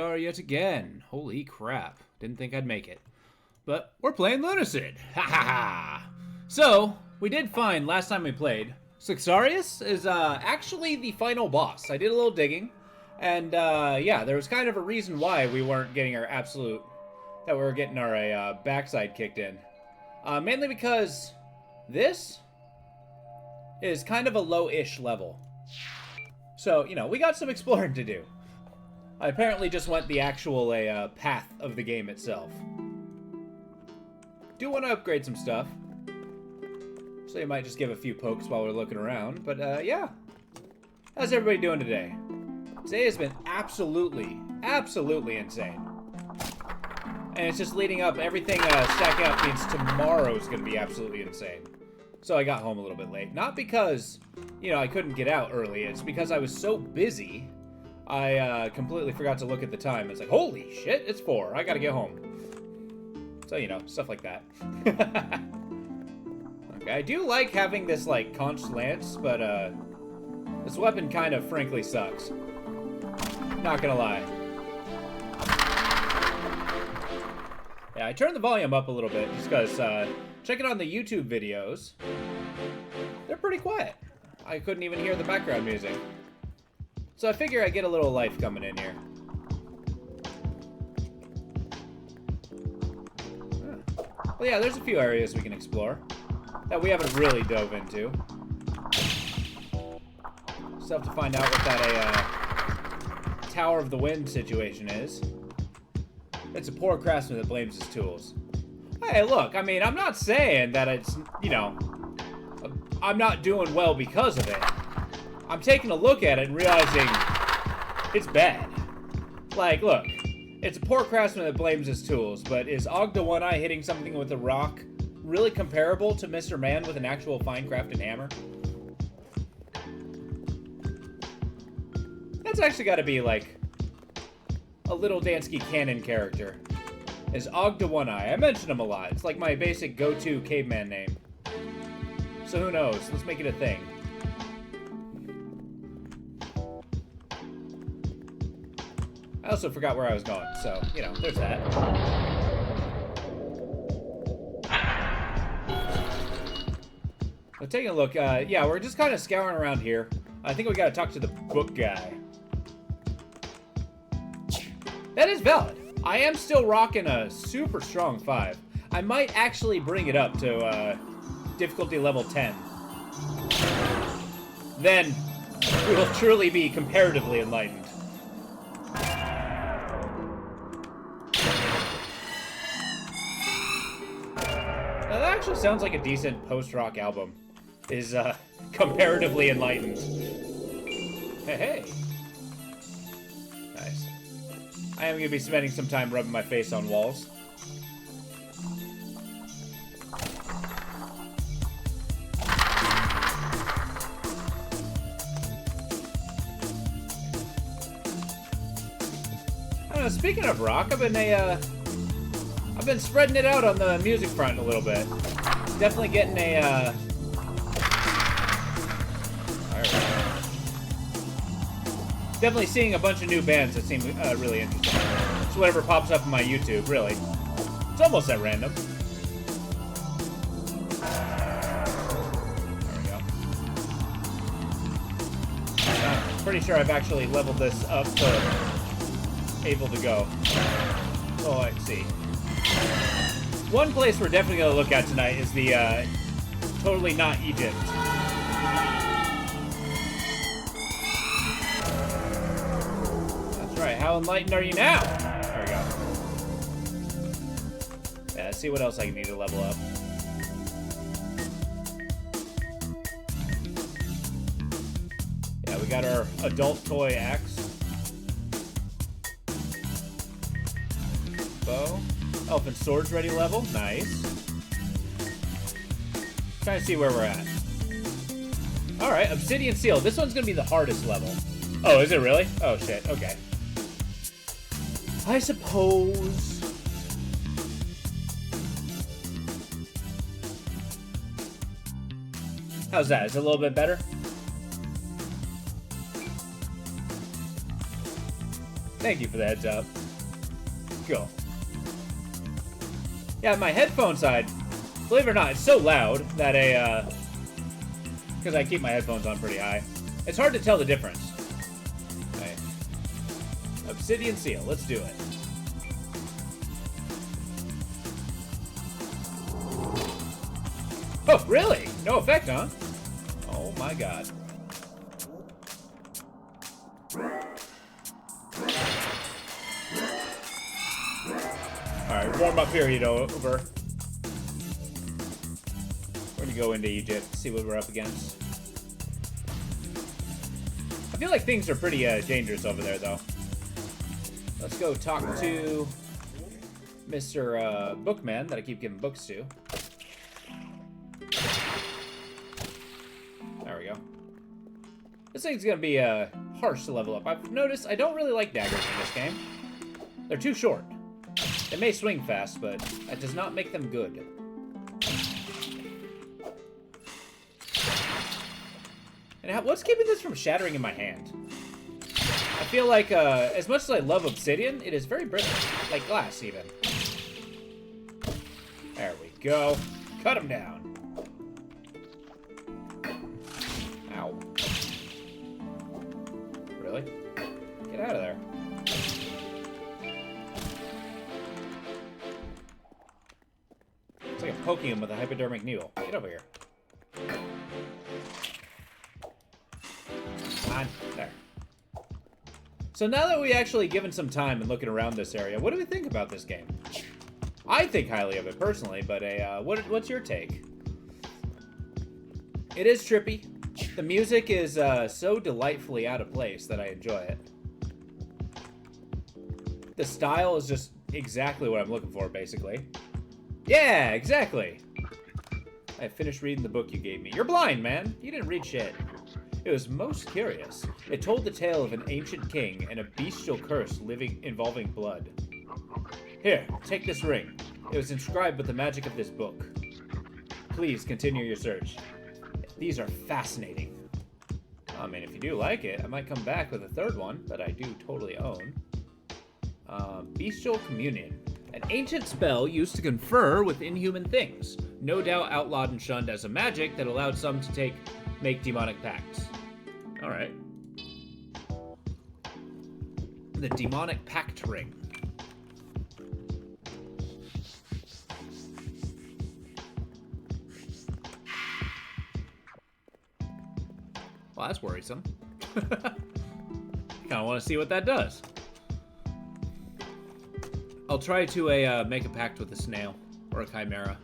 are yet again. Holy crap. Didn't think I'd make it. But we're playing Lunacid. Ha ha ha. So, we did find last time we played, Sixarius is actually the final boss. I did a little digging. And yeah, there was kind of a reason why we weren't getting our absolute, that we were getting our backside kicked in. Mainly because this is kind of a low-ish level. So, you know, we got some exploring to do. I apparently just went the actual path of the game itself. Do want to upgrade some stuff. So you might just give a few pokes while we're looking around. But yeah. How's everybody doing today? Today has been absolutely insane. And it's just leading up. Everything stacking up means tomorrow's going to be absolutely insane. So I got home a little bit late. Not because, you know, I couldn't get out early. It's because I was so busy, I completely forgot to look at the time. It's like, holy shit, it's 4. I gotta get home. So, you know, stuff like that. Okay, I do like having this, like, conch lance, but, this weapon kind of, frankly, sucks. Not gonna lie. Yeah, I turned the volume up a little bit just because, checking on the YouTube videos, they're pretty quiet. I couldn't even hear the background music. So I figure I get a little life coming in here. Well, yeah, there's a few areas we can explore that we haven't really dove into. Still have to find out what that Tower of the Wind situation is. It's a poor craftsman that blames his tools. Hey, look, I mean, I'm not saying that it's, you know, I'm not doing well because of it. I'm taking a look at it and realizing it's bad. Like, look, it's a poor craftsman that blames his tools, but is Ogda One-Eye hitting something with a rock really comparable to Mr. Man with an actual fine-crafted hammer? That's actually got to be, like, a little Dansky canon character. Is Ogda One-Eye. I mention him a lot. It's like my basic go-to caveman name. So who knows? Let's make it a thing. I also forgot where I was going, so, you know, there's that. But taking a look, yeah, we're just kind of scouring around here. I think we gotta talk to the book guy. That is valid. I am still rocking a super strong 5. I might actually bring it up to difficulty level 10. Then we will truly be comparatively enlightened. Now, that actually sounds like a decent post-rock album. Is comparatively enlightened. Hey, hey. Nice. I am going to be spending some time rubbing my face on walls. I don't know, speaking of rock, I've been spreading it out on the music front a little bit. Definitely getting a definitely seeing a bunch of new bands that seem really interesting. It's whatever pops up on my YouTube, really. It's almost at random. There we go. I'm pretty sure I've actually leveled this up to able to go. Oh, let's see. One place we're definitely going to look at tonight is the totally not Egypt. Right, how enlightened are you now? There we go. Yeah, let's see what else I need to level up. Yeah, we got our adult toy axe. Bow. Elfin sword's ready level. Nice. Trying to see where we're at. Alright, obsidian seal. This one's gonna be the hardest level. Oh, is it really? Oh shit, okay. I suppose. How's that? Is it a little bit better? Thank you for the heads up. Cool. Yeah, my headphone side, believe it or not, it's so loud that because I keep my headphones on pretty high, it's hard to tell the difference. Okay. Obsidian seal, let's do it. Oh, really? No effect, huh? Oh my god. Alright, warm up period over. We're gonna go into Egypt, see what we're up against. I feel like things are pretty dangerous over there, though. Let's go talk to Mr. Bookman that I keep giving books to. There we go. This thing's gonna be harsh to level up. I've noticed I don't really like daggers in this game. They're too short. They may swing fast, but that does not make them good. And what's keeping this from shattering in my hand? I feel like, as much as I love obsidian, it is very brittle. Like glass, even. There we go. Cut him down. Ow. Really? Get out of there. It's like I'm poking him with a hypodermic needle. Get over here. Come on. There. So now that we've actually given some time and looking around this area, what do we think about this game? I think highly of it personally, but what's your take? It is trippy. The music is so delightfully out of place that I enjoy it. The style is just exactly what I'm looking for, basically. Yeah, exactly. I finished reading the book you gave me. You're blind, man. You didn't read shit. It was most curious. It told the tale of an ancient king and a bestial curse involving blood. Here, take this ring. It was inscribed with the magic of this book. Please continue your search. These are fascinating. I mean, if you do like it, I might come back with a third one that I do totally own. Bestial Communion. An ancient spell used to confer with inhuman things. No doubt outlawed and shunned as a magic that allowed some to make demonic pacts. Alright. The Demonic Pact Ring. Well, that's worrisome. Kinda want to see what that does. I'll try to make a pact with a snail or a chimera.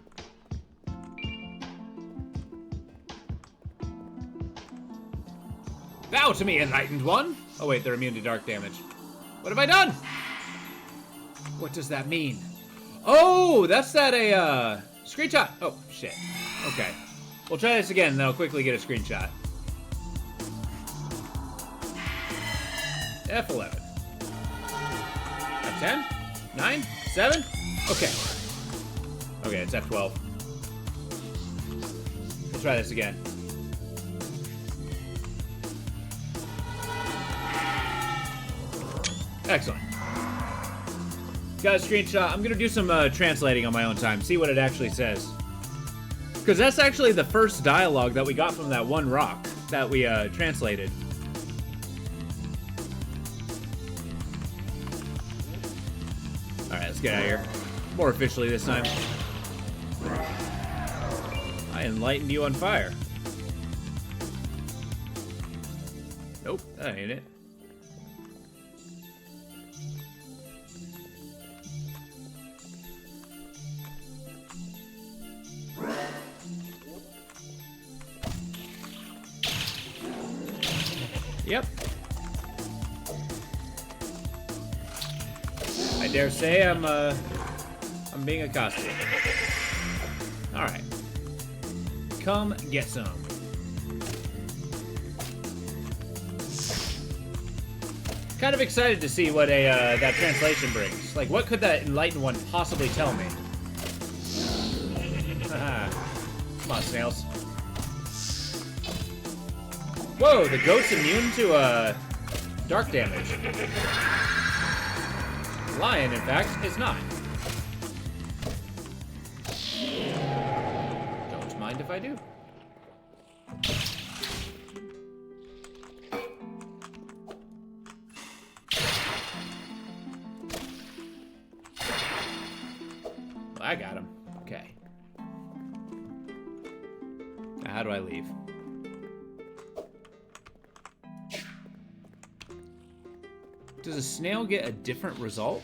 Bow to me, enlightened one! Oh wait, they're immune to dark damage. What have I done? What does that mean? Oh, that's that screenshot. Oh, shit. Okay. We'll try this again, and then I'll quickly get a screenshot. F11. F10? 9? 7? Okay. Okay, it's F12. We'll try this again. Excellent. Got a screenshot. I'm gonna do some translating on my own time, see what it actually says. Because that's actually the first dialogue that we got from that one rock that we translated. Alright, let's get out of here. More officially this time. I enlightened you on fire. Nope, that ain't it. Yep. I dare say I'm being accosted. All right. Come get some. Kind of excited to see what that translation brings. Like, what could that enlightened one possibly tell me? Haha. Come on, snails. Whoa, the goat's immune to dark damage. Lion, in fact, is not. Don't mind if I do. Well, I got him. Okay. Now, how do I leave? Does a snail get a different result?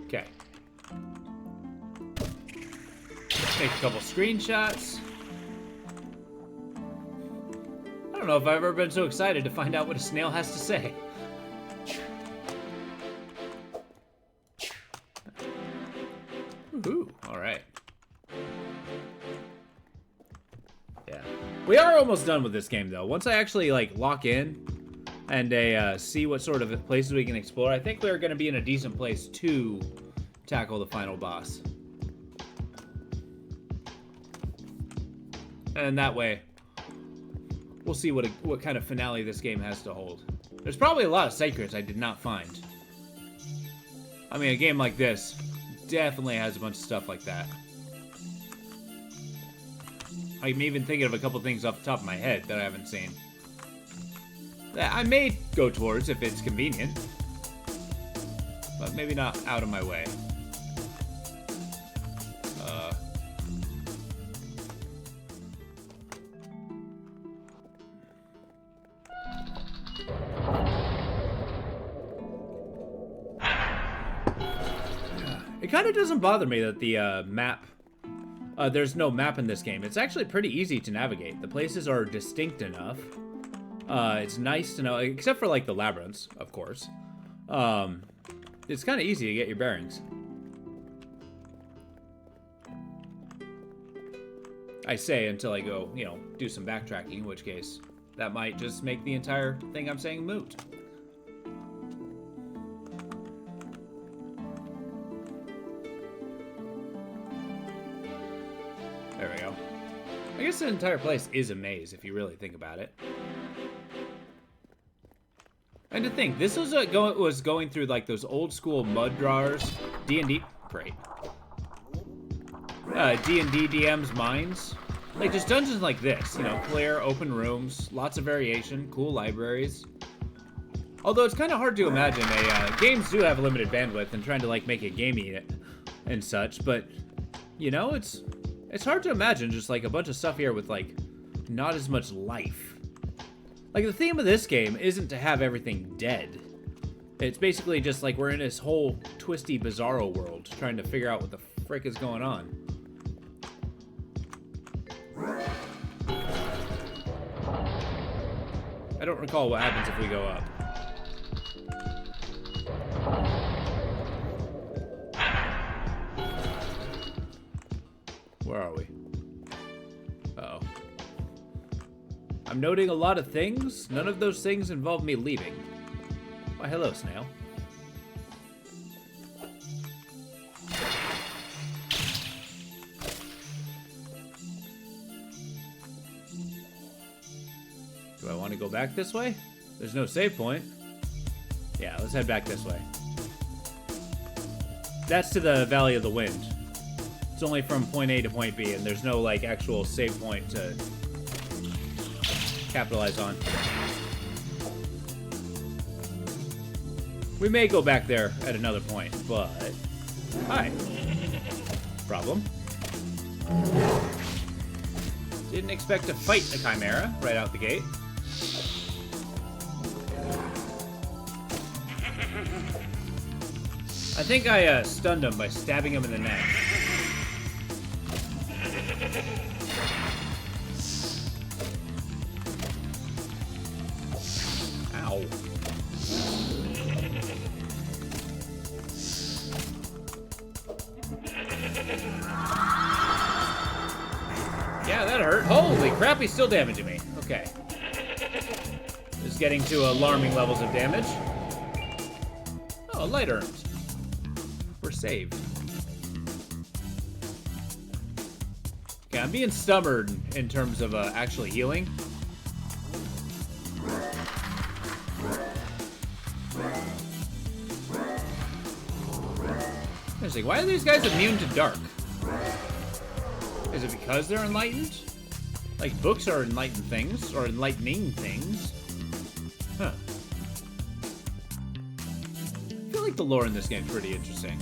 Okay. Take a couple screenshots. I don't know if I've ever been so excited to find out what a snail has to say. Woohoo! Alright. Yeah. We are almost done with this game, though. Once I actually, like, lock in and see what sort of places we can explore, I think we're going to be in a decent place to tackle the final boss. And that way, we'll see what kind of finale this game has to hold. There's probably a lot of secrets I did not find. I mean, a game like this definitely has a bunch of stuff like that. I'm even thinking of a couple things off the top of my head that I haven't seen. That I may go towards if it's convenient. But maybe not out of my way. It kind of doesn't bother me that the map... there's no map in this game. It's actually pretty easy to navigate. The places are distinct enough. It's nice to know, except for like the labyrinths, of course. It's kind of easy to get your bearings. I say until I go, you know, do some backtracking, in which case that might just make the entire thing I'm saying moot. There we go. I guess the entire place is a maze if you really think about it. And to think, this was going through like those old school mud drawers, D&D, great. D&D DM's minds. Like just dungeons like this, you know, clear, open rooms, lots of variation, cool libraries. Although it's kind of hard to imagine games do have a limited bandwidth and trying to like make a gamey and such, but you know, it's hard to imagine just like a bunch of stuff here with like not as much life. Like the theme of this game isn't to have everything dead. It's basically just like we're in this whole twisty, bizarro world trying to figure out what the frick is going on. I don't recall what happens if we go up. Where are we? Uh-oh. I'm noting a lot of things. None of those things involve me leaving. Why, hello, snail. Do I want to go back this way? There's no save point. Yeah, let's head back this way. That's to the Valley of the Wind. It's only from point A to point B, and there's no, like, actual save point to capitalize on. We may go back there at another point, but... Hi. Problem. Didn't expect to fight the Chimera right out the gate. I think I stunned him by stabbing him in the neck. Ow. Yeah, that hurt. Holy crap, he's still damaging me. Okay. This is getting to alarming levels of damage. Oh, light earned. We're saved. Okay, I'm being stubborn in terms of actually healing. interesting. Why are these guys immune to dark? Is it because they're enlightened? Like, books are enlightened things, or enlightening things. Huh. I feel like the lore in this game is pretty interesting.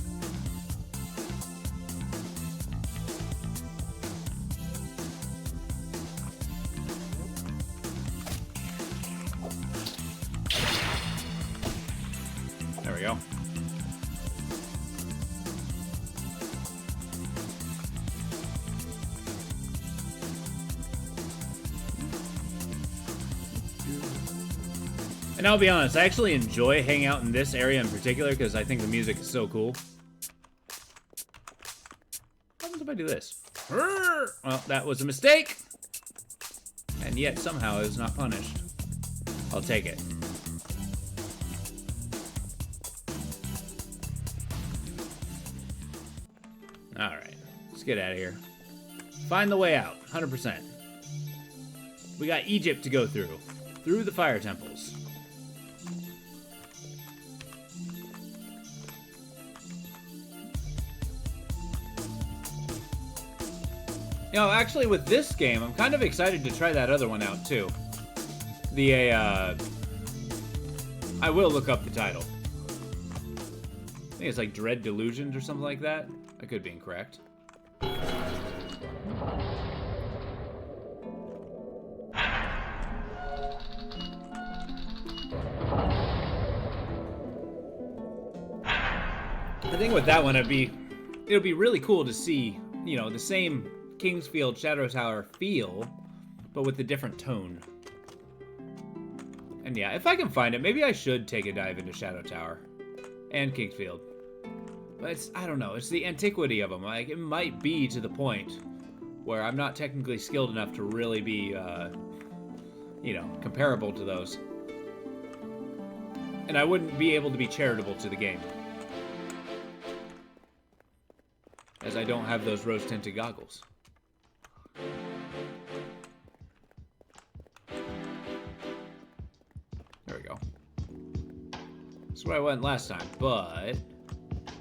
There we go. And I'll be honest, I actually enjoy hanging out in this area in particular because I think the music is so cool. What happens if I do this? Well, that was a mistake. And yet somehow it was not punished. I'll take it. Alright, let's get out of here. Find the way out, 100%. We got Egypt to go through the fire temples. You know, actually with this game, I'm kind of excited to try that other one out too. I will look up the title. I think it's like Dread Delusions or something like that. I could be incorrect. I think with that one, it'll be really cool to see, you know, the same Kingsfield Shadow Tower feel, but with a different tone. And yeah, if I can find it, maybe I should take a dive into Shadow Tower and Kingsfield. But it's, I don't know, it's the antiquity of them. Like, it might be to the point where I'm not technically skilled enough to really be, you know, comparable to those. And I wouldn't be able to be charitable to the game, as I don't have those rose-tinted goggles. There we go. That's where I went last time, but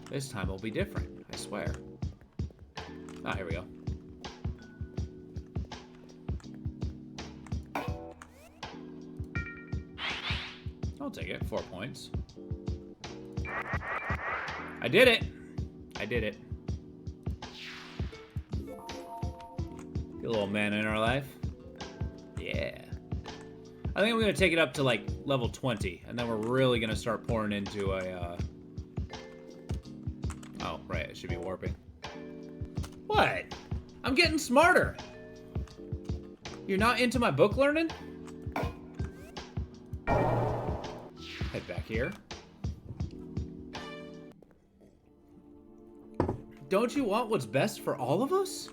this time will be different, I swear. Ah, here we go. I'll take it, 4 points. I did it! I did it. Get a little mana in our life. Yeah. I think I'm going to take it up to, like, level 20, and then we're really going to start pouring into a, Oh, right, it should be warping. What? I'm getting smarter! You're not into my book learning? Head back here. Don't you want what's best for all of us?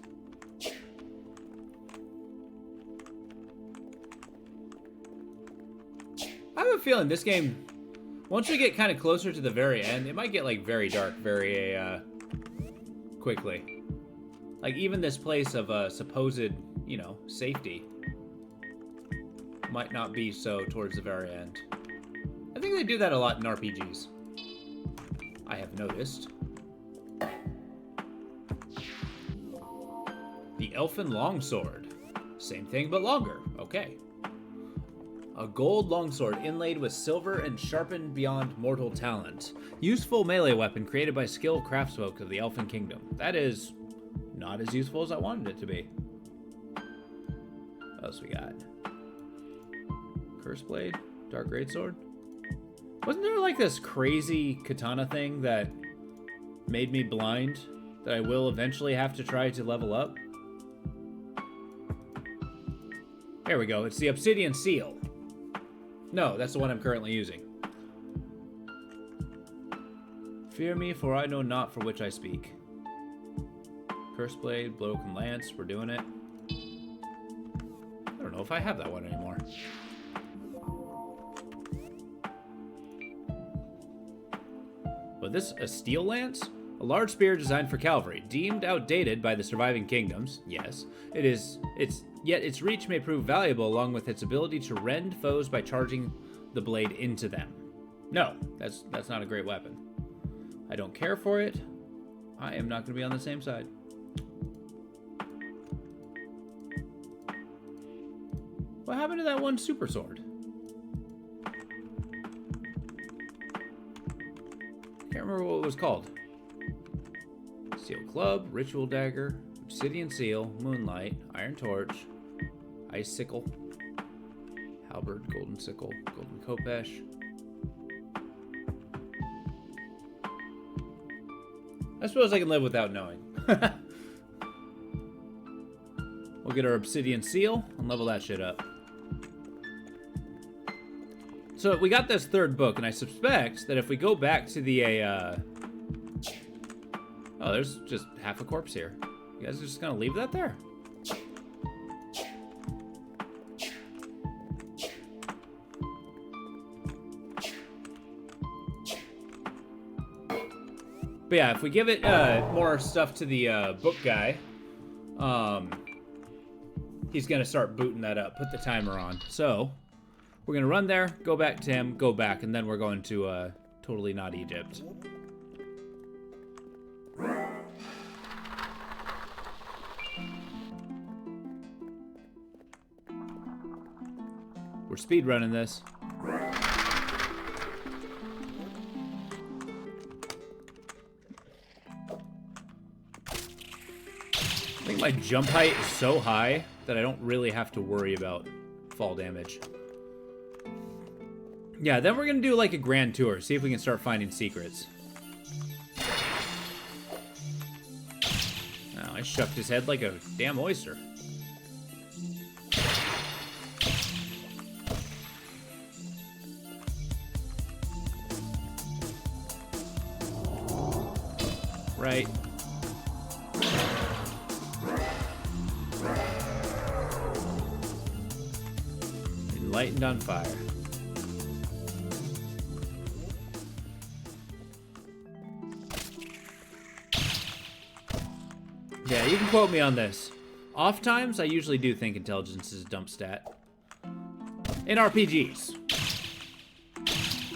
I have a feeling this game, once we get kind of closer to the very end, it might get, like, very dark very, quickly. Like, even this place of, supposed, you know, safety might not be so towards the very end. I think they do that a lot in RPGs. I have noticed. The Elfin Longsword. Same thing, but longer. Okay. A gold longsword inlaid with silver and sharpened beyond mortal talent. Useful melee weapon created by skilled craftsfolk of the Elfin Kingdom. That is not as useful as I wanted it to be. What else we got? Curse Blade? Dark Greatsword? Wasn't there like this crazy katana thing that made me blind that I will eventually have to try to level up? There we go. It's the Obsidian Seal. No, that's the one I'm currently using. Fear me, for I know not for which I speak. Curse Blade, Broken Lance, we're doing it. I don't know if I have that one anymore. But this, a Steel Lance? A large spear designed for cavalry, deemed outdated by the surviving kingdoms. Yes, it is. Yet its reach may prove valuable along with its ability to rend foes by charging the blade into them. No, that's not a great weapon. I don't care for it. I am not going to be on the same side. What happened to that one super sword? Can't remember what it was called. Steel club, ritual dagger, obsidian seal, moonlight, iron torch, ice sickle, halberd, golden sickle, golden khopesh. I suppose I can live without knowing. We'll get our obsidian seal and level that shit up. So we got this third book, and I suspect that if we go back to the oh, there's just half a corpse here. You guys are just gonna leave that there? But yeah, if we give it more stuff to the book guy, he's gonna start booting that up, put the timer on. So we're gonna run there, go back to him, go back, and then we're going to totally not Egypt. We're speed running this. I think my jump height is so high that I don't really have to worry about fall damage. Yeah, then we're gonna do like a grand tour, see if we can start finding secrets. Oh, I shucked his head like a damn oyster. Right. Enlightened on fire. Yeah, you can quote me on this. Oft times, I usually do think intelligence is a dump stat. In RPGs.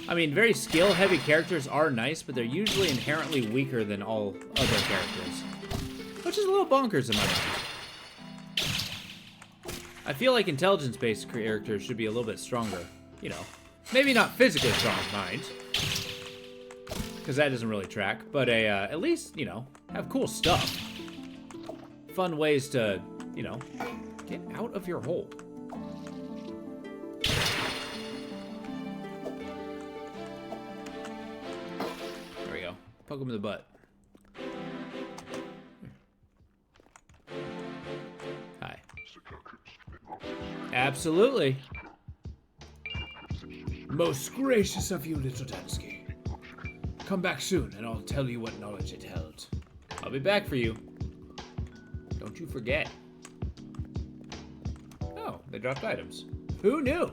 I mean, very skill-heavy characters are nice, but they're usually inherently weaker than all other characters. Which is a little bonkers in my mind. I feel like intelligence-based characters should be a little bit stronger. You know, maybe not physically strong, mind. Because that doesn't really track. But at least, you know, have cool stuff. Fun ways to, you know, get out of your hole. There we go. Poke him in the butt. Hi. Absolutely. Most gracious of you, little Dansky. Come back soon, and I'll tell you what knowledge it held. I'll be back for you. Don't you forget. Oh, they dropped items. Who knew?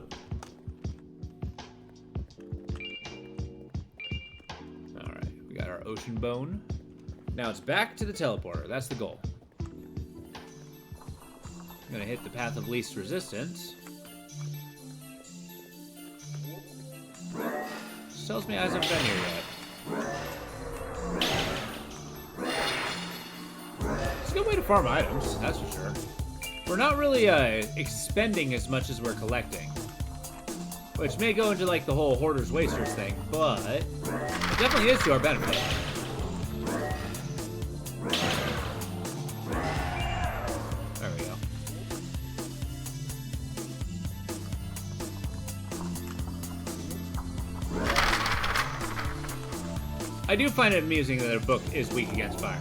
Alright, we got our ocean bone. Now it's back to the teleporter. That's the goal. I'm gonna hit the path of least resistance. This tells me I haven't been here yet. It's a good way to farm items, that's for sure. We're not really expending as much as we're collecting. Which may go into like the whole hoarders wasters thing, but it definitely is to our benefit. There we go. I do find it amusing that a book is weak against fire.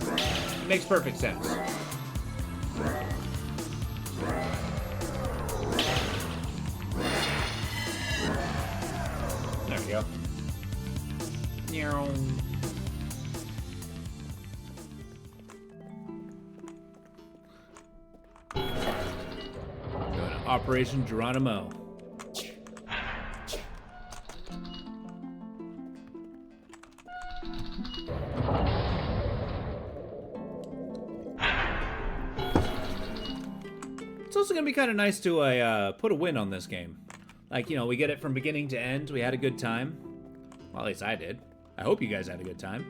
It makes perfect sense. There we go. Going to Operation Geronimo. It's also gonna be kind of nice to put a win on this game. Like, you know, we get it from beginning to end. We had a good time. Well, at least I did. I hope you guys had a good time.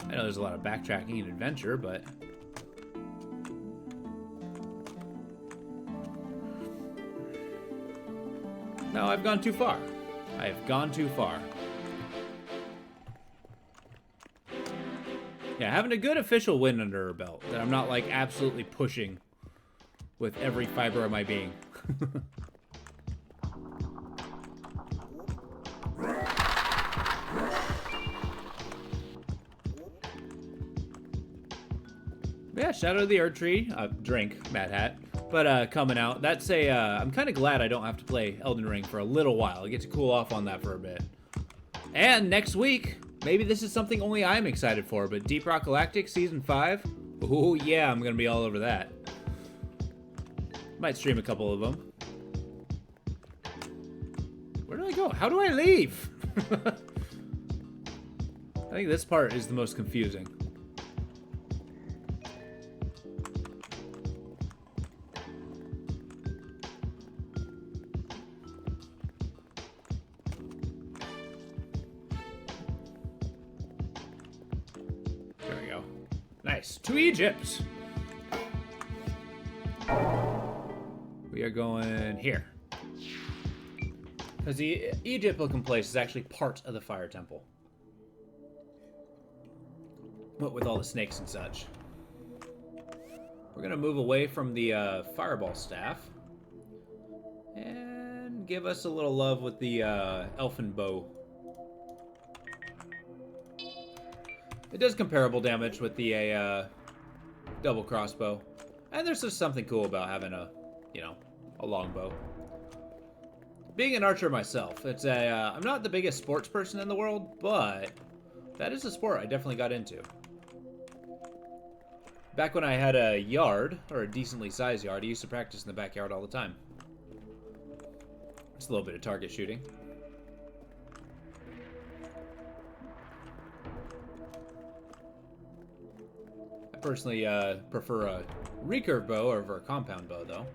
I know there's a lot of backtracking and adventure, but... No, I've gone too far. I have gone too far. Yeah, having a good official win under her belt. That I'm not, like, absolutely pushing with every fiber of my being. Yeah, Shadow of the Earth Tree. Drink, Mad Hat. But coming out. That's a... I'm kind of glad I don't have to play Elden Ring for a little while. I get to cool off on that for a bit. And next week, maybe this is something only I'm excited for, but Deep Rock Galactic Season 5? Ooh, yeah, I'm going to be all over that. Might stream a couple of them. Where do I go? How do I leave? I think this part is the most confusing. There we go. Nice. To Egypt! We are going here. Because the Egypt-looking place is actually part of the Fire Temple. What with all the snakes and such. We're going to move away from the Fireball Staff. And give us a little love with the Elfin Bow. It does comparable damage with the double crossbow. And there's just something cool about having a, you know, a longbow. Being an archer myself, it's a, I'm not the biggest sports person in the world, but that is a sport I definitely got into. Back when I had a yard, or a decently sized yard, I used to practice in the backyard all the time. It's a little bit of target shooting. I personally prefer a recurve bow over a compound bow, though.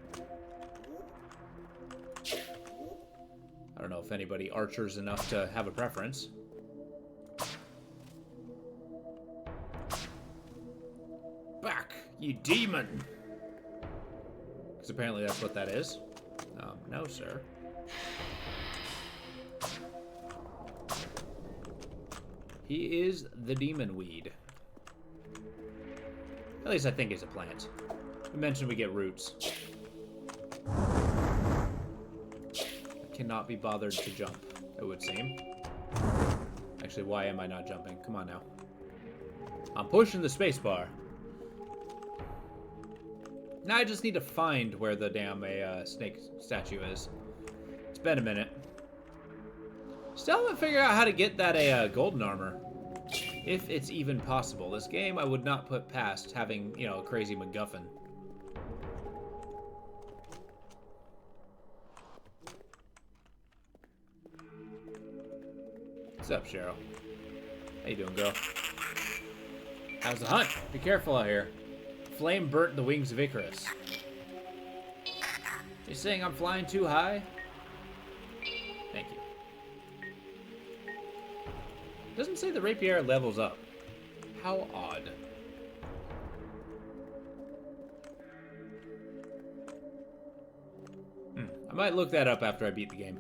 I don't know if anybody archers enough to have a preference. Back, you demon! Because apparently that's what that is. No, sir. He is the demon weed. At least I think it's a plant. We mentioned we get roots. Cannot be bothered to jump, it would seem. Actually, why am I not jumping? Come on now. I'm pushing the spacebar. Now I just need to find where the damn snake statue is. It's been a minute. Still haven't figured out how to get that golden armor. If it's even possible. This game I would not put past having, you know, a crazy MacGuffin. What's up, Cheryl? How you doing, girl? How's the hunt? Be careful out here. Flame burnt the wings of Icarus. You saying I'm flying too high? Thank you. Doesn't say the rapier levels up. How odd. I might look that up after I beat the game.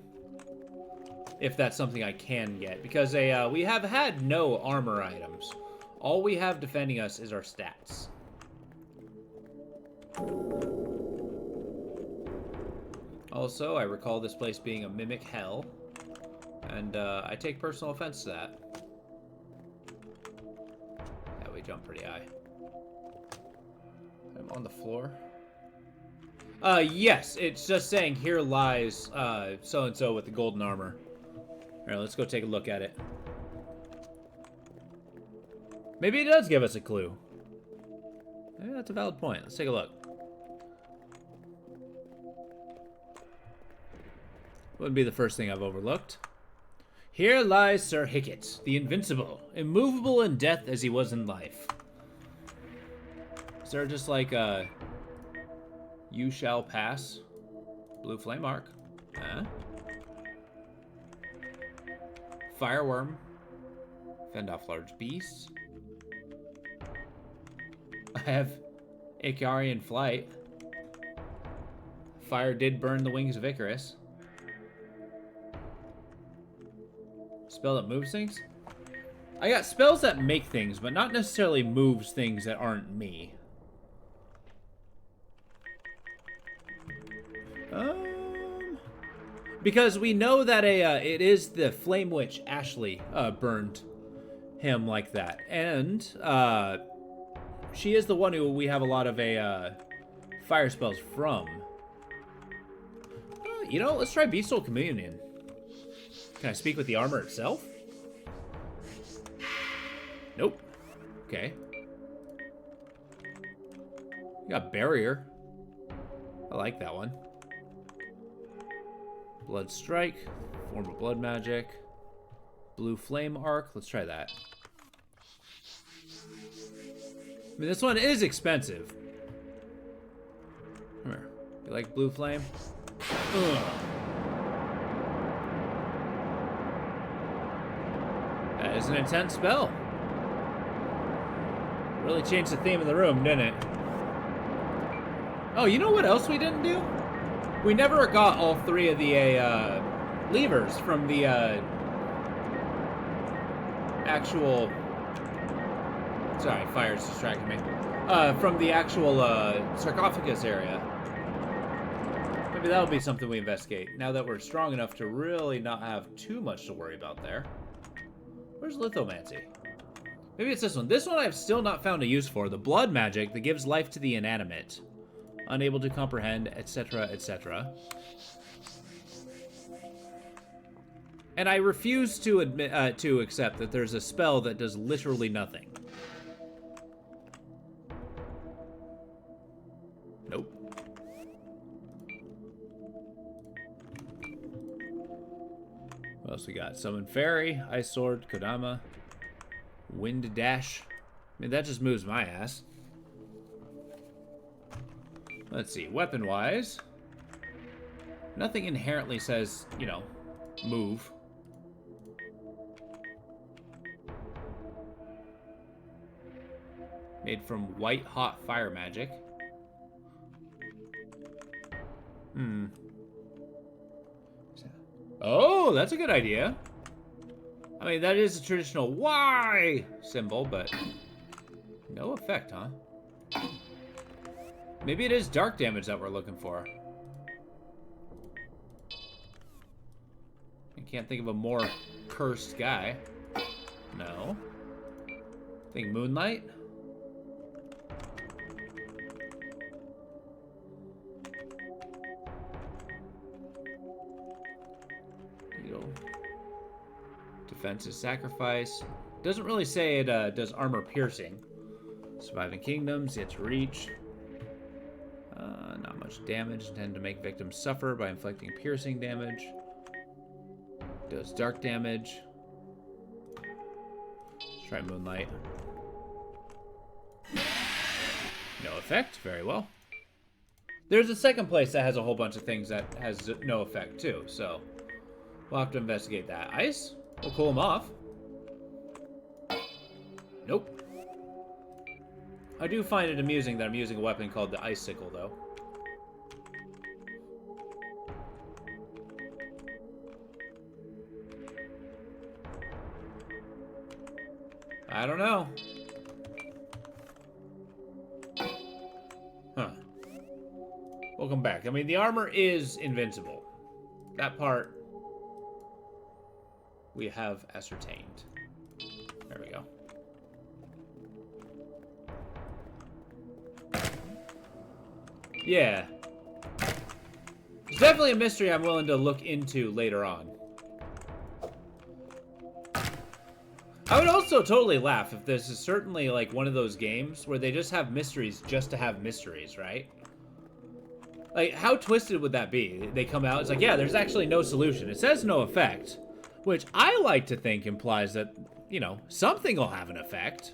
If that's something I can get. Because we have had no armor items. All we have defending us is our stats. Also, I recall this place being a mimic hell. And I take personal offense to that. Yeah, we jump pretty high. I'm on the floor. Yes, it's just saying here lies so-and-so with the golden armor. Alright, let's go take a look at it. Maybe it does give us a clue. Maybe that's a valid point. Let's take a look. Wouldn't be the first thing I've overlooked. Here lies Sir Hicket, the invincible, immovable in death as he was in life. Is there just like a... You shall pass? Blue flame arc. Huh? Fireworm. Fend off large beasts. I have Icarian Flight. Fire did burn the wings of Icarus. Spell that moves things? I got spells that make things, but not necessarily moves things that aren't me. Because we know that it is the Flame Witch Ashley burned him like that, and she is the one who we have a lot of fire spells from. You know, let's try Beastol Communion. Can I speak with the armor itself? Nope. Okay. You got Barrier. I like that one. Blood Strike. Form of Blood Magic. Blue Flame Arc. Let's try that. I mean, this one is expensive. Come here. You like Blue Flame? Ugh. That is an intense spell. Really changed the theme of the room, didn't it? Oh, you know what else we didn't do? We never got all three of the levers from the actual... Sorry, fire's distracting me. From the actual sarcophagus area. Maybe that'll be something we investigate, now that we're strong enough to really not have too much to worry about there. Where's Lithomancy? Maybe it's this one. This one I've still not found a use for. The blood magic that gives life to the inanimate. Unable to comprehend, etc., etc. And I refuse to admit, to accept that there's a spell that does literally nothing. Nope. What else we got? Summon Fairy, Ice Sword, Kodama, Wind Dash. I mean, that just moves my ass. Let's see, weapon-wise. Nothing inherently says, you know, move. Made from white-hot fire magic. Oh, that's a good idea. I mean, that is a traditional Y symbol, but no effect, huh? Maybe it is dark damage that we're looking for. I can't think of a more cursed guy. No. Think Moonlight? Defense is sacrifice. Doesn't really say it does armor piercing. Surviving kingdoms, yet to reach. Not much damage. Intend to make victims suffer by inflicting piercing damage. Does dark damage. Let's try Moonlight. No effect. Very well. There's a second place that has a whole bunch of things that has no effect too, so we'll have to investigate that. Ice? We'll cool him off. Nope. I do find it amusing that I'm using a weapon called the Icicle, though. I don't know. Huh. Welcome back. I mean, the armor is invincible. That part we have ascertained. There we go. Yeah. It's definitely a mystery I'm willing to look into later on. I would also totally laugh if this is certainly like one of those games where they just have mysteries just to have mysteries, right? Like, how twisted would that be? They come out, it's like, yeah, there's actually no solution. It says no effect, which I like to think implies that, you know, something will have an effect.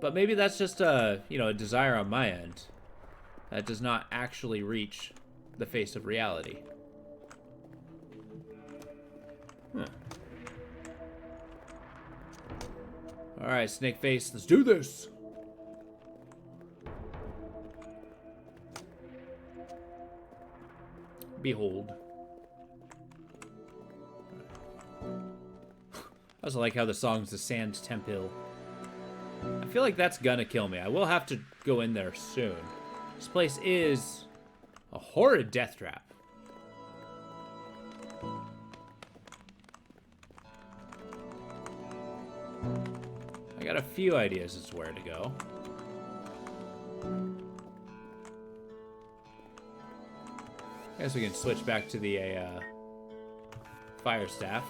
But maybe that's just a, you know, a desire on my end that does not actually reach the face of reality. Huh. Alright, Snakeface, let's do this! Behold. I also like how the song's the Sand Temple. I feel like that's gonna kill me. I will have to go in there soon. This place is a horrid death trap. I got a few ideas as to where to go. I guess we can switch back to the fire staff.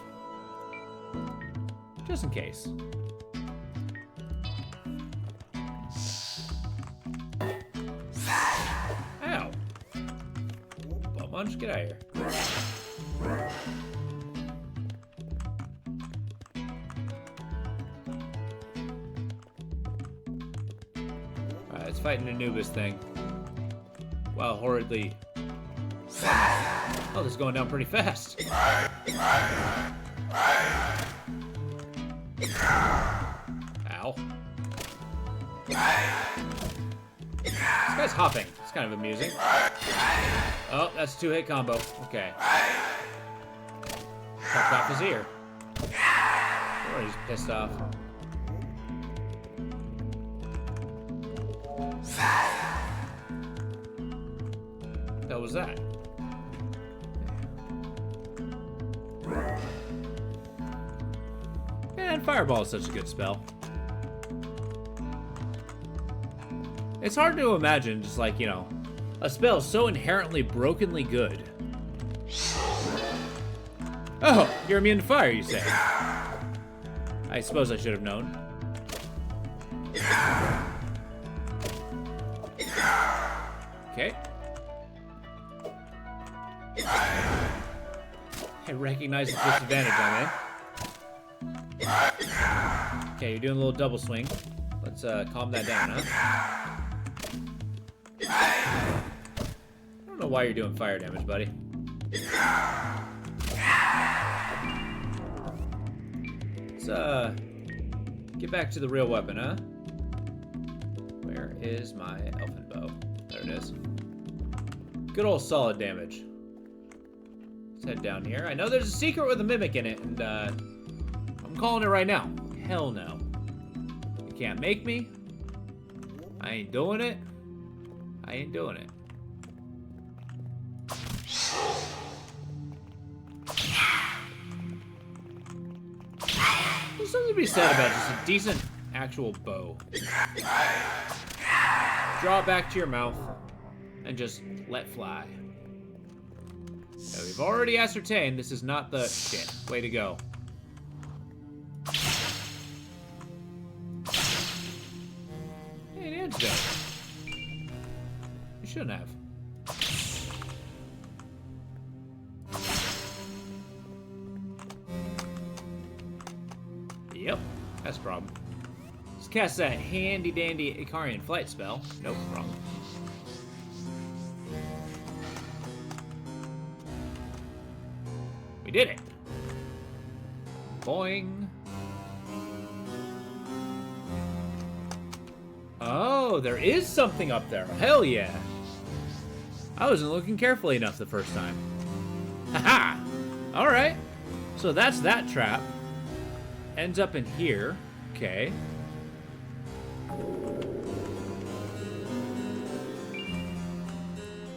Just in case. Ow. Bum munch, get out of here. Alright, let's fight an Anubis thing. Wow, horridly. Oh, this is going down pretty fast. Ow. This guy's hopping. It's kind of amusing. Oh, that's a 2-hit combo. Okay. Chopped off his ear. Or he's pissed off. What the hell was that? Man, Fireball is such a good spell. It's hard to imagine just like, you know, a spell so inherently brokenly good. Oh, you're immune to fire, you say? I suppose I should have known. Okay. I recognize the disadvantage I'm in. Okay, you're doing a little double swing. Let's calm that down, huh? I don't know why you're doing fire damage, buddy. Let's get back to the real weapon, huh? Where is my elfin bow? There it is. Good old solid damage. Let's head down here. I know there's a secret with a mimic in it, and I'm calling it right now. Hell no. You can't make me. I ain't doing it. I ain't doing it. There's something to be said about just a decent actual bow. Draw it back to your mouth and just let fly. Now, we've already ascertained this is not the shit. Way to go. Hey, an antidote. You shouldn't have. Yep, that's a problem. Let's cast that handy-dandy Icarian flight spell. Nope, wrong. We did it. Boing. Oh, there is something up there. Hell yeah. I wasn't looking carefully enough the first time. Haha. All right. So that's that trap. Ends up in here. Okay.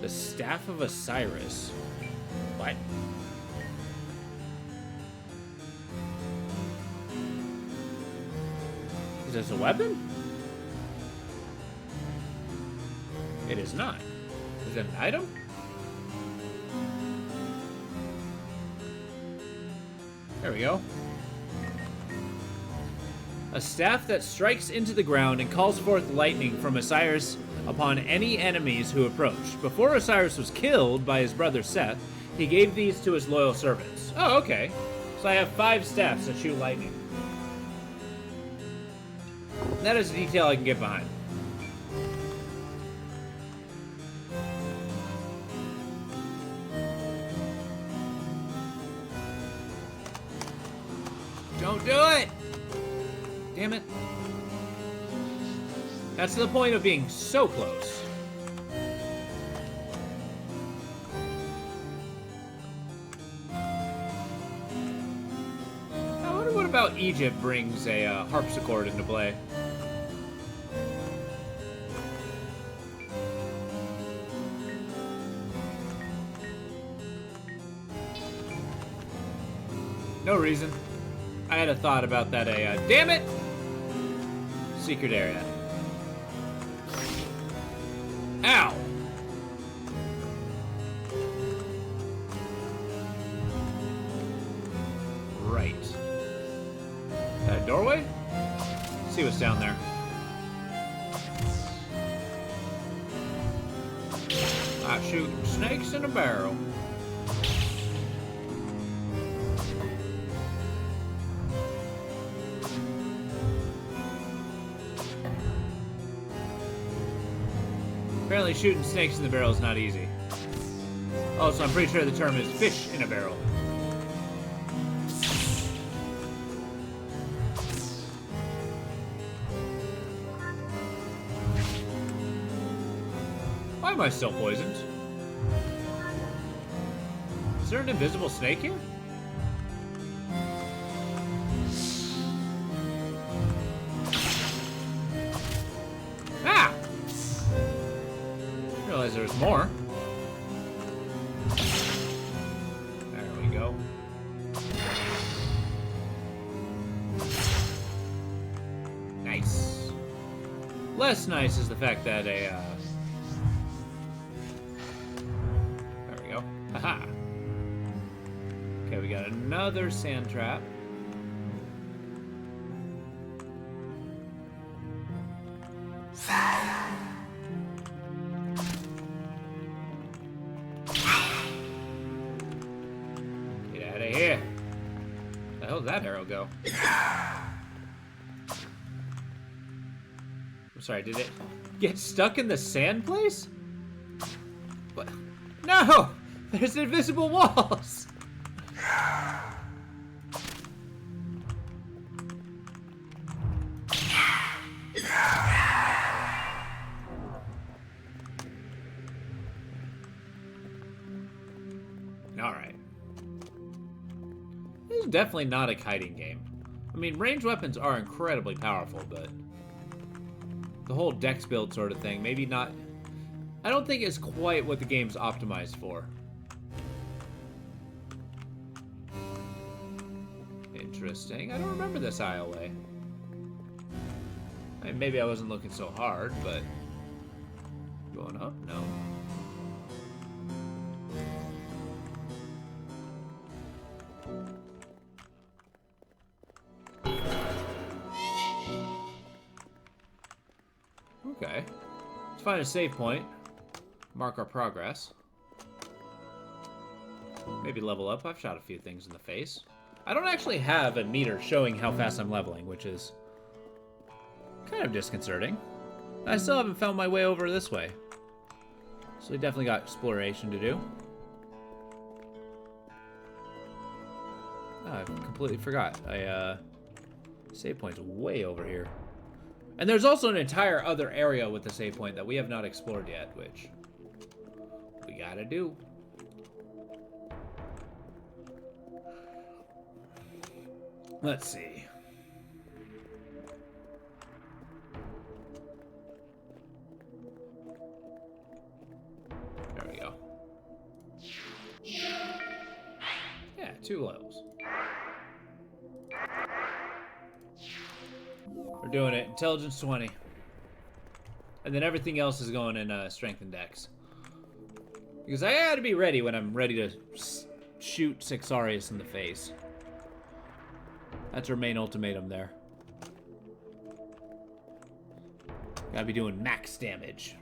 The Staff of Osiris. What? Is this a weapon? It is not. Is it an item? There we go. A staff that strikes into the ground and calls forth lightning from Osiris upon any enemies who approach. Before Osiris was killed by his brother Seth, he gave these to his loyal servants. Oh, okay. So I have 5 staffs that shoot lightning. That is a detail I can get behind. Don't do it! Damn it. That's the point of being so close. about Egypt brings a harpsichord into play? No reason. I had a thought about that. Damn it! Secret area. Ow! Right. That doorway? Let's see what's down there. Not shooting snakes in a barrel. Apparently shooting snakes in the barrel is not easy. Also, I'm pretty sure the term is fish in a barrel. Why am I still poisoned? Is there an invisible snake here? Ah! I realize there's more. There we go. Nice. Less nice is the fact that there we go. Haha. Okay, we got another sand trap. Get out of here. Where the hell did that arrow go? I'm sorry, did it get stuck in the sand place? What? No! There's invisible walls! Alright. This is definitely not a kiting game. I mean, ranged weapons are incredibly powerful, but the whole dex build sort of thing, maybe not. I don't think it's quite what the game's optimized for. Interesting. I don't remember this aisleway. I mean, maybe I wasn't looking so hard, but going up? No. Okay. Let's find a save point. Mark our progress. Maybe level up. I've shot a few things in the face. I don't actually have a meter showing how fast I'm leveling, which is kind of disconcerting. I still haven't found my way over this way. So we definitely got exploration to do. Oh, I completely forgot. Save point's way over here. And there's also an entire other area with the save point that we have not explored yet, which we gotta do. Let's see. There we go. Yeah, 2 levels. We're doing it. Intelligence 20. And then everything else is going in strength and dex. Because I gotta be ready when I'm ready to shoot Sixarius in the face. That's our main ultimatum there. Gotta be doing max damage.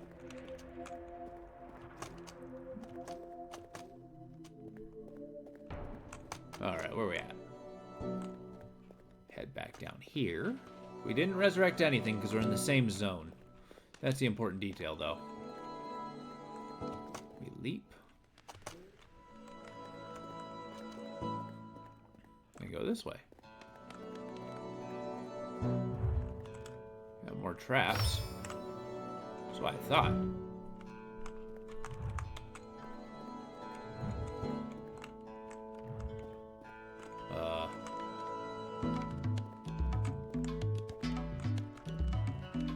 Alright, where are we at? Head back down here. We didn't resurrect anything because we're in the same zone. That's the important detail, though. We leap. We go this way. Got more traps. That's what I thought.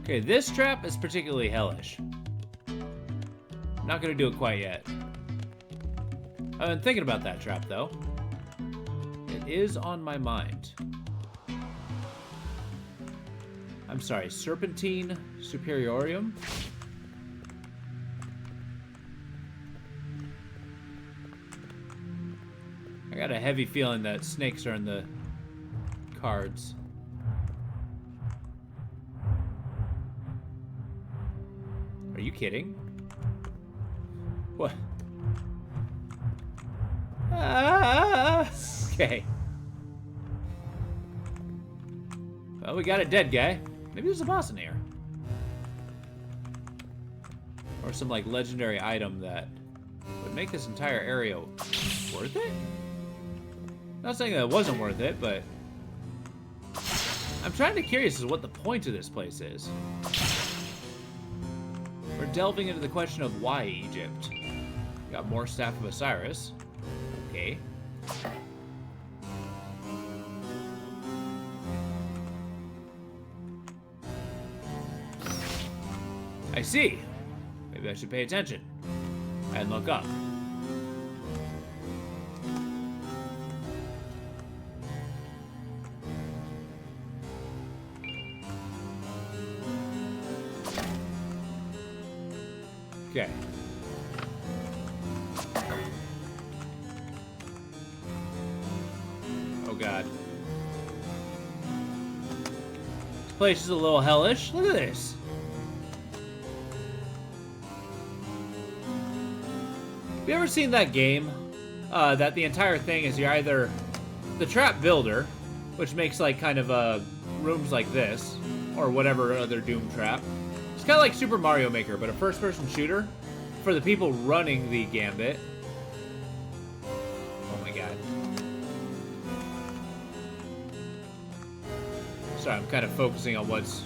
Okay, this trap is particularly hellish. I'm not gonna do it quite yet. I've been thinking about that trap, though. It is on my mind. I'm sorry, Serpentine Superiorium? I got a heavy feeling that snakes are in the cards. Are you kidding? What? Ah, okay. Well, we got a dead guy. Maybe there's a boss in here. Or some, like, legendary item that would make this entire area worth it? Not saying that it wasn't worth it, but I'm trying to be curious as to what the point of this place is. We're delving into the question of why Egypt. Got more Staff of Osiris. Okay. I see. Maybe I should pay attention and look up. Okay. Oh god. This place is a little hellish. Look at this. Have you ever seen that game? That the entire thing is you're either the trap builder, which makes like kind of rooms like this, or whatever other Doom trap. It's kind of like Super Mario Maker, but a first-person shooter for the people running the gambit. Oh my god. Sorry, I'm kind of focusing on what's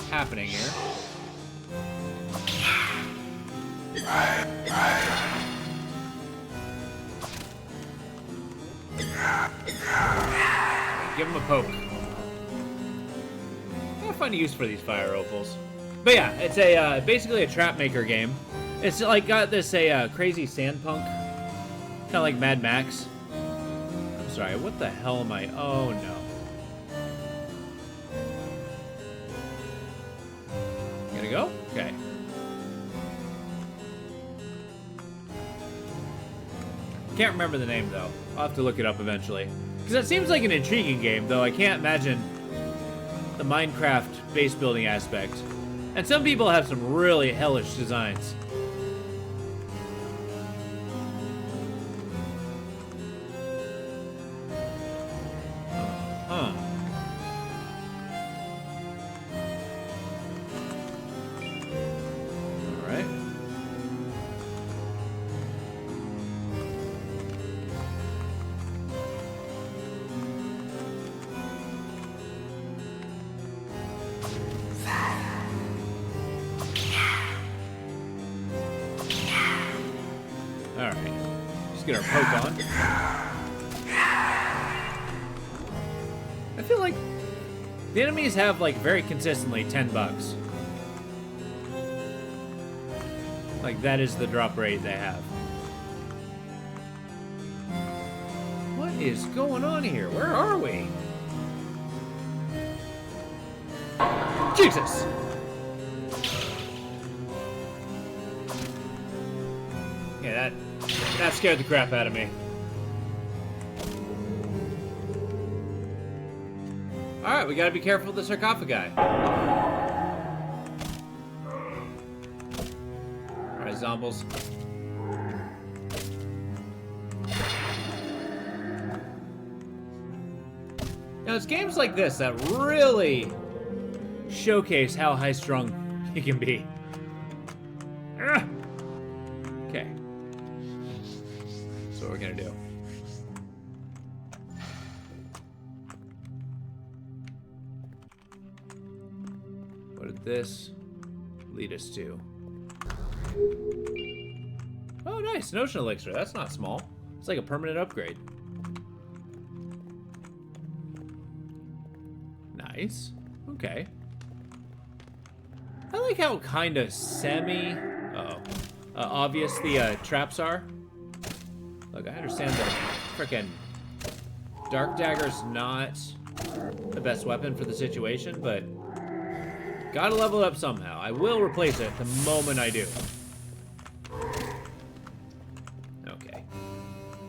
happening here. Give him a poke. I gotta find a use for these fire opals. But yeah, it's a basically a trap maker game. It's like got this crazy sandpunk, kind of like Mad Max. I'm sorry, what the hell am I? Oh no. Gonna go? Okay. Can't remember the name though. I'll have to look it up eventually. Because that seems like an intriguing game, though I can't imagine the Minecraft base building aspect. And some people have some really hellish designs. Huh. Alright. Alright. Just get our poke on. I feel like the enemies have like very consistently $10. Like that is the drop rate they have. What is going on here? Where are we? Jesus! Yeah, that scared the crap out of me. Alright, we gotta be careful of the sarcophagi. Alright, zombies. Now, it's games like this that really showcase how high-strung you can be. Ugh. Okay. That's what we're gonna do. What did this lead us to? Oh, nice. An ocean elixir. That's not small. It's like a permanent upgrade. Nice. Okay. I like how kind of obvious the traps are. Look, I understand that frickin' Dark Dagger's not the best weapon for the situation, but gotta level it up somehow. I will replace it the moment I do. Okay.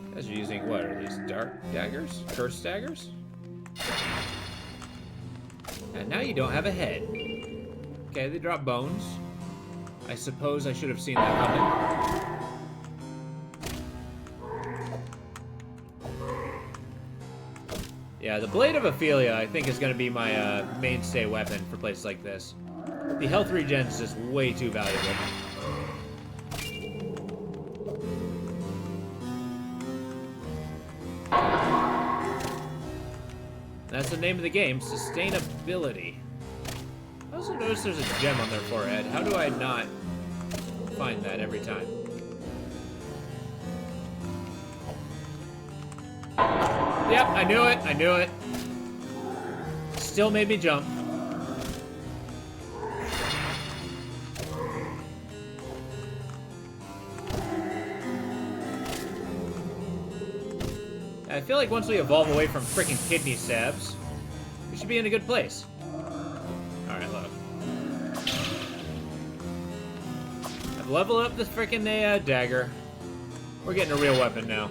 You guys are using, what are these, Dark Daggers? Curse Daggers? And now you don't have a head. Okay, they drop bones. I suppose I should have seen that coming. Yeah, the Blade of Ophelia, I think, is going to be my mainstay weapon for places like this. The health regen is just way too valuable. That's the name of the game, sustainability. I also noticed there's a gem on their forehead. How do I not find that every time? Yep, I knew it, I knew it. Still made me jump. I feel like once we evolve away from freaking kidney stabs, we should be in a good place. Alright, look. I've leveled up this freaking dagger. We're getting a real weapon now.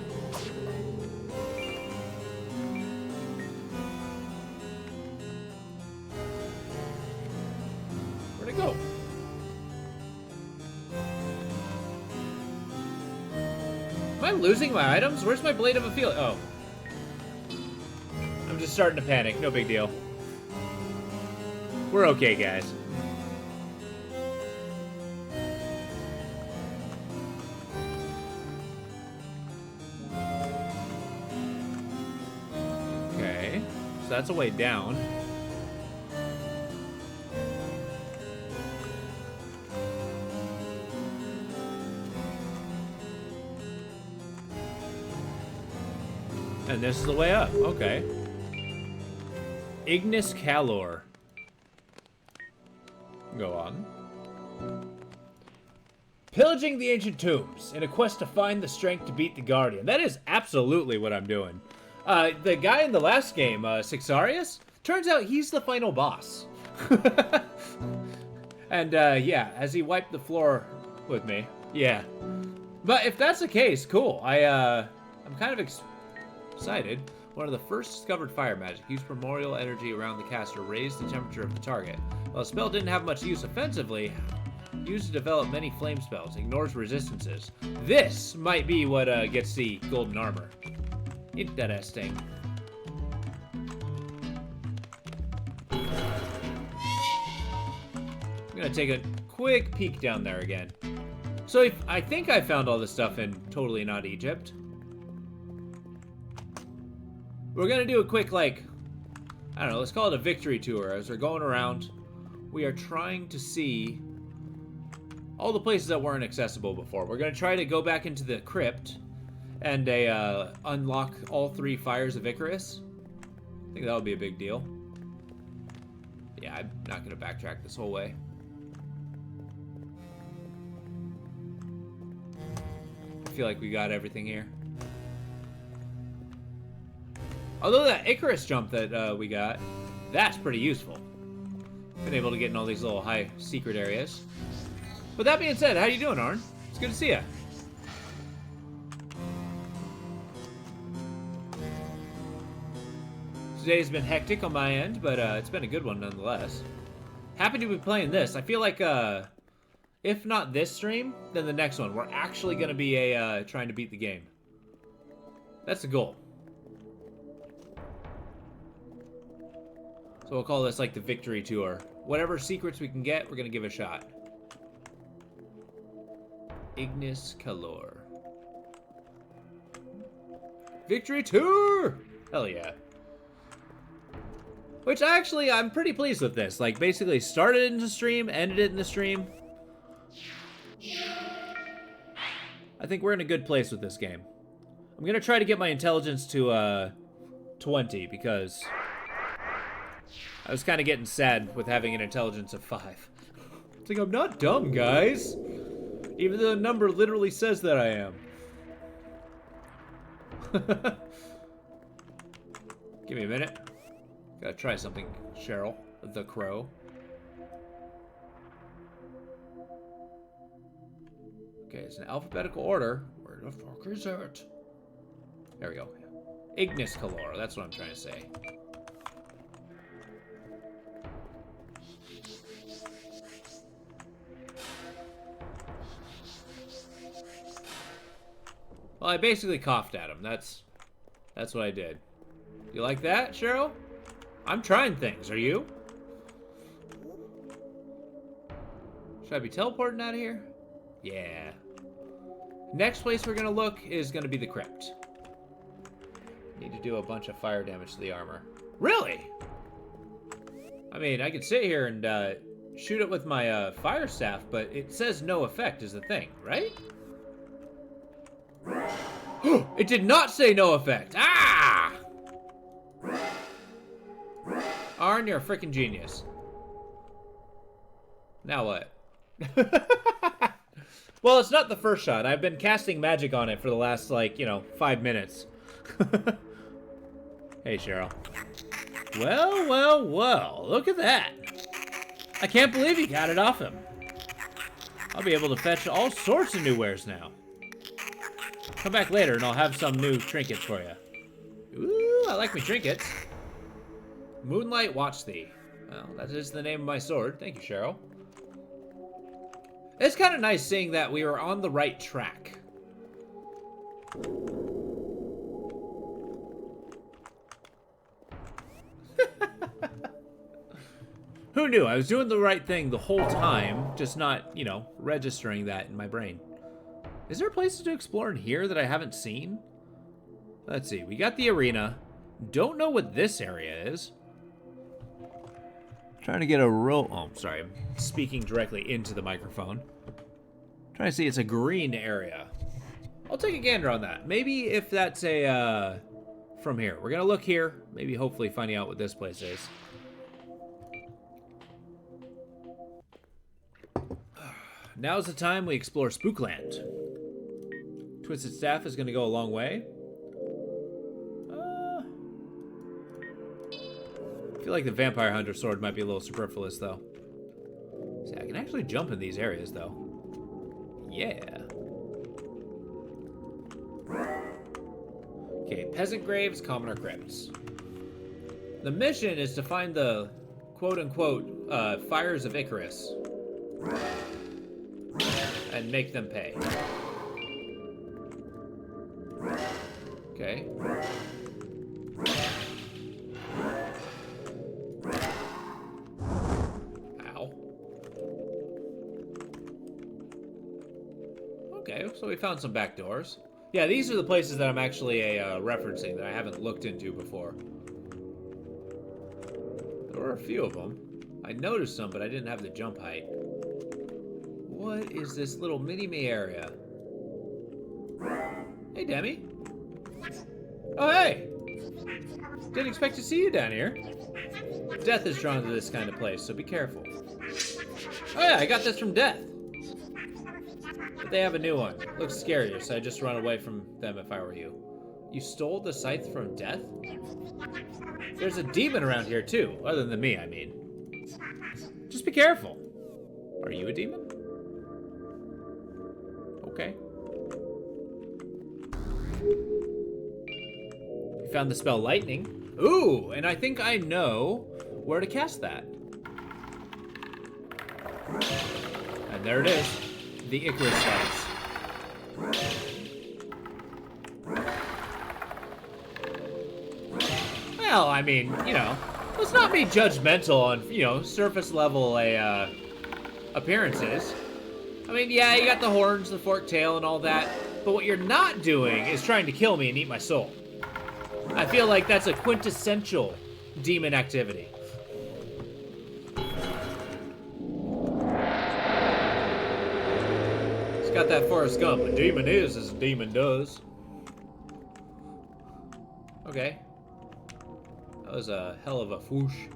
Where'd it go? Am I losing my items? Where's my Blade of Ophelia? Oh. I'm just starting to panic. No big deal. We're okay, guys. Okay. So that's a way down. And this is the way up. Okay. Ignis Calor. Go on. Pillaging the ancient tombs in a quest to find the strength to beat the Guardian. That is absolutely what I'm doing. The guy in the last game, Sixarius, turns out he's the final boss. And yeah, as he wiped the floor with me. Yeah. But if that's the case, cool. I'm kind of excited. One of the first discovered fire magic used primordial energy around the caster to raise the temperature of the target. While the spell didn't have much use offensively, used to develop many flame spells, ignores resistances. This might be what gets the golden armor. Eat that ass thing. I'm gonna take a quick peek down there again. So I think I found all this stuff in Totally Not Egypt. We're gonna do a quick, like, I don't know, let's call it a victory tour. As we're going around, we are trying to see all the places that weren't accessible before. We're gonna try to go back into the crypt and unlock all 3 fires of Icarus. I think that would be a big deal. Yeah, I'm not gonna backtrack this whole way. I feel like we got everything here. Although that Icarus jump that we got, that's pretty useful. Been able to get in all these little high secret areas. But that being said, how you doing, Arn? It's good to see you. Today's been hectic on my end, but it's been a good one nonetheless. Happy to be playing this. I feel like, if not this stream, then the next one. We're actually going to be trying to beat the game. That's the goal. So we'll call this like the victory tour. Whatever secrets we can get, we're gonna give a shot. Ignis Calor. Victory tour! Hell yeah. Which actually, I'm pretty pleased with this. Like, basically started it in the stream, ended it in the stream. I think we're in a good place with this game. I'm gonna try to get my intelligence to 20 because I was kind of getting sad with having an intelligence of 5. like, I'm not dumb, guys. Even though the number literally says that I am. Give me a minute. Gotta try something, Cheryl, the crow. Okay, it's an alphabetical order. Where the fuck is it? There we go. Ignis Calor, that's what I'm trying to say. Well, I basically coughed at him. That's what I did. You like that, Cheryl? I'm trying things. Are you? Should I be teleporting out of here? Yeah. Next place we're gonna look is gonna be the crypt. Need to do a bunch of fire damage to the armor. Really? I mean, I could sit here and shoot it with my fire staff, but it says no effect is the thing, right? It did not say no effect. Ah! Arn, you're a freaking genius. Now what? Well, it's not the first shot. I've been casting magic on it for the last, like, 5 minutes. Hey, Cheryl. Well, well, well. Look at that. I can't believe you got it off him. I'll be able to fetch all sorts of new wares now. Come back later and I'll have some new trinkets for you. Ooh, I like me trinkets. Moonlight Watch Thee. Well, that is the name of my sword. Thank you, Cheryl. It's kind of nice seeing that we were on the right track. Who knew? I was doing the right thing the whole time, just not, registering that in my brain. Is there places to explore in here that I haven't seen? Let's see. We got the arena. Don't know what this area is. Trying to get a real... Oh, sorry. I'm speaking directly into the microphone. Trying to see. It's a green area. I'll take a gander on that. Maybe if that's a... from here. We're going to look here. Maybe hopefully finding out what this place is. Now's the time we explore Spookland. Twisted Staff is going to go a long way. I feel like the Vampire Hunter sword might be a little superfluous, though. See, I can actually jump in these areas, though. Yeah. Okay, Peasant Graves, Commoner Crypts. The mission is to find the quote-unquote Fires of Icarus. And make them pay. Okay. Ow. Okay, so we found some back doors. Yeah, these are the places that I'm actually referencing that I haven't looked into before. There were a few of them. I noticed some, but I didn't have the jump height. What is this little mini-me area? Hey, Demi. Oh, hey! Didn't expect to see you down here. Death is drawn to this kind of place, so be careful. Oh yeah, I got this from Death. But they have a new one. Looks scarier, so I'd just run away from them if I were you. You stole the scythe from Death? There's a demon around here, too. Other than me, I mean. Just be careful. Are you a demon? Okay. We found the spell Lightning. Ooh, and I think I know where to cast that. And there it is. The Icarus Slice. Well, I mean, let's not be judgmental on, surface level appearances. I mean, yeah, you got the horns, the forked tail, and all that, but what you're not doing is trying to kill me and eat my soul. I feel like that's a quintessential demon activity. It's got that Forrest Gump. A demon is as a demon does. Okay. That was a hell of a whoosh.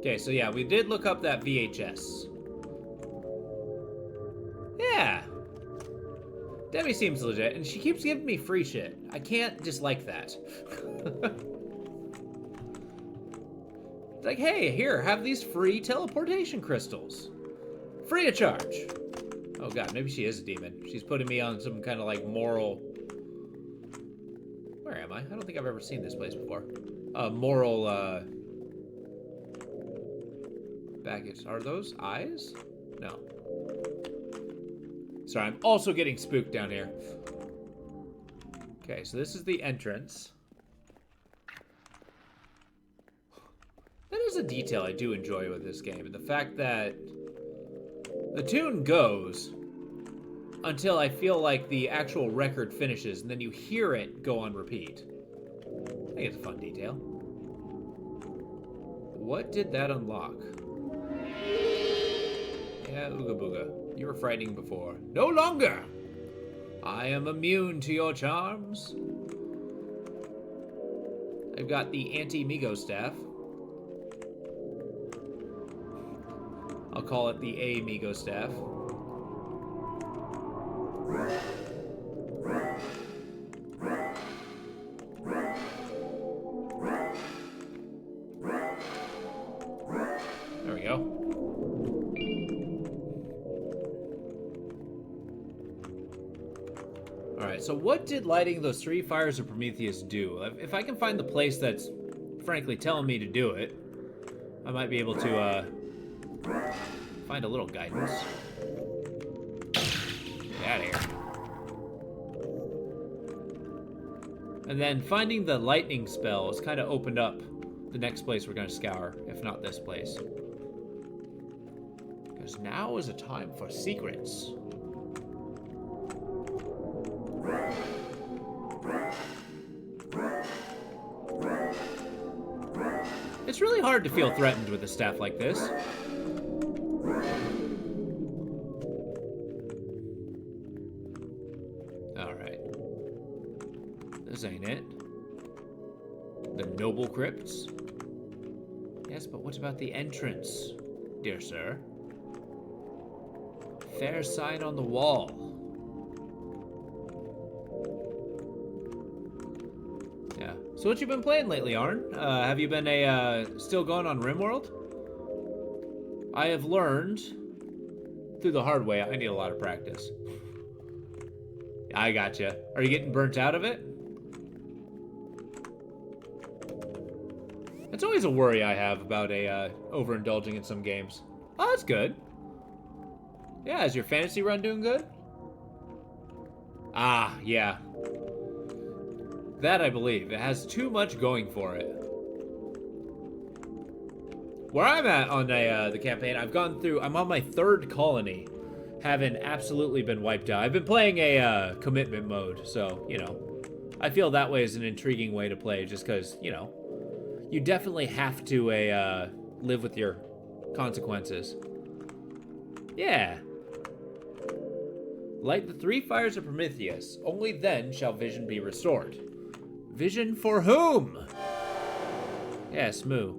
Okay, so yeah, we did look up that VHS. Yeah. Debbie seems legit, and she keeps giving me free shit. I can't dislike that. It's like, hey, here, have these free teleportation crystals. Free of charge. Oh god, maybe she is a demon. She's putting me on some kind of like moral... Where am I? I don't think I've ever seen this place before. Moral, baggage. Are those eyes? No. Sorry, I'm also getting spooked down here. Okay, so this is the entrance. That is a detail I do enjoy with this game. And the fact that the tune goes until I feel like the actual record finishes, and then you hear it go on repeat. I think it's a fun detail. What did that unlock? Yeah, Ooga Booga. You were frightening before. No longer! I am immune to your charms. I've got the anti-Migo staff. I'll call it the A-Migo staff. There we go. Alright, so what did lighting those 3 fires of Prometheus do? If I can find the place that's frankly telling me to do it, I might be able to find a little guidance. Get out of here. And then finding the lightning spell has kind of opened up the next place we're going to scour, if not this place. Because now is a time for secrets. It's really hard to feel threatened with a staff like this. Alright. This ain't it. The noble crypts? Yes, but what about the entrance, dear sir? Fair sign on the wall. Yeah. So what you been playing lately, Arn? Have you been still going on RimWorld? I have learned through the hard way. I need a lot of practice. I gotcha. Are you getting burnt out of it? That's always a worry I have about overindulging in some games. Oh, that's good. Yeah, is your fantasy run doing good? Ah, yeah. That I believe. It has too much going for it. Where I'm at on the campaign, I've gone through... I'm on my 3rd colony, having absolutely been wiped out. I've been playing a commitment mode, so, you know. I feel that way is an intriguing way to play, just because, you know, you definitely have to live with your consequences. Yeah. Light the 3 fires of Prometheus. Only then shall vision be restored. Vision for whom? Yes, Moo.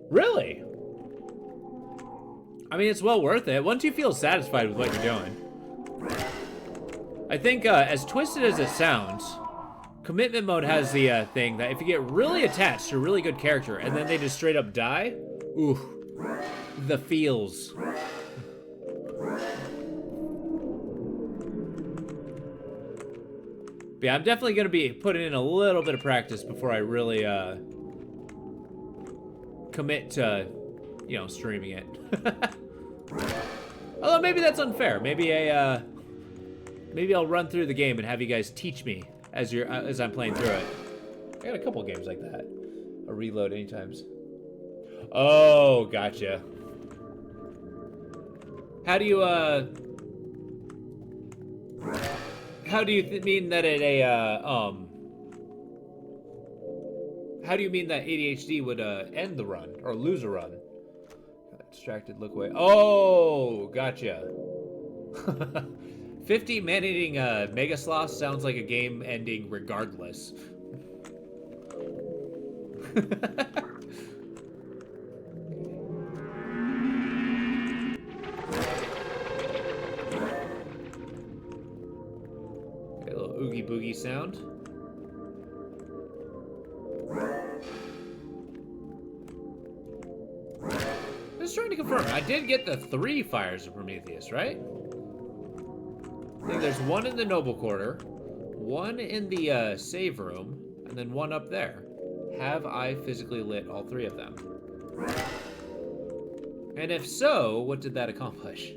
Really? I mean, it's well worth it. Once you feel satisfied with what you're doing. I think, as twisted as it sounds, commitment mode has the thing that if you get really attached to a really good character and then they just straight up die, ooh, the feels. But yeah, I'm definitely going to be putting in a little bit of practice before I really commit to, you know, streaming it. Although maybe that's unfair. Maybe maybe I'll run through the game and have you guys teach me as I'm playing through it. I got a couple games like that. A reload anytimes. Oh, gotcha. How do you mean that how do you mean that ADHD would end the run or lose a run? Distracted, look away. Oh, gotcha. 50 man-eating mega sloths sounds like a game ending regardless. oogie boogie sound. Just trying to confirm. I did get the 3 fires of Prometheus, right? I think there's one in the Noble Quarter, one in the save room, and then one up there. Have I physically lit all 3 of them? And if so, what did that accomplish?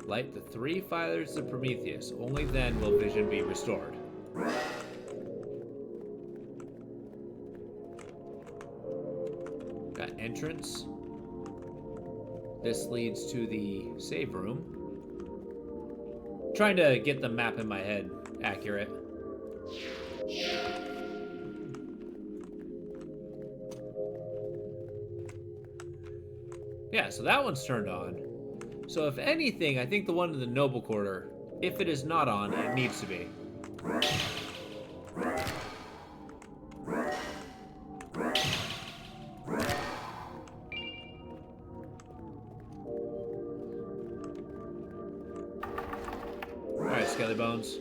Light the 3 fires of Prometheus. Only then will vision be restored. Got entrance. This leads to the save room. Trying to get the map in my head accurate. Yeah, so that one's turned on. So if anything, I think the one in the Noble Quarter, if it is not on, it needs to be. Alright, Skelly Bones.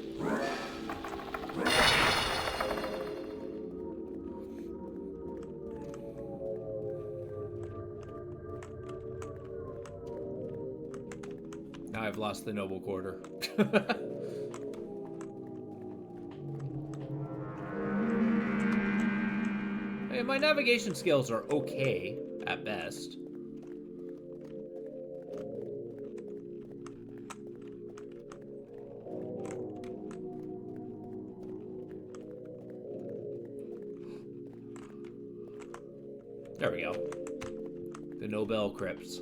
Now I've lost the Noble Quarter. Hey, my navigation skills are okay, at best. There we go. The Nobel Crypts.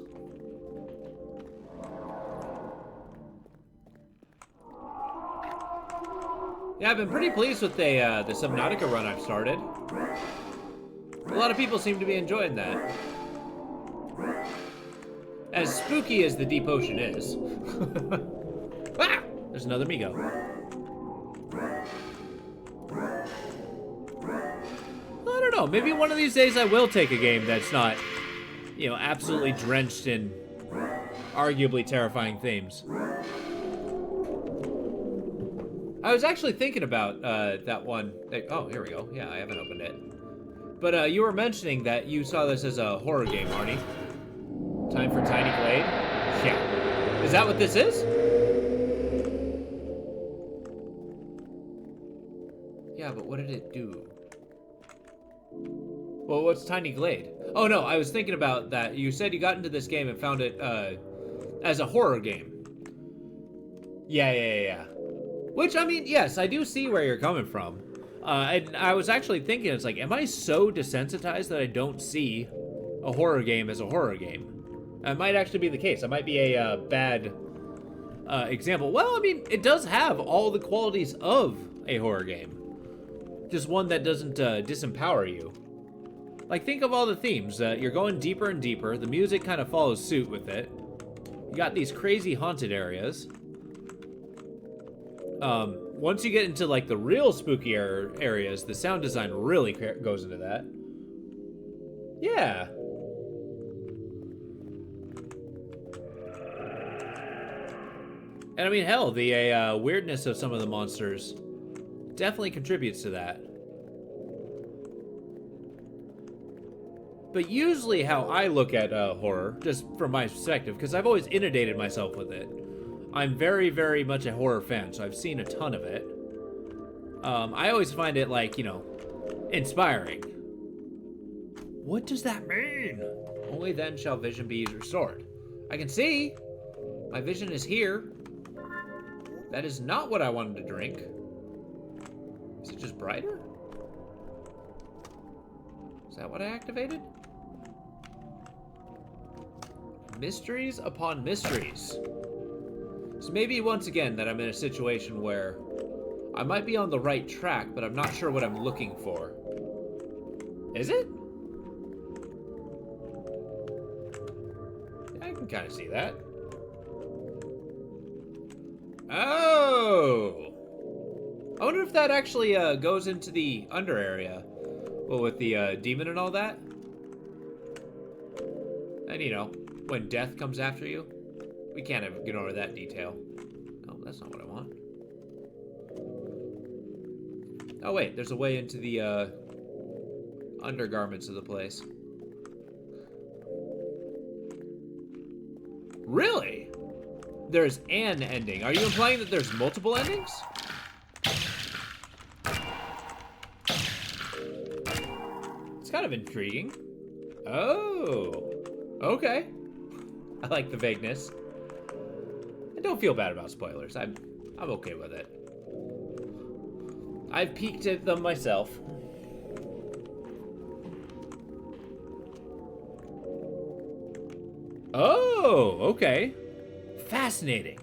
Yeah, I've been pretty pleased with the Subnautica run I've started. A lot of people seem to be enjoying that. As spooky as the deep ocean is. Ah! There's another Migo. I don't know, maybe one of these days I will take a game that's not, you know, absolutely drenched in arguably terrifying themes. I was actually thinking about that one. Oh, here we go. Yeah, I haven't opened it. But you were mentioning that you saw this as a horror game, Arnie. Time for Tiny Glade? Yeah. Is that what this is? Yeah, but what did it do? Well, what's Tiny Glade? Oh, no, I was thinking about that. You said you got into this game and found it as a horror game. Yeah. Which, I mean, yes, I do see where you're coming from. And I was actually thinking, it's like, am I so desensitized that I don't see a horror game as a horror game? That might actually be the case. That might be a bad example. Well, I mean, it does have all the qualities of a horror game. Just one that doesn't disempower you. Like, think of all the themes. You're going deeper and deeper. The music kind of follows suit with it. You got these crazy haunted areas. Once you get into, like, the real spooky areas, the sound design really goes into that. Yeah. And I mean, hell, the weirdness of some of the monsters definitely contributes to that. But usually how I look at horror, just from my perspective, because I've always inundated myself with it, I'm very, very much a horror fan, so I've seen a ton of it. I always find it, like, you know, inspiring. What does that mean? Only then shall vision be restored. I can see. My vision is here. That is not what I wanted to drink. Is it just brighter? Is that what I activated? Mysteries upon mysteries. So maybe once again that I'm in a situation where I might be on the right track, but I'm not sure what I'm looking for. Is it? I can kind of see that. Oh! I wonder if that actually goes into the under area. Well, with the demon and all that. And, you know, when death comes after you. We can't ignore that detail. Oh, that's not what I want. Oh wait, there's a way into the undergarments of the place. Really? There's an ending. Are you implying that there's multiple endings? It's kind of intriguing. Oh, okay. I like the vagueness. I don't feel bad about spoilers. I'm okay with it. I've peeked at them myself. Oh, okay. Fascinating.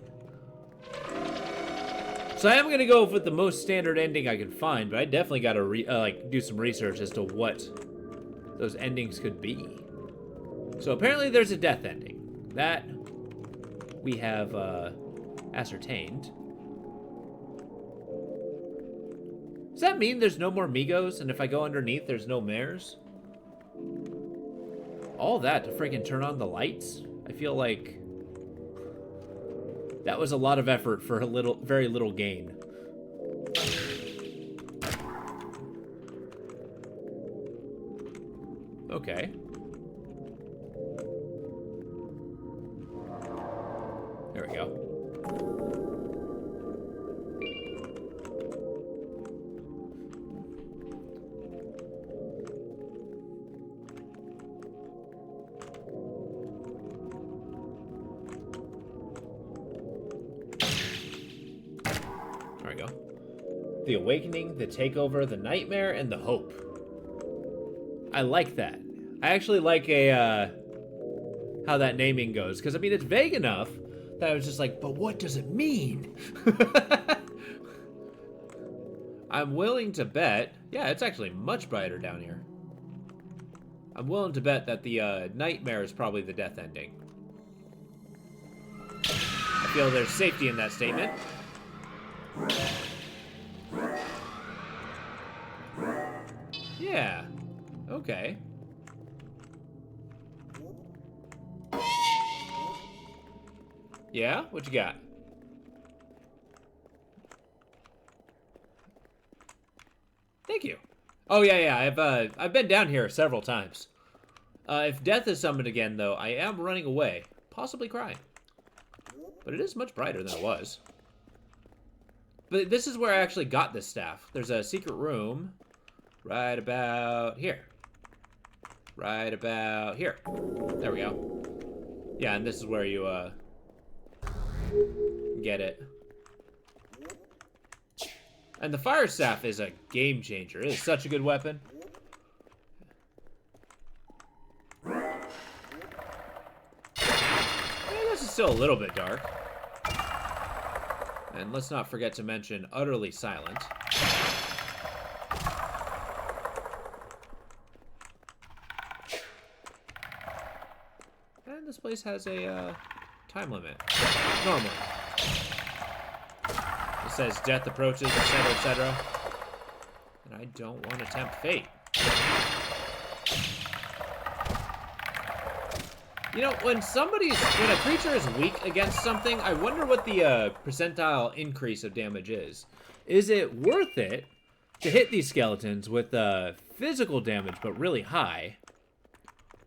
So I am gonna go with the most standard ending I can find, but I definitely gotta like do some research as to what those endings could be. So apparently there's a death ending. That we have ascertained. Does that mean there's no more Migos, and if I go underneath, there's no mares? All that to freaking turn on the lights? I feel like that was a lot of effort for a very little gain. Okay. There we go. There we go. The awakening, the takeover, the nightmare, and the hope. I like that. I actually like how that naming goes, because I mean it's vague enough that I was just like, but what does it mean? I'm willing to bet, yeah, it's actually much brighter down here. I'm willing to bet that the nightmare is probably the death ending. I feel there's safety in that statement. Yeah, okay. Yeah, what you got? Thank you. Oh yeah, I've been down here several times. If death is summoned again, though, I am running away, possibly crying. But it is much brighter than it was. But this is where I actually got this staff. There's a secret room right about here. Right about here. There we go. Yeah, and this is where you get it. And the fire staff is a game changer. It is such a good weapon. This is still a little bit dark. And let's not forget to mention utterly silent. And this place has a time limit. Normally. It says death approaches, etc., etc. And I don't want to tempt fate. You know, when a creature is weak against something, I wonder what the percentile increase of damage is. Is it worth it to hit these skeletons with physical damage but really high,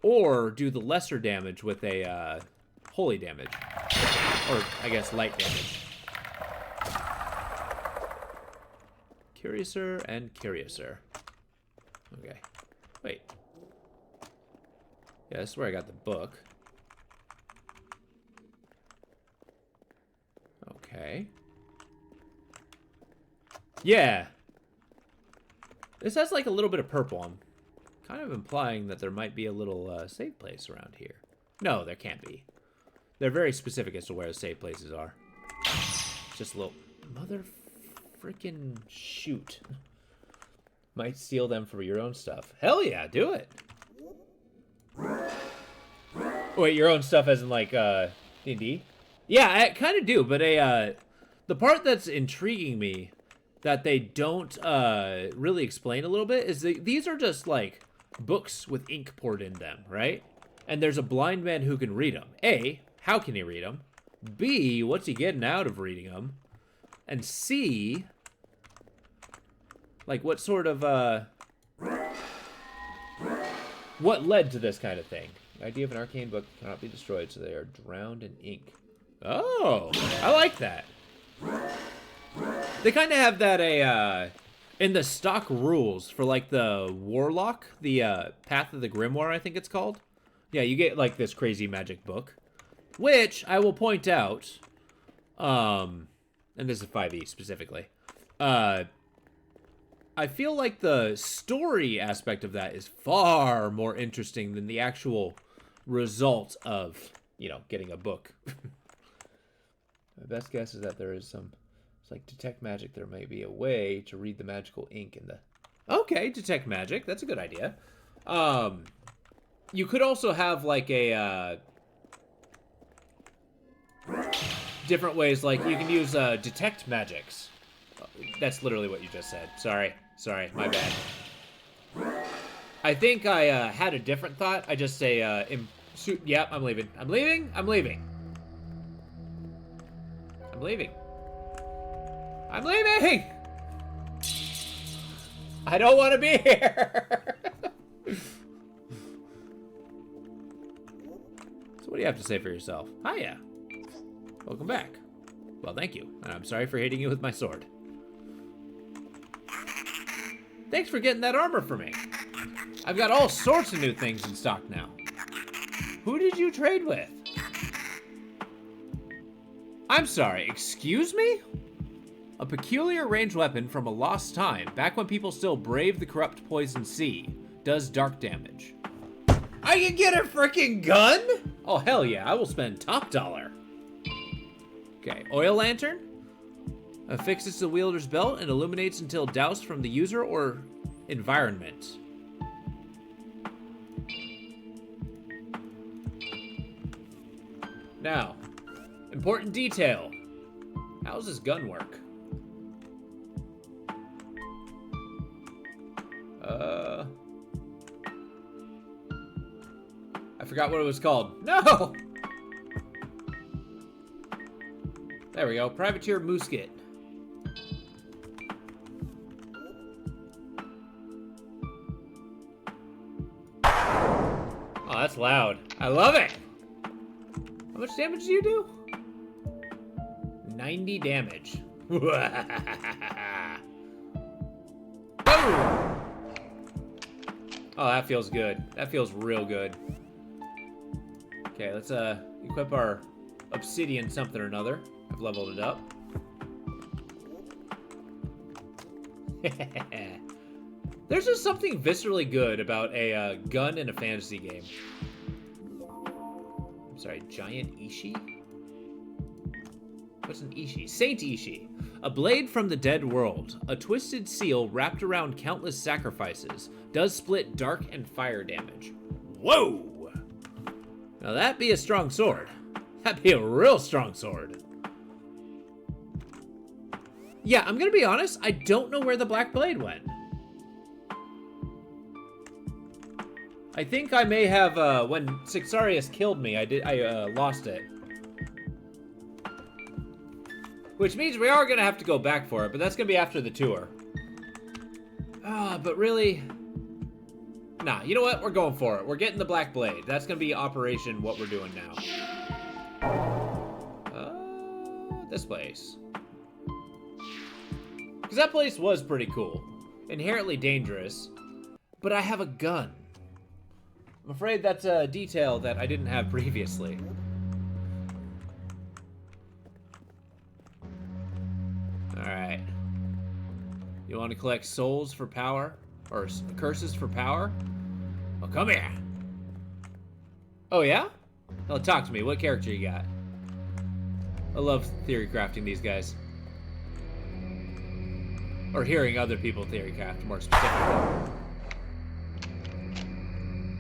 or do the lesser damage with a holy damage, or I guess light damage? Curiouser and curiouser. Okay, wait. Yeah, this is where I got the book. Okay. Yeah. This has like a little bit of purple. I'm kind of implying that there might be a little safe place around here. No, there can't be. They're very specific as to where the safe places are. Just a little mother freaking shoot. Might steal them for your own stuff. Hell yeah, do it. Wait, your own stuff as in like D&D? Yeah, I kind of do, but the part that's intriguing me that they don't really explain a little bit is these are just like books with ink poured in them, right? and there's a blind man who can read them. A, how can he read them? B, what's he getting out of reading them? And C, like what sort of, what led to this kind of thing? The idea of an arcane book cannot be destroyed, so they are drowned in ink. Oh, I like that. They kind of have that in the stock rules for like the Warlock, the Path of the Grimoire, I think it's called. Yeah, you get like this crazy magic book, which I will point out, and this is 5e specifically. I feel like the story aspect of that is far more interesting than the actual result of, you know, getting a book. My best guess is that there is some, it's like detect magic. There may be a way to read the magical ink in the... Okay, detect magic. That's a good idea. You could also have like a, different ways, like you can use detect magics. That's literally what you just said. Sorry, my bad. I think I had a different thought. I just say, yep, I'm leaving. I'm leaving. I'm leaving. I'm leaving. I'm leaving! I don't want to be here! So what do you have to say for yourself? Hiya. Welcome back. Well, thank you. And I'm sorry for hitting you with my sword. Thanks for getting that armor for me. I've got all sorts of new things in stock now. Who did you trade with? I'm sorry, excuse me? A peculiar ranged weapon from a lost time, back when people still braved the corrupt poison sea, does dark damage. I can get a freaking gun? Oh, hell yeah, I will spend top dollar. Okay, oil lantern. Affixes to the wielder's belt and illuminates until doused from the user or environment. Now, important detail. How does this gun work? I forgot what it was called. No! There we go. Privateer Musket. Oh, that's loud. I love it! How much damage do you do? 90 damage. Oh! Oh, that feels good. That feels real good. Okay, let's equip our obsidian something or another. I've leveled it up. There's just something viscerally good about a gun in a fantasy game. I'm sorry, giant Ishi? What's an Ishi? Saint Ishi. A blade from the dead world. A twisted seal wrapped around countless sacrifices. Does split dark and fire damage. Whoa! Now that'd be a strong sword. That'd be a real strong sword. Yeah, I'm gonna be honest, I don't know where the black blade went. I think I may have, when Sixarius killed me, I lost it. Which means we are gonna have to go back for it, but that's gonna be after the tour. But really... Nah, you know what? We're going for it. We're getting the black blade. That's gonna be operation what we're doing now. This place. Because that place was pretty cool. Inherently dangerous. But I have a gun. I'm afraid that's a detail that I didn't have previously. Alright. You want to collect souls for power? Or curses for power? Well, come here. Oh, yeah? Well, talk to me. What character you got? I love theory crafting these guys. Or hearing other people theory craft, more specifically.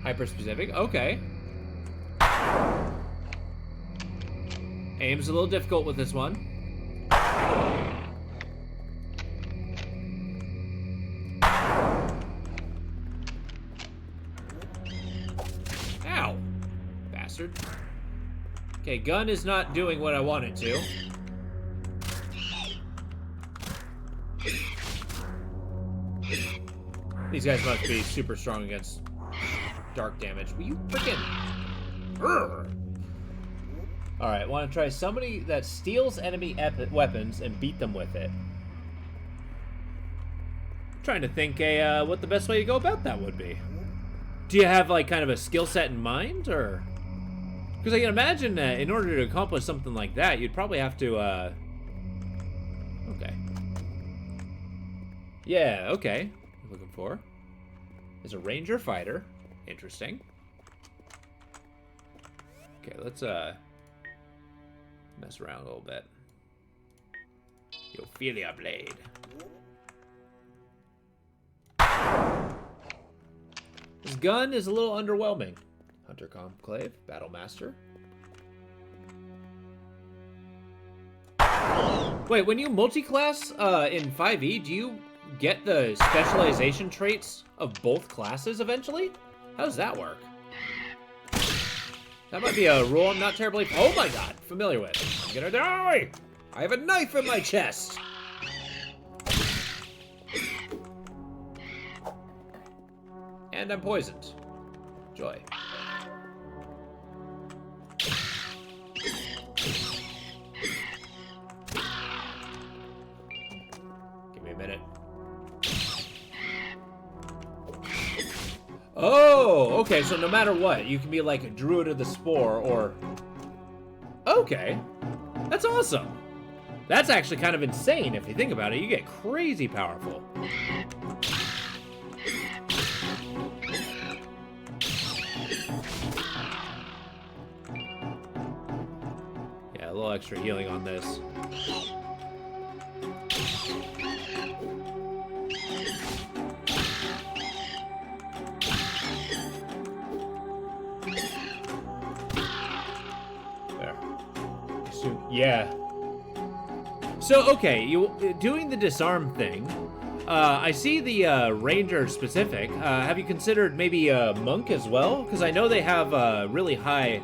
Hyper specific? Okay. Aim's a little difficult with this one. Ow. bastard. Okay, gun is not doing what I want it to. These guys must be super strong against dark damage. Will you freaking... Alright, want to try somebody that steals enemy weapons and beat them with it. Trying to think what the best way to go about that would be. Do you have like kind of a skill set in mind, or? Because I can imagine in order to accomplish something like that, you'd probably have to. Okay. Yeah. Okay. What you're looking for is a ranger fighter. Interesting. Okay, let's mess around a little bit. Ophelia blade. This gun is a little underwhelming. Hunter Conclave, Battle Master. Wait, when you multi-class in 5e, do you get the specialization traits of both classes eventually? How does that work? That might be a rule I'm not terribly, oh my god, familiar with. I'm gonna die! I have a knife in my chest! And I'm poisoned. Joy. Give me a minute. Oh, okay, so no matter what, you can be like a druid of the spore, or... Okay. That's awesome. That's actually kind of insane if you think about it. You get crazy powerful. Yeah, a little extra healing on this. There. Yeah. So, okay, you doing the disarm thing. I see the ranger specific. Have you considered maybe a monk as well? Because I know they have really high...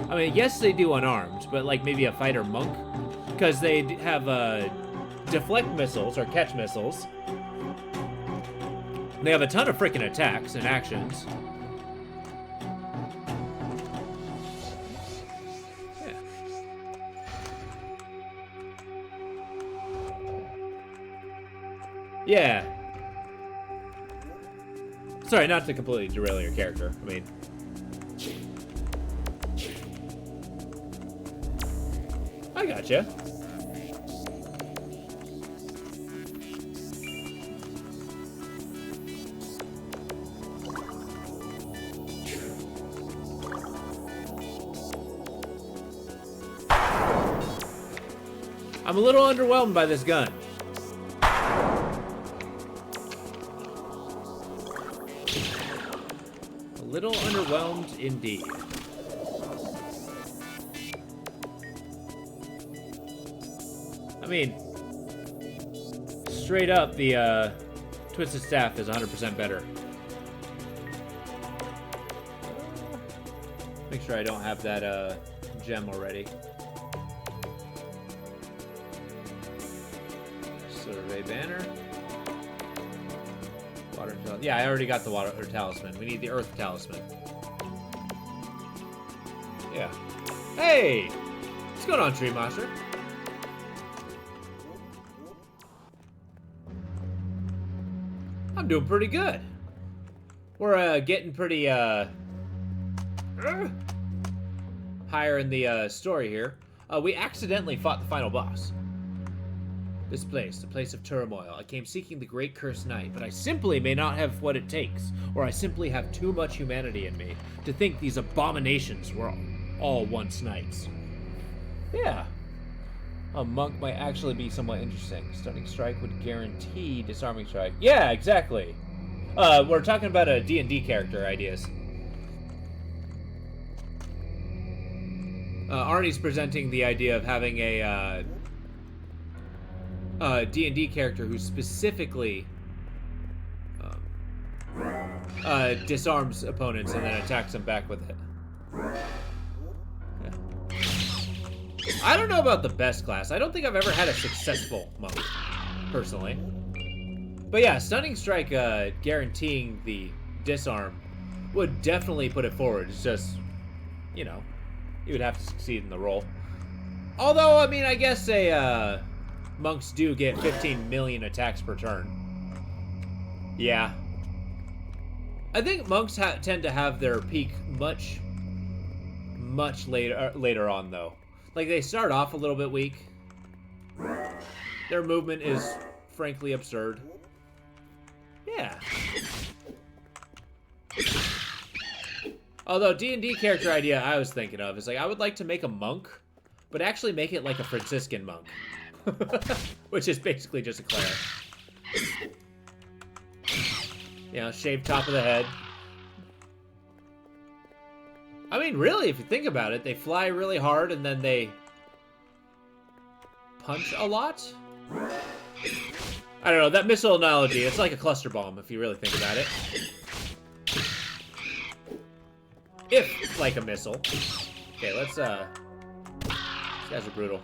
I mean, yes, they do unarmed, but like maybe a fighter monk? Because they have deflect missiles or catch missiles. They have a ton of freaking attacks and actions. Yeah. Sorry, not to completely derail your character. I mean... I gotcha. I'm a little underwhelmed by this gun. Little underwhelmed indeed. I mean, straight up, the Twisted Staff is 100% better. Make sure I don't have that gem already. Survey banner. Water talisman. Yeah, I already got the water talisman. We need the earth talisman. Yeah. Hey! What's going on, Tree Monster? I'm doing pretty good. We're getting pretty higher in the story here. We accidentally fought the final boss. This place, the place of turmoil. I came seeking the great cursed knight, but I simply may not have what it takes, or I simply have too much humanity in me to think these abominations were all once knights. Yeah. A monk might actually be somewhat interesting. Stunning strike would guarantee disarming strike. Yeah, exactly. We're talking about a D&D character ideas. Arnie's presenting the idea of having a D&D character who specifically disarms opponents and then attacks them back with it. I don't know about the best class. I don't think I've ever had a successful monk, personally. But yeah, Stunning Strike guaranteeing the disarm would definitely put it forward. It's just, you know, you would have to succeed in the role. Although, I mean, I guess monks do get 15 million attacks per turn. Yeah. I think monks tend to have their peak much later on, though. Like, they start off a little bit weak. Their movement is, frankly, absurd. Yeah. Although, D&D character idea I was thinking of is, like, I would like to make a monk, but actually make it like a Franciscan monk. Which is basically just a cleric. You know, shaved top of the head. I mean, really, if you think about it, they fly really hard and then they punch a lot? I don't know, that missile analogy, it's like a cluster bomb if you really think about it. If like a missile. Okay, let's, these guys are brutal.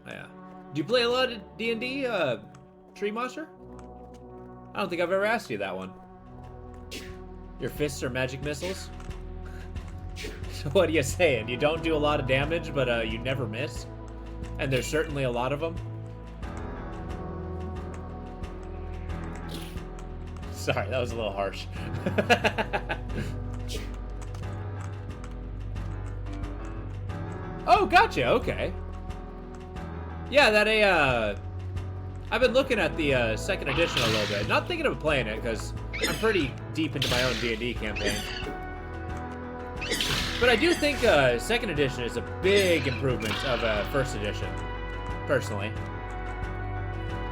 Oh, yeah. Do you play a lot of D&D, Tree Monster? I don't think I've ever asked you that one. Your fists are magic missiles? So what are you saying? You don't do a lot of damage, but you never miss? And there's certainly a lot of them? Sorry, that was a little harsh. Oh, gotcha, okay. Yeah, that I've been looking at the second edition a little bit. Not thinking of playing it, because I'm pretty deep into my own D&D campaign. But I do think second edition is a big improvement of first edition, personally.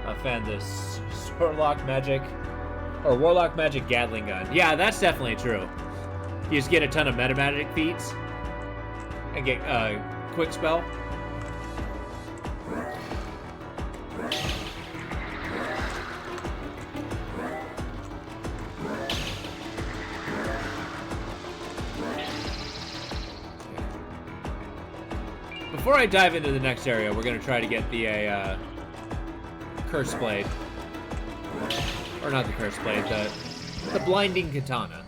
I found this Warlock Magic Gatling gun. Yeah, that's definitely true. You just get a ton of meta magic feats and get quick spell. Before I dive into the next area, we're going to try to get the Curse Blade. Or not the Curse Blade, the Blinding Katana.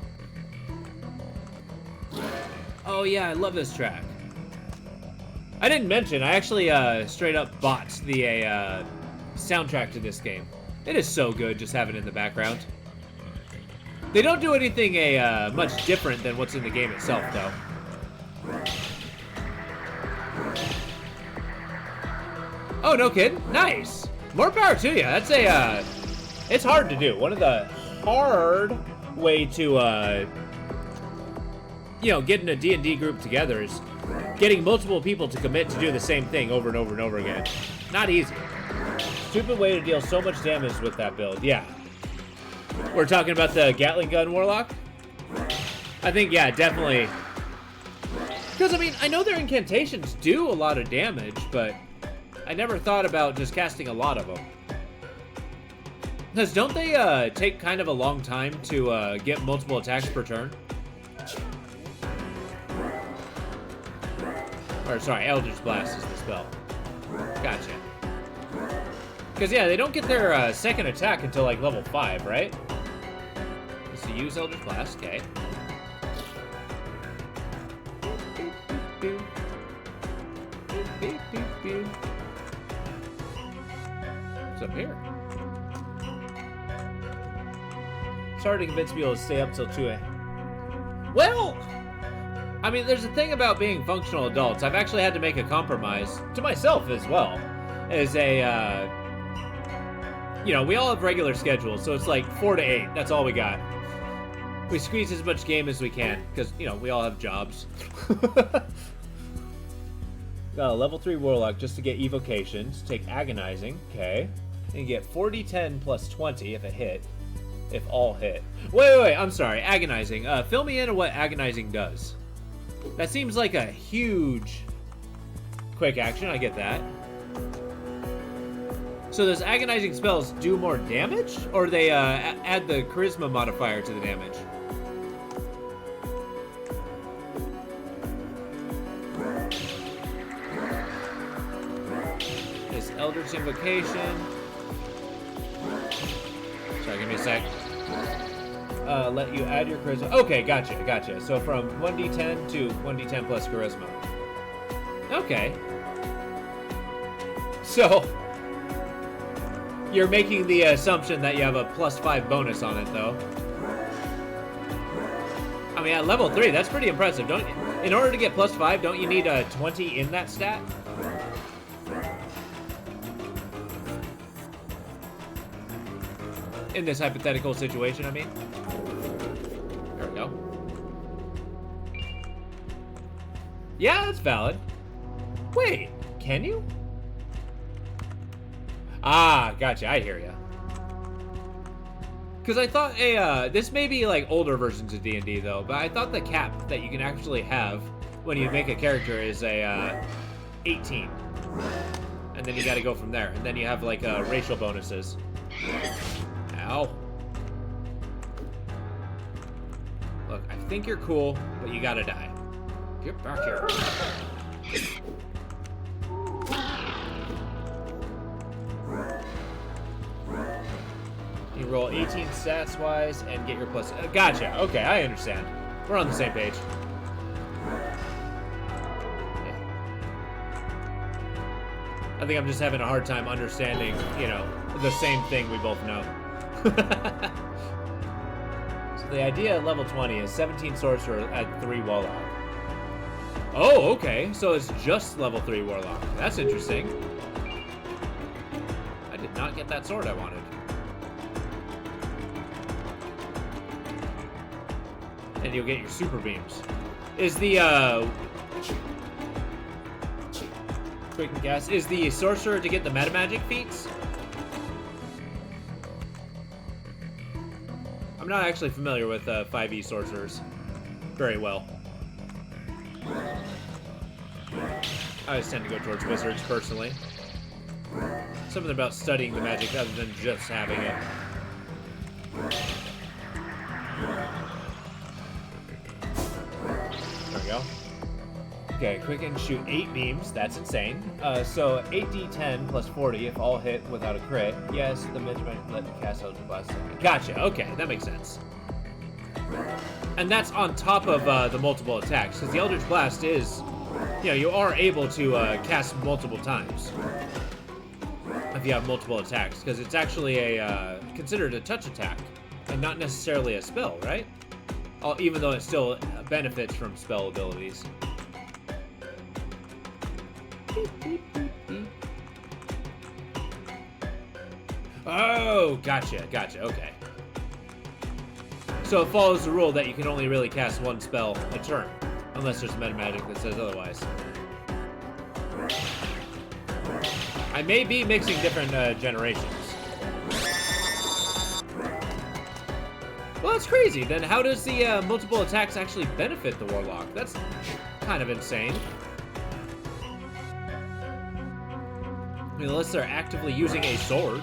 Oh yeah, I love this track. I didn't mention, I actually straight up bought the soundtrack to this game. It is so good just having it in the background. They don't do anything much different than what's in the game itself, though. Oh, no kidding. Nice. More power to you. That's it's hard to do. One of the hard way to, you know, getting a D&D group together is getting multiple people to commit to do the same thing over and over and over again. Not easy. Stupid way to deal so much damage with that build. Yeah. We're talking about the Gatling Gun Warlock? I think, yeah, definitely. Because, I mean, I know their incantations do a lot of damage, but I never thought about just casting a lot of them. Because don't they take kind of a long time to get multiple attacks per turn? Or, sorry, Eldritch Blast is the spell. Gotcha. Because, yeah, they don't get their second attack until, like, level 5, right? So use Eldritch Blast, okay. What's up here? It's hard to convince people to stay up till 2 a.m. Well, I mean, there's a thing about being functional adults. I've actually had to make a compromise to myself as well. As a, you know, we all have regular schedules, so it's like 4 to 8. That's all we got. We squeeze as much game as we can, because, you know, we all have jobs. Got a level 3 Warlock just to get evocations. Take Agonizing, okay. And get 40, 10, plus 20 if it hit. If all hit. Wait, I'm sorry. Agonizing. Fill me in on what Agonizing does. That seems like a huge quick action. I get that. So does Agonizing spells do more damage? Or they add the Charisma modifier to the damage? Eldritch Invocation. Sorry, give me a sec. Let you add your charisma. Okay, gotcha. So from 1d10 to 1d10 plus charisma. Okay. So, you're making the assumption that you have a +5 bonus on it, though. I mean, at level 3, that's pretty impressive. In order to get +5, don't you need a 20 in that stat? In this hypothetical situation, I mean. There we go. Yeah, that's valid. Wait, can you? Ah, gotcha, I hear ya. Because I thought this may be like older versions of D&D though, but I thought the cap that you can actually have when you make a character is a 18. And then you gotta go from there. And then you have like racial bonuses. Ow. Look, I think you're cool, but you gotta die. Get back here. You roll 18 stats-wise and get your plus... gotcha. Okay, I understand. We're on the same page. Yeah. I think I'm just having a hard time understanding, you know, the same thing we both know. So the idea at level 20 is 17 Sorcerer at 3 Warlock. Oh, okay. So it's just level 3 Warlock. That's interesting. I did not get that sword I wanted. And you'll get your super beams. Is the quick and guess, is the sorcerer to get the meta magic feats? I'm not actually familiar with 5e sorcerers very well. I always tend to go towards wizards personally. Something about studying the magic other than just having it. There we go. Okay, quick and shoot 8 beams. That's insane. So 8d10 plus 40 if all hit without a crit. Yes, the mage might let you cast Eldritch Blast. Gotcha. Okay, that makes sense. And that's on top of the multiple attacks, because the Eldritch Blast is, you know, you are able to cast multiple times if you have multiple attacks, because it's actually a considered a touch attack and not necessarily a spell, right? Even though it still benefits from spell abilities. Oh, gotcha, okay. So it follows the rule that you can only really cast one spell a turn, unless there's meta magic that says otherwise. I may be mixing different generations. Well, that's crazy. Then how does the multiple attacks actually benefit the Warlock? That's kind of insane. I mean, unless they're actively using a sword.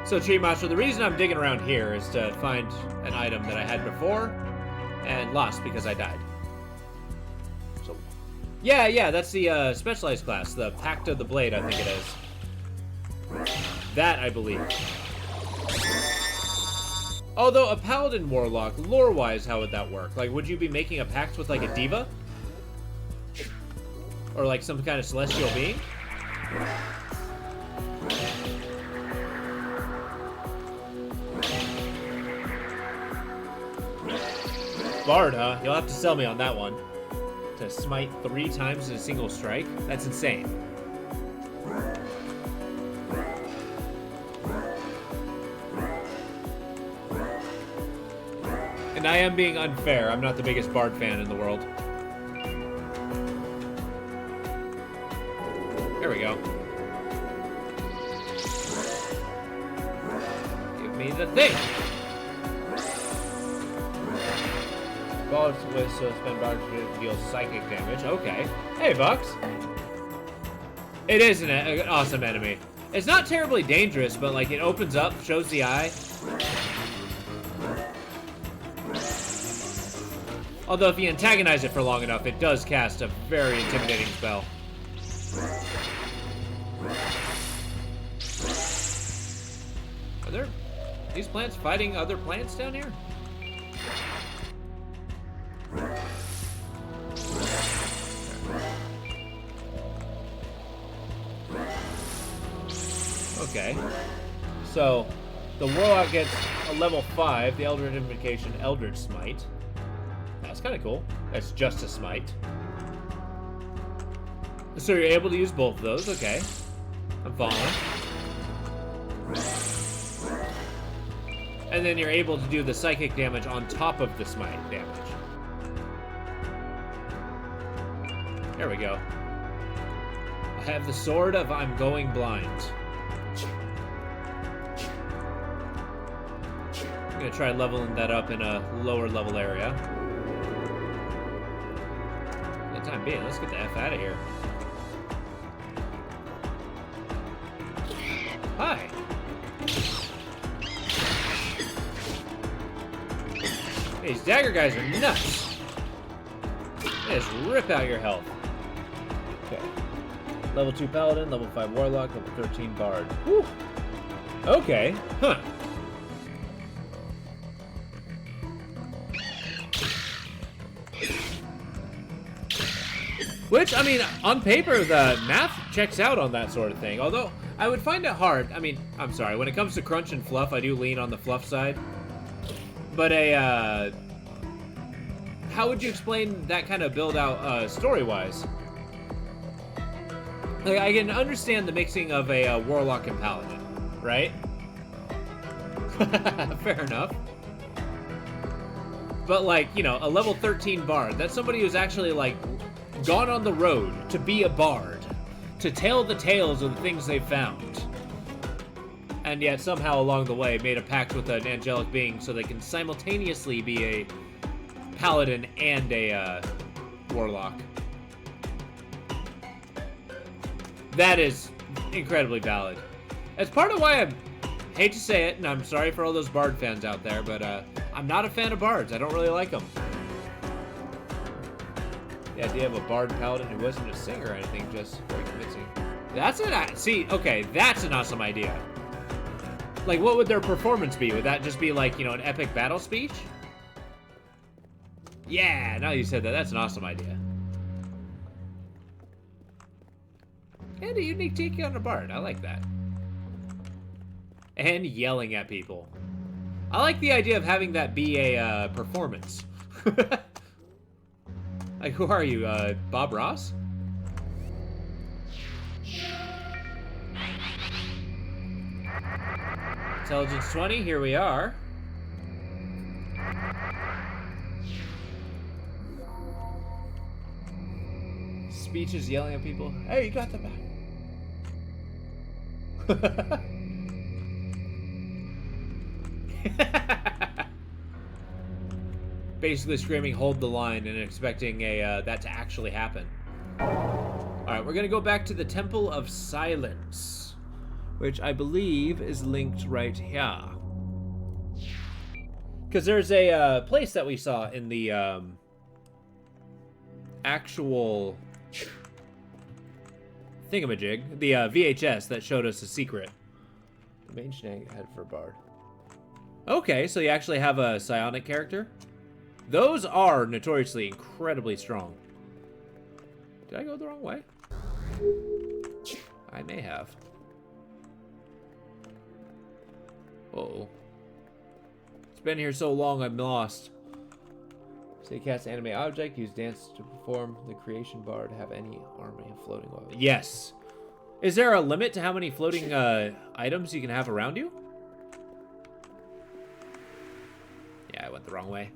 So, Cheat Master, the reason I'm digging around here is to find an item that I had before and lost because I died. So, yeah, that's the specialized class, the Pact of the Blade, I think it is. That, I believe. Although a Paladin Warlock, lore-wise, how would that work? Like, would you be making a pact with, like, a diva? Or, like, some kind of celestial being? Bard, huh? You'll have to sell me on that one. To smite 3 times in a single strike? That's insane. And I am being unfair. I'm not the biggest Bard fan in the world. There we go. Give me the thing! Balls with so spend Bard to deal psychic damage. Okay. Hey, Bucks. It is an awesome enemy. It's not terribly dangerous, but like it opens up, shows the eye. Although if you antagonize it for long enough, it does cast a very intimidating spell. Are there these plants fighting other plants down here? Okay. So, the Warlock gets a level 5, the Eldritch Invocation, Eldritch Smite. That's kind of cool. That's just a smite. So you're able to use both of those. Okay. I'm following. And then you're able to do the psychic damage on top of the smite damage. There we go. I have the sword of I'm going blind. I'm gonna try leveling that up in a lower level area. For the time being, let's get the F out of here. Hi. These dagger guys are nuts. They just rip out your health. Okay. Level 2 Paladin, level 5 Warlock, level 13 Bard. Whew. Okay. Huh. Which, I mean, on paper, the math checks out on that sort of thing. Although, I would find it hard. I mean, I'm sorry. When it comes to crunch and fluff, I do lean on the fluff side. But how would you explain that kind of build out story-wise? Like, I can understand the mixing of a Warlock and Paladin, right? Fair enough. But, like, you know, a level 13 Bard, that's somebody who's actually, like, gone on the road to be a bard, to tell the tales of the things they've found, and yet somehow along the way made a pact with an angelic being so they can simultaneously be a paladin and a warlock. That is incredibly valid. It's part of why I hate to say it, and I'm sorry for all those bard fans out there, but I'm not a fan of bards. I don't really like them. The idea of a bard paladin who wasn't a singer or anything, just very convincing. That's an see, okay, that's an awesome idea. Like, what would their performance be? Would that just be like, you know, an epic battle speech? Yeah, now you said that, that's an awesome idea. And a unique take on a bard, I like that. And yelling at people. I like the idea of having that be a performance. Like, who are you, Bob Ross? Intelligence 20, here we are. Speeches yelling at people. Hey, you got the back. Basically screaming, hold the line, and expecting that to actually happen. Alright, we're gonna go back to the Temple of Silence, which I believe is linked right here. Because there's a place that we saw in the actual thingamajig, the VHS that showed us a secret. The main shenanigan head for Bard. Okay, so you actually have a psionic character? Those are notoriously incredibly strong. Did I go the wrong way? I may have. Uh-oh. It's been here so long, I'm lost. Say cast animate object, use dance to perform the creation bar to have any army floating over. Yes. Is there a limit to how many floating items you can have around you? Yeah, I went the wrong way.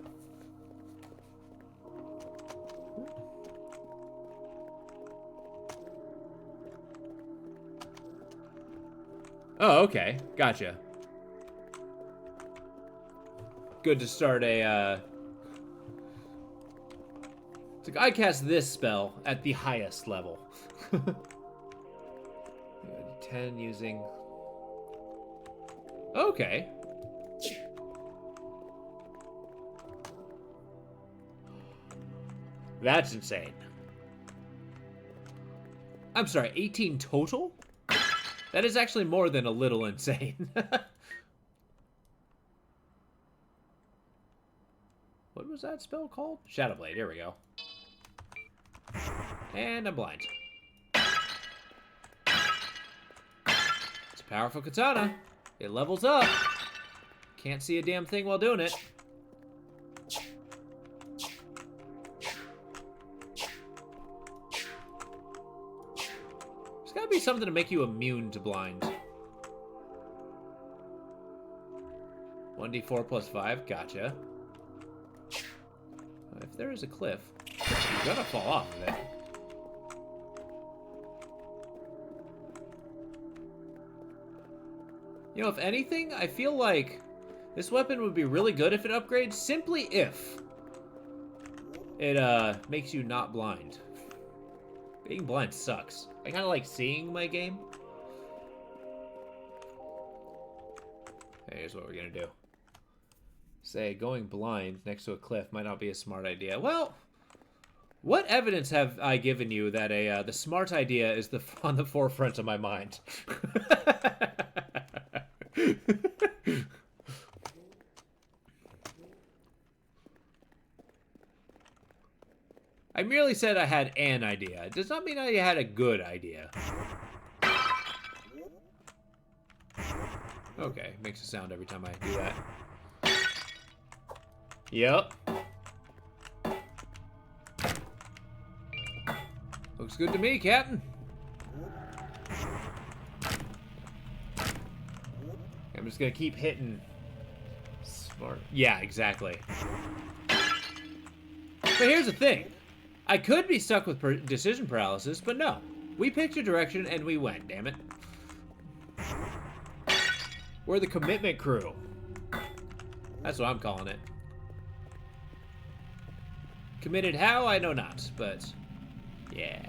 Oh, okay. Gotcha. Good to start a, So I cast this spell at the highest level. 10 using... Okay. That's insane. I'm sorry, 18 total? That is actually more than a little insane. What was that spell called? Shadow Blade, here we go. And I'm blind. It's a powerful katana. It levels up. Can't see a damn thing while doing it. There's gotta be something to make you immune to blind. 1d4 plus 5, gotcha. If there is a cliff, you're gonna fall off of it. You know, if anything, I feel like this weapon would be really good if it upgrades, simply if it makes you not blind. Being blind sucks. I kind of like seeing my game. Here's what we're gonna do. Say going blind next to a cliff might not be a smart idea. Well, what evidence have I given you that the smart idea is on the forefront of my mind? I merely said I had an idea. It does not mean I had a good idea. Okay, makes a sound every time I do that. Yep. Looks good to me, Captain. I'm just gonna keep hitting. Smart. Yeah, exactly. But here's the thing. I could be stuck with decision paralysis, but no. We picked a direction and we went, damn it. We're the commitment crew. That's what I'm calling it. Committed how? I know not, but yeah.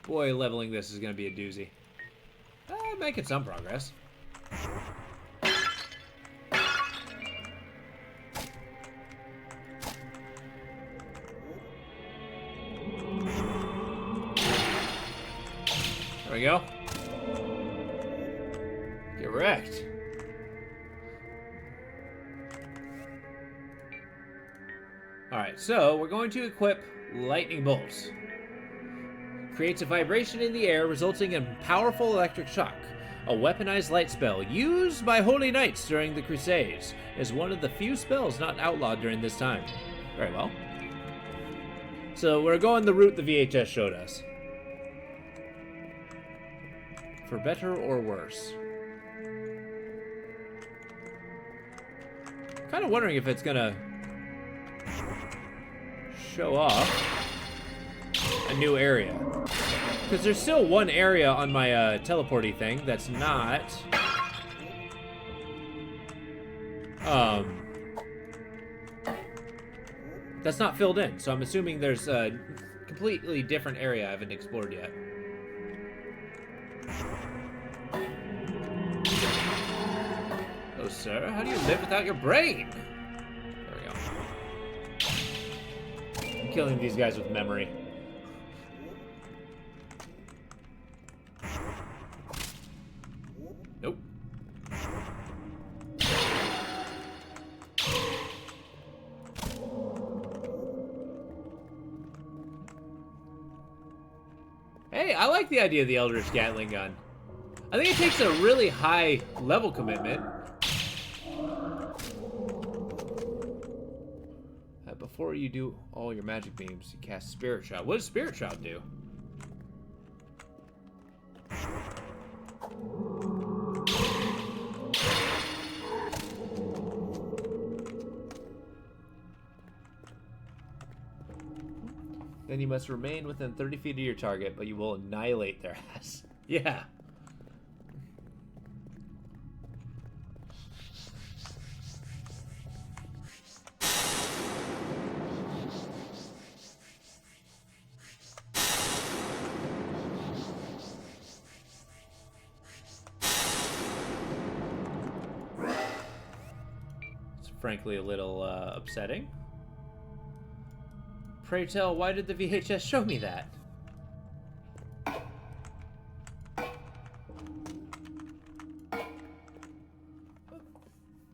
Boy, leveling this is going to be a doozy. Making some progress. There we go. Get wrecked. Alright, so we're going to equip Lightning Bolt. Creates a vibration in the air, resulting in powerful electric shock. A weaponized light spell used by Holy Knights during the Crusades is one of the few spells not outlawed during this time. Very well. So we're going the route the VHS showed us. For better or worse. Kind of wondering if it's gonna show off a new area. Because there's still one area on my teleporty thing that's not filled in. So I'm assuming there's a completely different area I haven't explored yet. Oh, sir, how do you live without your brain? There we go. I'm killing these guys with memory. Nope. Hey, I like the idea of the Eldritch Gatling gun. I think it takes a really high level commitment. Before you do all your magic beams, you cast Spirit Shot. What does Spirit Shot do? Then you must remain within 30 feet of your target, but you will annihilate their ass. Yeah. frankly a little upsetting. Pray tell, why did the VHS show me that?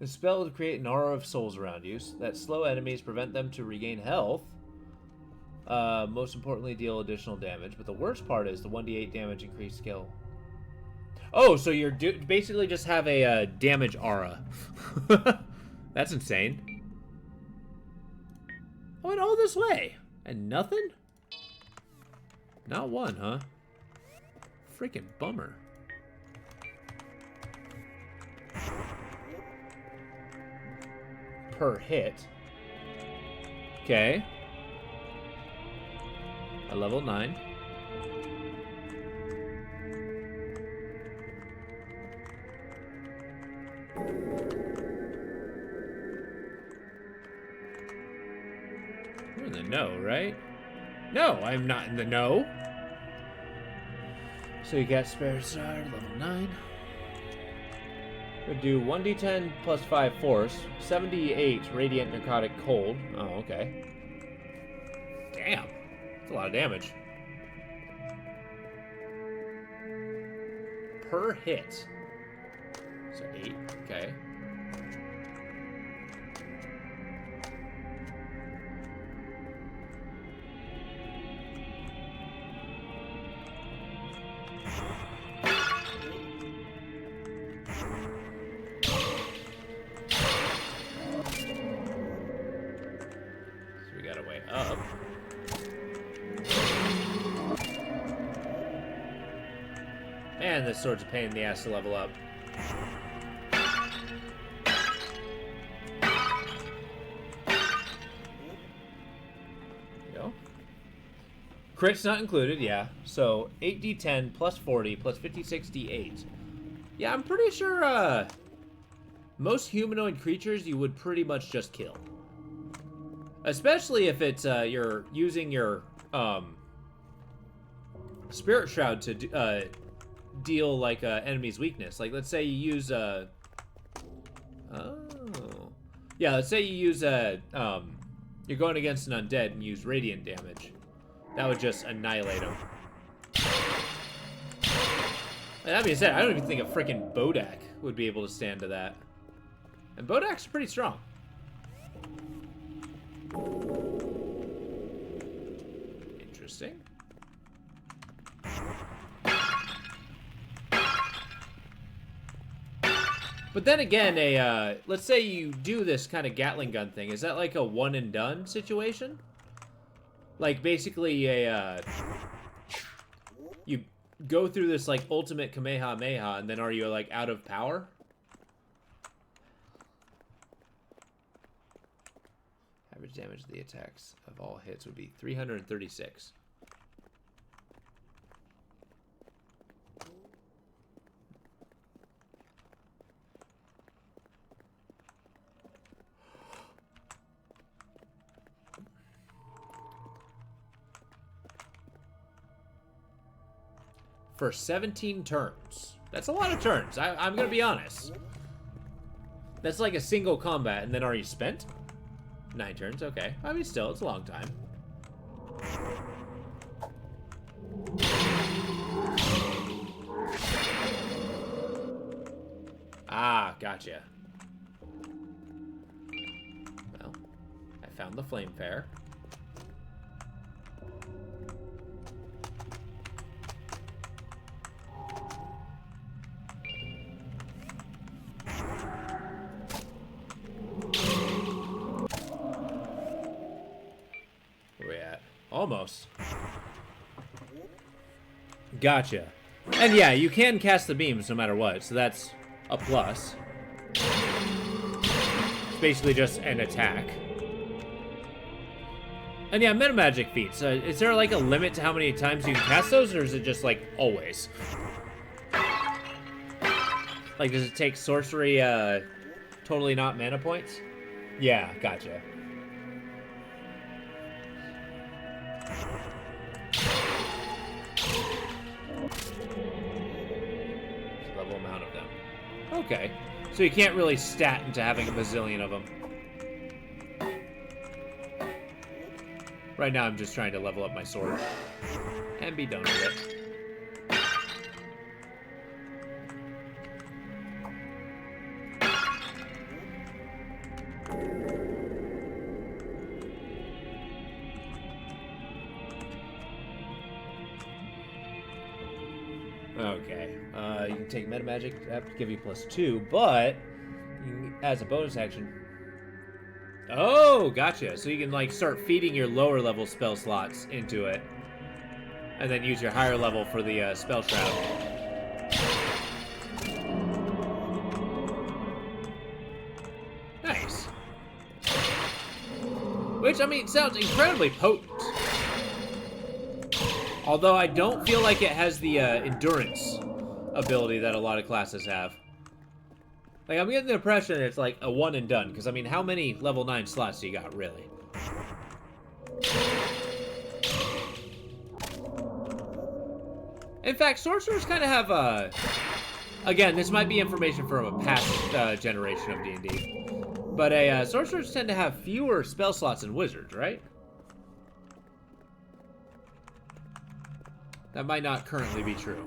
The spell would create an aura of souls around you that slow enemies, prevent them to regain health. Most importantly, deal additional damage. But the worst part is the 1d8 damage increased skill. Oh, so you're basically just have a damage aura. That's insane. I went all this way and nothing? Not one, huh? Freaking bummer. Per hit. Okay. A level 9. You're in the know, right? No, I'm not in the know. So you got spare start, level 9. We'll do 1d10 plus 5 force, 78 radiant narcotic cold. Oh, okay. Damn. That's a lot of damage. Per hit. So 8, okay. Up. Man, this sword's a pain in the ass to level up. There you go. Crit's not included, yeah. So 8d10 plus 40 plus 56d8. Yeah, I'm pretty sure most humanoid creatures you would pretty much just kill. Especially if it's you're using your Spirit Shroud to deal like enemy's weakness. Like let's say you use let's say you use you're going against an undead and use radiant damage. That would just annihilate them. And that being said, I don't even think a freaking Bodak would be able to stand to that. And Bodak's pretty strong. Interesting. But then again, let's say you do this kind of Gatling gun thing. Is that like a one and done situation? Like basically you go through this like ultimate Kamehameha and then are you like out of power? Average damage of the attacks of all hits would be 336. For 17 turns. That's a lot of turns. I'm gonna be honest. That's like a single combat, and then are you spent? 9 turns, okay. I mean, still, it's a long time. Ah, gotcha. Well, I found the flame fair. Almost. Gotcha. And yeah, you can cast the beams no matter what, so that's a plus. It's basically just an attack. And yeah, meta magic feats. Is there like a limit to how many times you can cast those, or is it just like always? Like, does it take sorcery totally not mana points? Yeah, gotcha. Level amount of them. Okay. So you can't really stat into having a bazillion of them. Right now, I'm just trying to level up my sword and be done with it. Okay, you can take meta magic. I have to give you +2, but as a bonus action. Oh, gotcha. So you can like start feeding your lower level spell slots into it, and then use your higher level for the spell shroud. Nice. Which, I mean, sounds incredibly potent. Although I don't feel like it has the endurance ability that a lot of classes have. Like, I'm getting the impression it's like a one and done, because, I mean, how many level 9 slots do you got, really? In fact, sorcerers kind of have, again, this might be information from a past generation of D&D, but sorcerers tend to have fewer spell slots than wizards, right? That might not currently be true.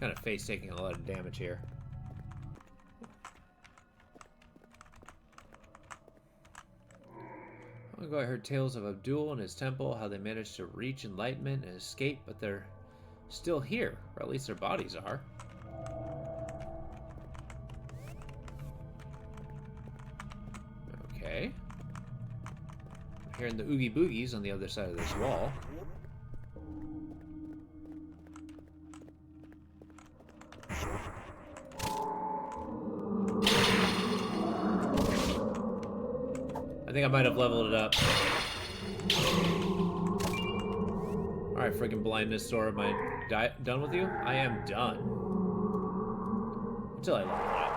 Kind of face taking a lot of damage here. Long ago I heard tales of Abdul and his temple, how they managed to reach enlightenment and escape, but they're still here, or at least their bodies are. Okay. I'm hearing the oogie boogies on the other side of this wall. I think I might have leveled it up. Alright, freaking blindness sword. Am I done with you? I am done. Until I level it up.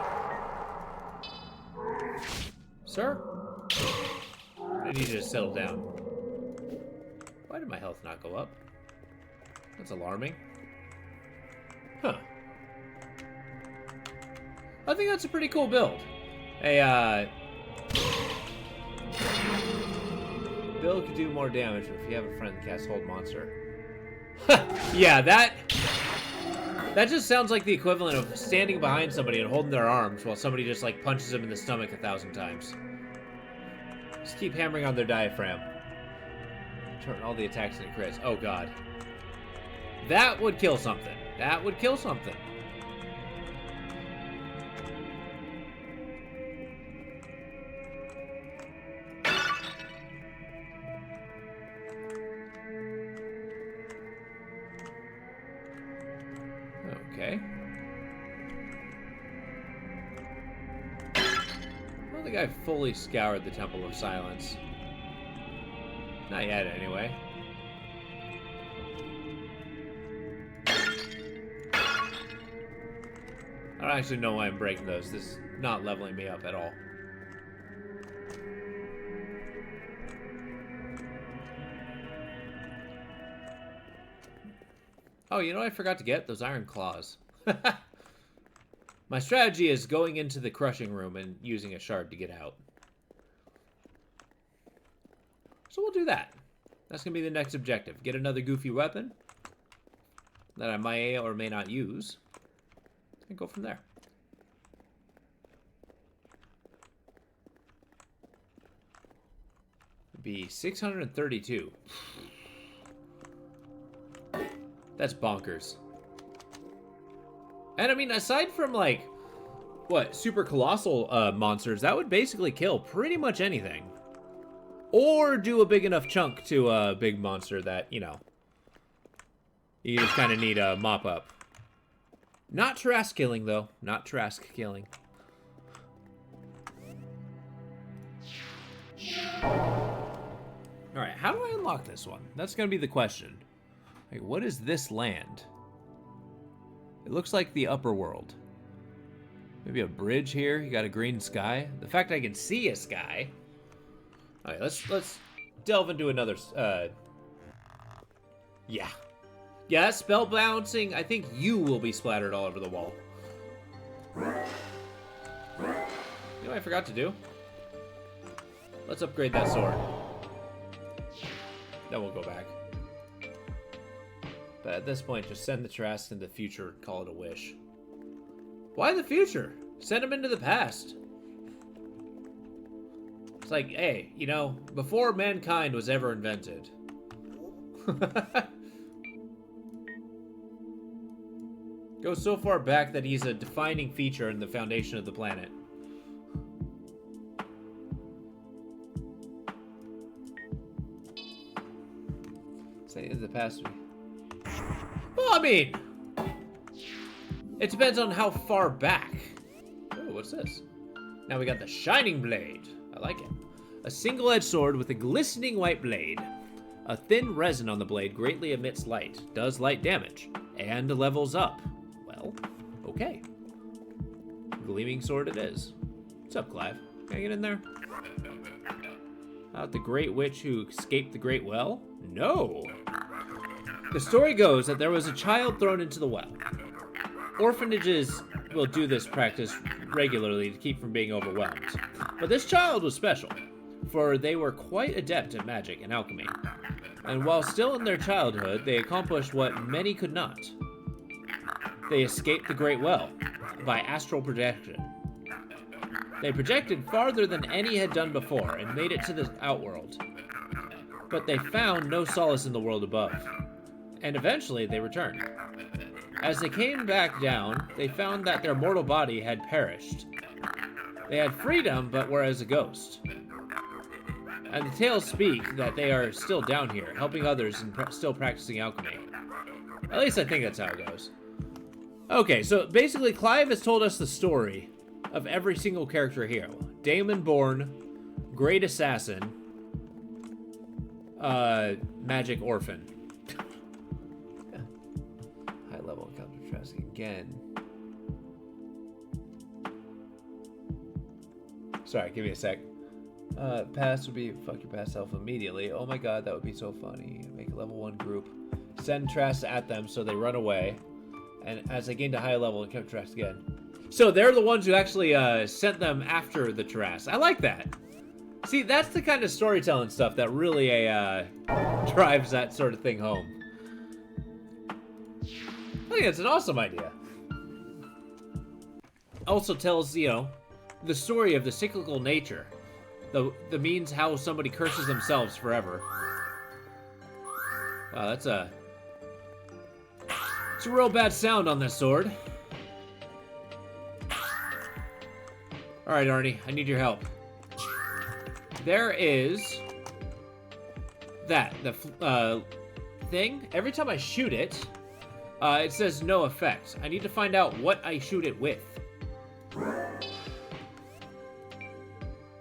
Sir? I need you to settle down. Why did my health not go up? That's alarming. Huh. I think that's a pretty cool build. Hey, Bill could do more damage if you have a friend that casts Hold Monster. Yeah, that just sounds like the equivalent of standing behind somebody and holding their arms while somebody just like punches them in the stomach 1,000 times. Just keep hammering on their diaphragm. Turn all the attacks into crits. Oh god. That would kill something. That would kill something. Okay. I don't think I've fully scoured the Temple of Silence. Not yet, anyway. I don't actually know why I'm breaking those. This is not leveling me up at all. Oh, you know what I forgot to get? Those iron claws. My strategy is going into the crushing room and using a shard to get out. So we'll do that. That's going to be the next objective. Get another goofy weapon that I may or may not use. And go from there. It'd be 632. That's bonkers. And I mean, aside from like, what, super colossal monsters, that would basically kill pretty much anything. Or do a big enough chunk to a big monster that, you know, you just kind of need a mop up. Not Trask killing, though. Not Trask killing. Alright, how do I unlock this one? That's going to be the question. Like, what is this land? It looks like the upper world. Maybe a bridge here. You got a green sky. The fact I can see a sky. All right, let's delve into another Yeah. Yeah, spell bouncing, I think you will be splattered all over the wall. You know what I forgot to do? Let's upgrade that sword. Then we'll go back. But at this point, just send the Trask into the future and call it a wish. Why the future? Send him into the past. It's like, hey, you know, before mankind was ever invented. Goes so far back that he's a defining feature in the foundation of the planet. Say in the past. Well, I mean, it depends on how far back. Oh, what's this? Now we got the Shining Blade. I like it. A single-edged sword with a glistening white blade. A thin resin on the blade greatly emits light, does light damage, and levels up. Well, okay. Gleaming sword it is. What's up, Clive? Can I get in there? The Great Witch who escaped the Great Well? No! The story goes that there was a child thrown into the well. Orphanages will do this practice regularly to keep from being overwhelmed. But this child was special, for they were quite adept at magic and alchemy. And while still in their childhood, they accomplished what many could not. They escaped the Great Well by astral projection. They projected farther than any had done before and made it to the outworld. But they found no solace in the world above. And eventually they returned. As they came back down, they found that their mortal body had perished. They had freedom, but were as a ghost. And the tales speak that they are still down here, helping others and still practicing alchemy. At least I think that's how it goes. Okay, so basically Clive has told us the story of every single character here. Daemon Born, Great Assassin, Magic Orphan. Yeah. High level encounter Trask again. Sorry, give me a sec. Pass would be fuck your past self immediately. Oh my god, that would be so funny. Make a level 1 group. Send Trask at them so they run away. And as they gain to high level, encounter Trask again. So they're the ones who actually sent them after the Trask. I like that. See, that's the kind of storytelling stuff that really drives that sort of thing home. I think it's an awesome idea. Also tells, you know, the story of the cyclical nature. The means how somebody curses themselves forever. Wow, it's a real bad sound on this sword. Alright, Arnie, I need your help. There is the thing. Every time I shoot it, it says no effect. I need to find out what I shoot it with.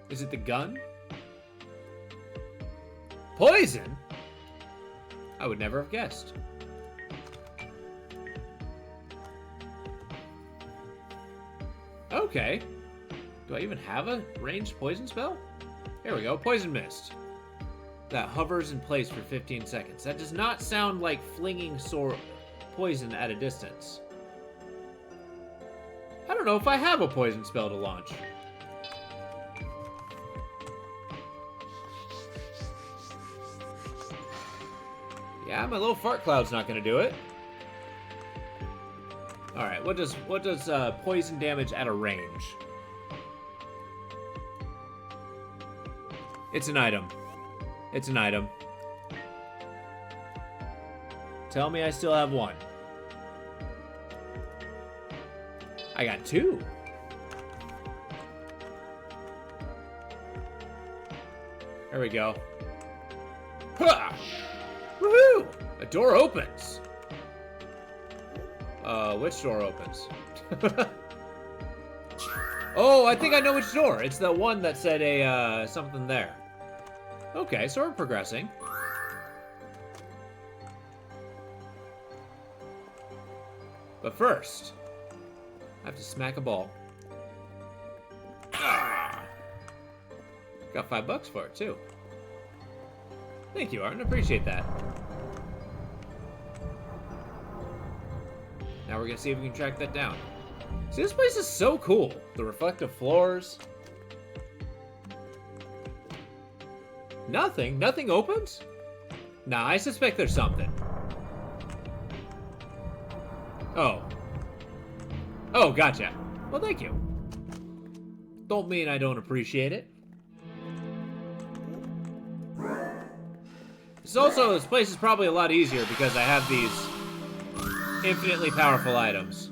Is it the gun? Poison? I would never have guessed. Okay. Do I even have a ranged poison spell? Here we go, Poison Mist. That hovers in place for 15 seconds. That does not sound like flinging poison at a distance. I don't know if I have a poison spell to launch. Yeah, my little fart cloud's not gonna do it. Alright, what does poison damage at a range? It's an item. It's an item. Tell me I still have one. I got 2. There we go. Ha! Woohoo! A door opens. Which door opens? Oh, I think I know which door. It's the one that said a, something there. Okay, so we're progressing. But first, I have to smack a ball. Ah! Got $5 for it, too. Thank you, Arden. Appreciate that. Now we're gonna see if we can track that down. See, this place is so cool. The reflective floors. Nothing? Nothing opens? Nah, I suspect there's something. Oh. Oh, gotcha. Well, thank you. Don't mean I don't appreciate it. This place is probably a lot easier because I have these infinitely powerful items.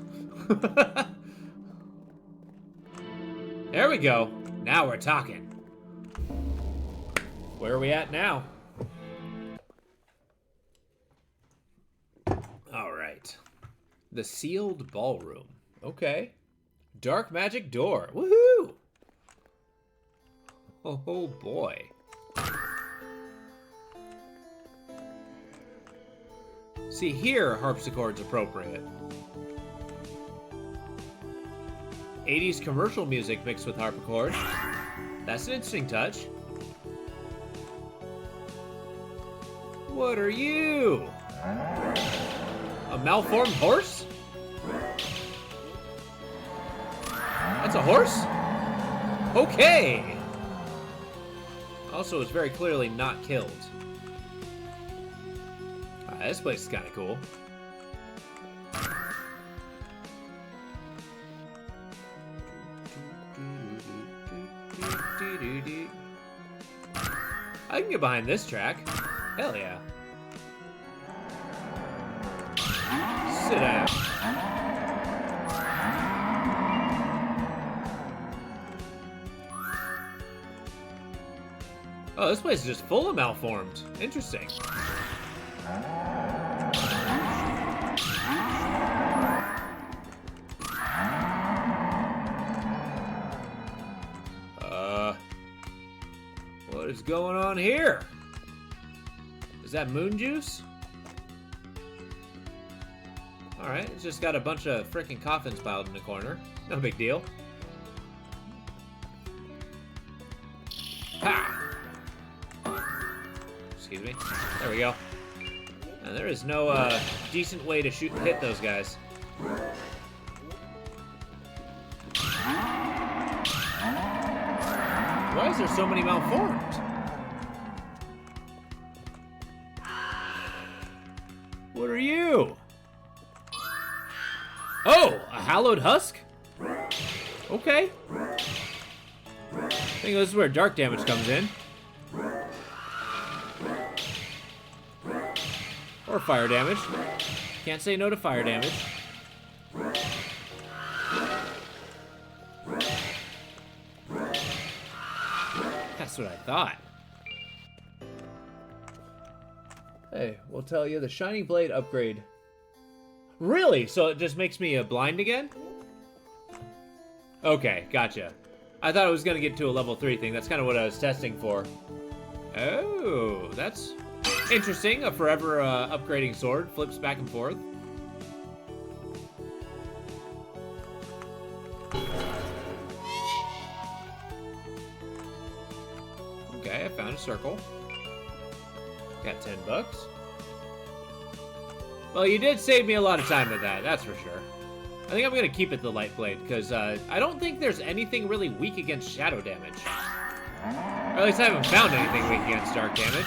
There we go. Now we're talking. Where are we at now? All right. The sealed ballroom. Okay. Dark magic door. Woohoo! Oh boy. See, here, harpsichord's appropriate. 80s commercial music mixed with harpsichord. That's an interesting touch. What are you? A malformed horse? That's a horse? Okay! Also, it's very clearly not killed. This place is kind of cool. I can get behind this track. Hell yeah. Sit down. Oh, this place is just full of malformed. Interesting. What is going on here? Is that moon juice? Alright, it's just got a bunch of frickin' coffins piled in the corner. No big deal. Ha! Excuse me. There we go. And there is no decent way to hit those guys. Why is there so many malformed? What are you? Oh, a hallowed husk? Okay. I think this is where dark damage comes in. Or fire damage. Can't say no to fire damage. That's what I thought. Hey, we'll tell you the Shining Blade upgrade. Really? So it just makes me blind again? Okay, gotcha. I thought it was gonna get to a level 3 thing. That's kind of what I was testing for. Oh, that's interesting. A forever upgrading sword. Flips back and forth. Okay, I found a circle. Got 10 bucks. Well, you did save me a lot of time with that, that's for sure. I think I'm going to keep it the light blade, because I don't think there's anything really weak against shadow damage. Or at least I haven't found anything weak against dark damage.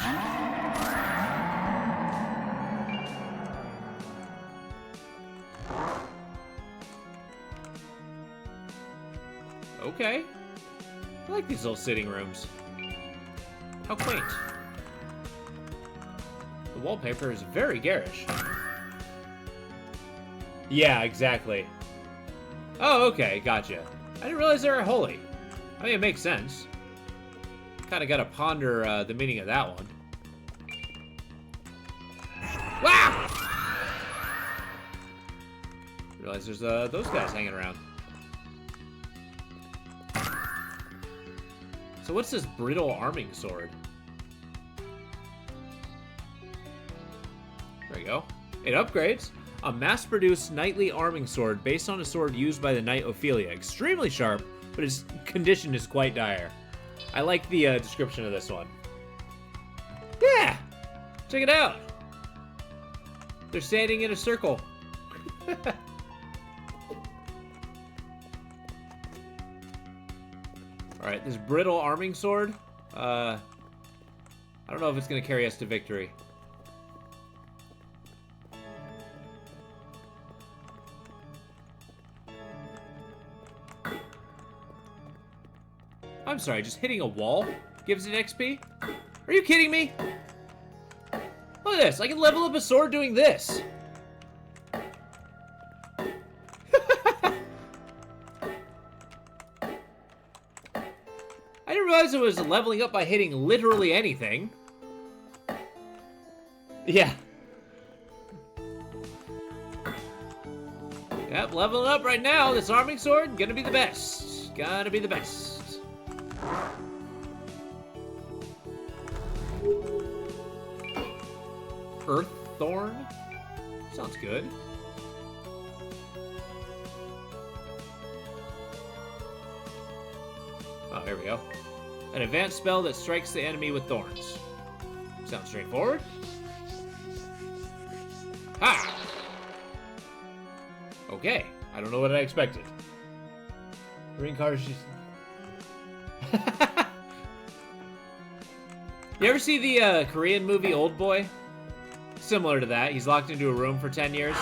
Okay. I like these little sitting rooms. How quaint. The wallpaper is very garish. Yeah, exactly. Oh, okay, gotcha. I didn't realize they were holy. I mean, it makes sense. Kind of got to ponder the meaning of that one. Wow! Realize there's those guys hanging around. So what's this brittle arming sword? There we go. It upgrades. A mass-produced knightly arming sword based on a sword used by the knight Ophelia. Extremely sharp, but its condition is quite dire. I like the description of this one. Yeah! Check it out! They're standing in a circle. Alright, this brittle arming sword. I don't know if it's going to carry us to victory. I'm sorry, just hitting a wall gives it XP? Are you kidding me? Look at this, I can level up a sword doing this. I didn't realize it was leveling up by hitting literally anything. Yeah. Yep, leveling up right now. This arming sword, gonna be the best. Gotta be the best. Earth Thorn? Sounds good. Oh, here we go. An advanced spell that strikes the enemy with thorns. Sounds straightforward. Ha! Okay, I don't know what I expected. Green card is You ever see the Korean movie Old Boy? Similar to that. He's locked into a room for 10 years.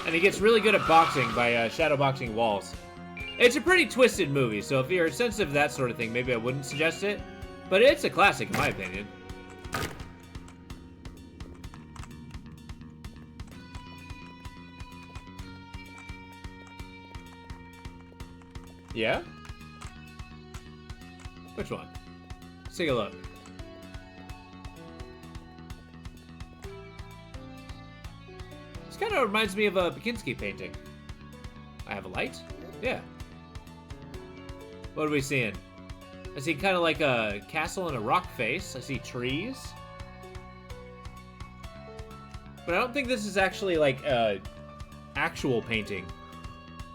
And he gets really good at boxing by shadow boxing walls. It's a pretty twisted movie, so if you're sensitive to that sort of thing, maybe I wouldn't suggest it. But it's a classic, in my opinion. Yeah? Which one? Let's take a look. This kind of reminds me of a Bakinski painting. I have a light? Yeah. What are we seeing? I see kind of like a castle and a rock face. I see trees. But I don't think this is actually like a actual painting.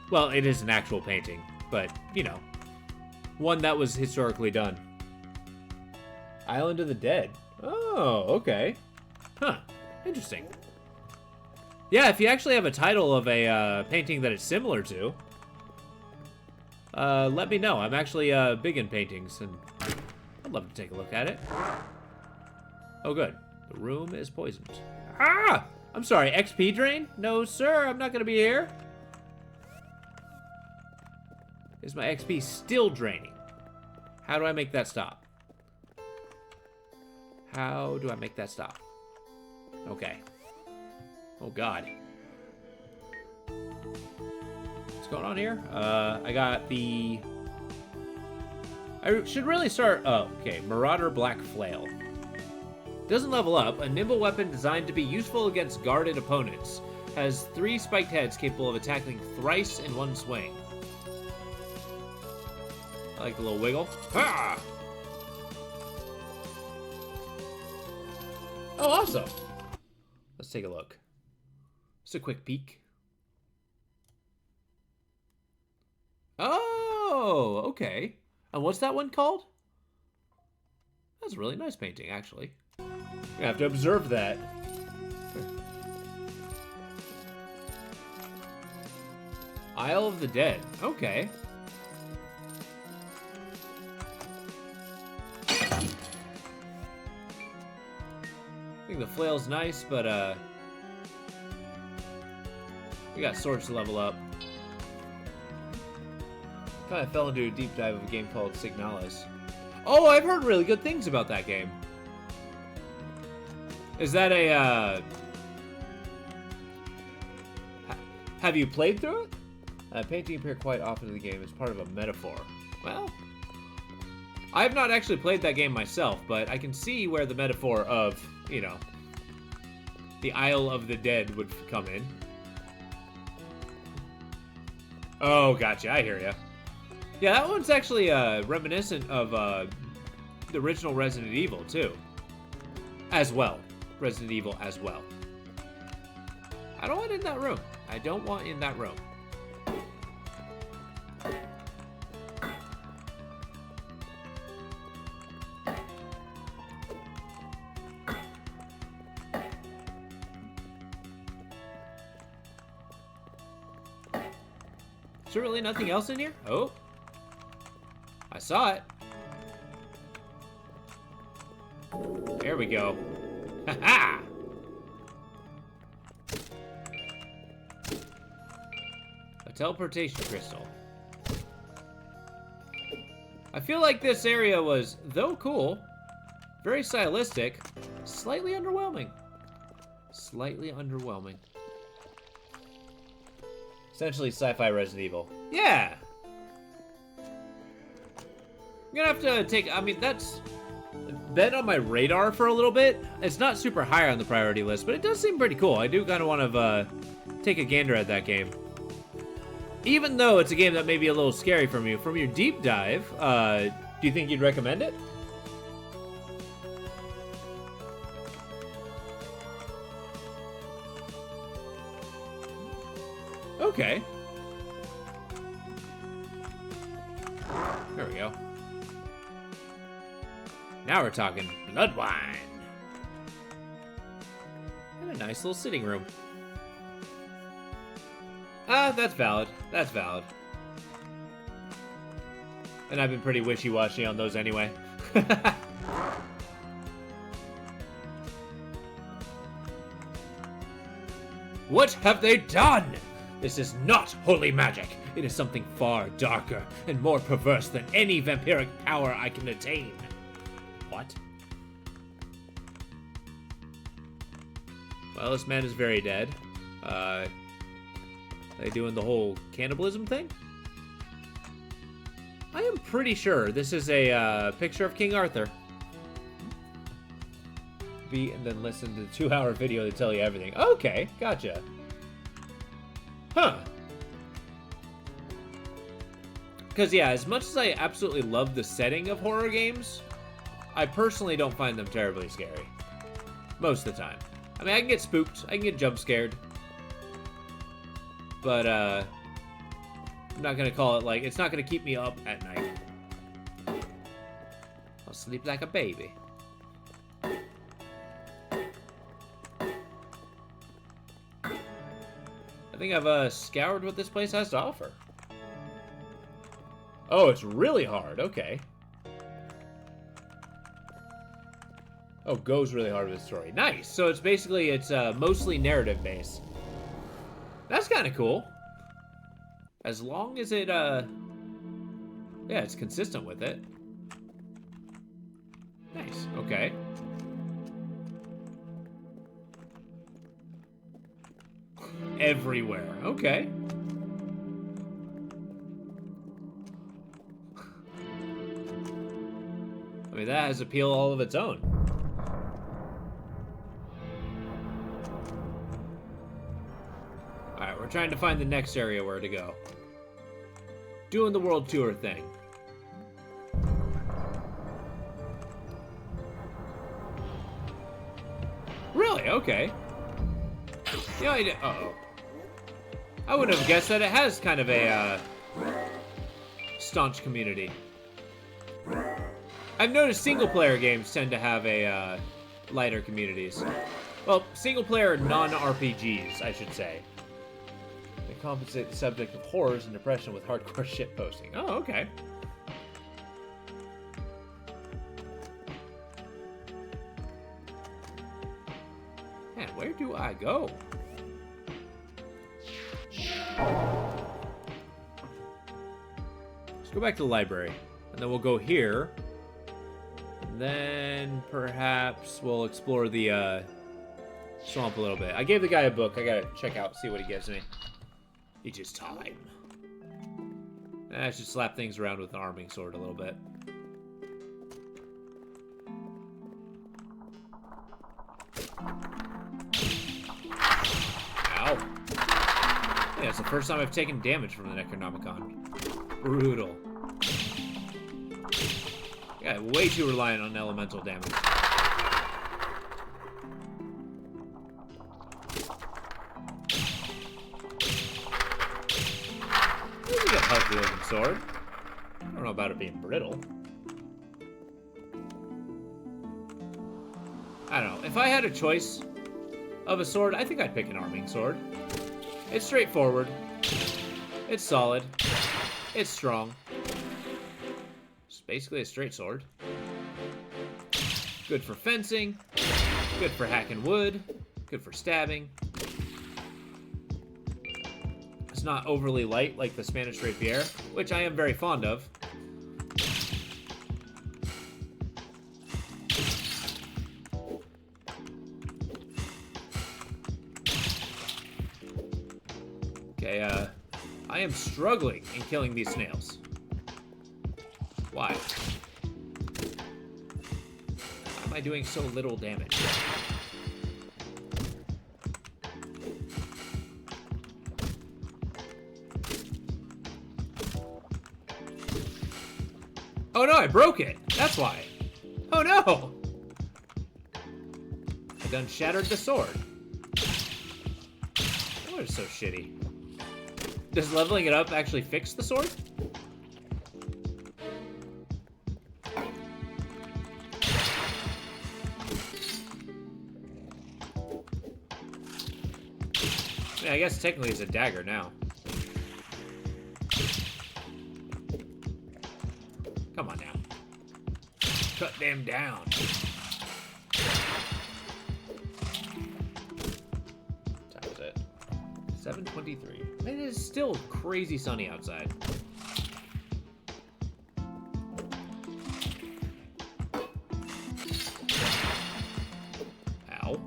Well, it is an actual painting, but, you know, one that was historically done. Island of the Dead. Oh, okay. Huh. Interesting. Yeah, if you actually have a title of a painting that it's similar to, let me know. I'm actually big in paintings, and I'd love to take a look at it. Oh, good. The room is poisoned. Ah! I'm sorry, XP drain? No, sir, I'm not going to be here. Is my XP still draining? How do I make that stop? How do I make that stop? Okay. Oh, God. What's going on here? I got the... I should really start... Oh, okay. Marauder Black Flail. Doesn't level up. A nimble weapon designed to be useful against guarded opponents. Has 3 spiked heads capable of attacking thrice in one swing. I like the little wiggle. Ha! Oh, awesome. Let's take a look. Just a quick peek. Oh, okay. And what's that one called? That's a really nice painting, actually. I have to observe that. Isle of the Dead. Okay. I think the flail's nice, but we got swords to level up. Kind of fell into a deep dive of a game called Signalis. Oh, I've heard really good things about that game. Is that a have you played through it? Painting appear quite often in the game as part of a metaphor. Well, I have not actually played that game myself, but I can see where the metaphor of, you know, the Isle of the Dead would come in. Oh, gotcha. I hear ya. Yeah, that one's actually reminiscent of the original Resident Evil, too. As well. Resident Evil as well. I don't want in that room. I don't want in that room. Is there really nothing else in here? Oh. I saw it. There we go. Ha-ha! A teleportation crystal. I feel like this area was, though cool, very stylistic, slightly underwhelming. Slightly underwhelming. Essentially sci-fi Resident Evil. Yeah! I'm gonna have to take, I mean, that's been on my radar for a little bit. It's not super high on the priority list, but it does seem pretty cool. I do kind of want to take a gander at that game. Even though it's a game that may be a little scary from you. From your deep dive, do you think you'd recommend it? Okay. There we go. Now we're talking blood wine. And a nice little sitting room. That's valid. That's valid. And I've been pretty wishy-washy on those anyway. What have they done? This is not holy magic. It is something far darker and more perverse than any vampiric power I can attain. What? Well, this man is very dead. Are they doing the whole cannibalism thing? I am pretty sure this is a picture of King Arthur. And then listen to the 2-hour video to tell you everything. Okay, gotcha. Huh. Because, yeah, as much as I absolutely love the setting of horror games, I personally don't find them terribly scary. Most of the time. I mean, I can get spooked. I can get jump scared. But, I'm not going to call it, like, it's not going to keep me up at night. I'll sleep like a baby. I think I've scoured what this place has to offer. Oh, it's really hard. Okay. Oh, goes really hard with the story. Nice. So it's basically, it's mostly narrative based. That's kind of cool. As long as it, yeah, it's consistent with it. Nice. Okay. Everywhere. Okay. I mean, that has appeal all of its own. Alright, we're trying to find the next area where to go. Doing the world tour thing. Really? Okay. Yeah, I did. Uh-oh. I wouldn't have guessed that it has kind of a, staunch community. I've noticed single-player games tend to have a, lighter communities. Well, single-player non-RPGs, I should say. They compensate the subject of horrors and depression with hardcore shitposting. Oh, okay. Man, where do I go? Let's go back to the library. And then we'll go here. And then perhaps we'll explore the swamp a little bit. I gave the guy a book. I gotta check out, see what he gives me. It is time. I should slap things around with an arming sword a little bit. Ow. Yeah, it's the first time I've taken damage from the Necronomicon. Brutal. Yeah, way too reliant on elemental damage. This is a healthy looking sword. I don't know about it being brittle. I don't know. If I had a choice of a sword, I think I'd pick an arming sword. It's straightforward. It's solid. It's strong. It's basically a straight sword. Good for fencing. Good for hacking wood. Good for stabbing. It's not overly light like the Spanish rapier, which I am very fond of. Okay, I am struggling in killing these snails. Why? Why am I doing so little damage? Oh no, I broke it! That's why! Oh no! I done shattered the sword. Oh, it's so shitty. Does leveling it up actually fix the sword? Yeah, I guess technically it's a dagger now. Come on now. Cut them down. What time is it? 7:23. It is still crazy sunny outside. Ow.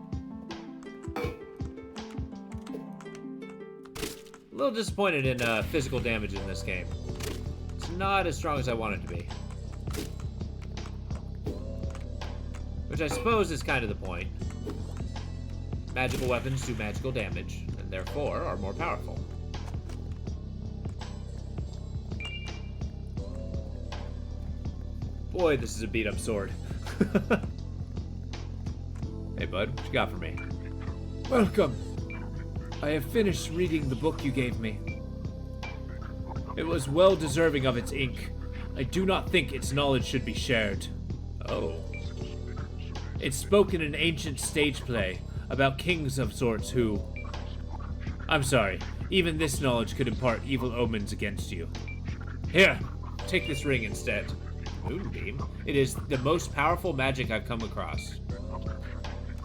A little disappointed in physical damage in this game. It's not as strong as I want it to be. Which I suppose is kind of the point. Magical weapons do magical damage, and therefore are more powerful. Boy, this is a beat-up sword. Hey, bud, what you got for me? Welcome. I have finished reading the book you gave me. It was well deserving of its ink. I do not think its knowledge should be shared. Oh. It spoke in an ancient stage play about kings of sorts who... I'm sorry, even this knowledge could impart evil omens against you. Here, take this ring instead. Moonbeam? It is the most powerful magic I've come across.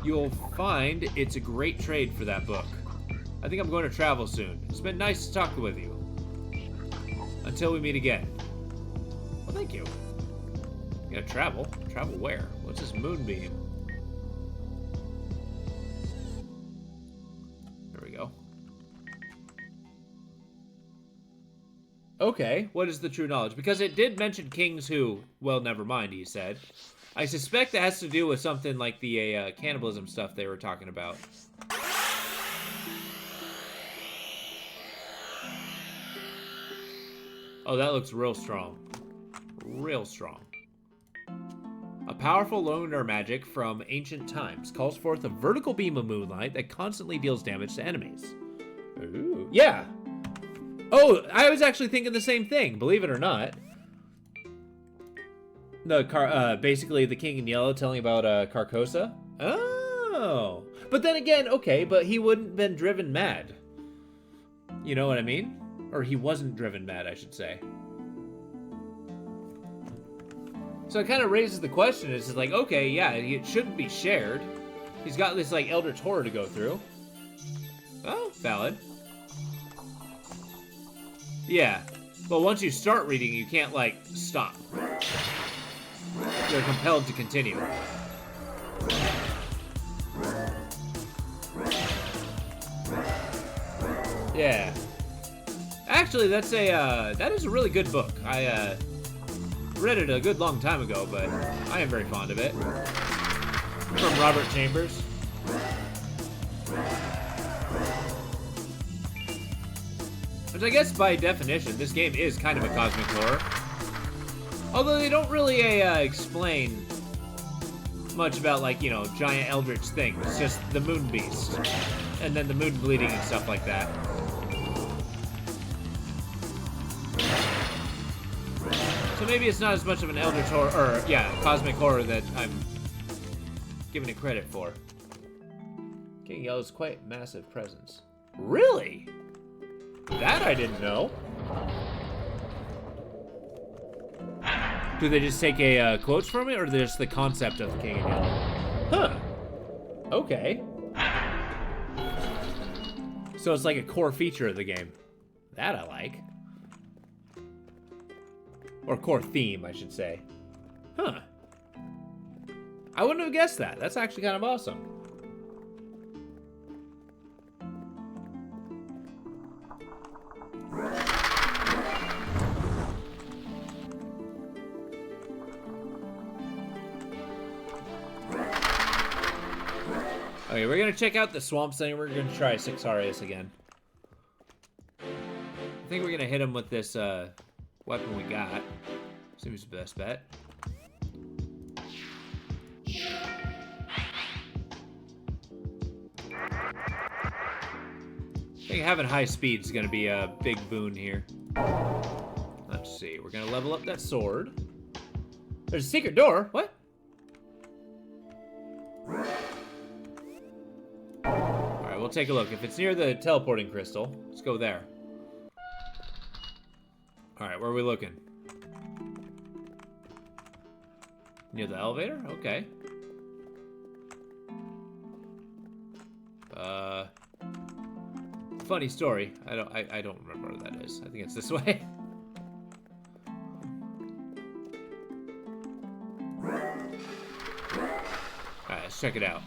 You'll find it's a great trade for that book. I think I'm going to travel soon. It's been nice to talk with you. Until we meet again. Well, thank you. You gonna travel? Travel where? What's this moonbeam? There we go. Okay, what is the true knowledge? Because it did mention kings who... Well, never mind, he said. I suspect that has to do with something like the cannibalism stuff they were talking about. Oh, that looks real strong. Real strong. A powerful lunar magic from ancient times calls forth a vertical beam of moonlight that constantly deals damage to enemies. Ooh. Yeah. Oh, I was actually thinking the same thing, believe it or not. Basically the King in Yellow telling about Carcosa. Oh. But then again, okay, but he wouldn't have been driven mad. You know what I mean? Or he wasn't driven mad, I should say. So it kind of raises the question, it's like, okay, yeah, it shouldn't be shared. He's got this, like, Eldritch Horror to go through. Oh, valid. Yeah, but once you start reading, you can't, like, stop. You're compelled to continue. Yeah. Actually, that's that is a really good book. I read it a good long time ago, but I am very fond of it. From Robert Chambers. Which I guess by definition, this game is kind of a cosmic horror. Although they don't really explain much about, like, you know, giant eldritch things. It's just the moon beast. And then the moon bleeding and stuff like that. So maybe it's not as much of an eldritch horror, or, yeah, cosmic horror that I'm giving it credit for. King Yellow's quite massive presence. Really? That I didn't know. Do they just take a quotes from it, or just the concept of the King in Yellow? Huh. Okay. So it's like a core feature of the game. That I like. Or core theme, I should say. Huh. I wouldn't have guessed that. That's actually kind of awesome. Okay, we're gonna check out the swamps thing. We're gonna try Sixarius again. I think we're gonna hit him with this weapon we got. Seems the best bet. I think having high speed is gonna be a big boon here. Let's see. We're gonna level up that sword. There's a secret door. What? Alright, we'll take a look. If it's near the teleporting crystal, let's go there. Alright, where are we looking? Near the elevator? Okay. Funny story. I don't remember where that is. I think it's this way. Alright, let's check it out.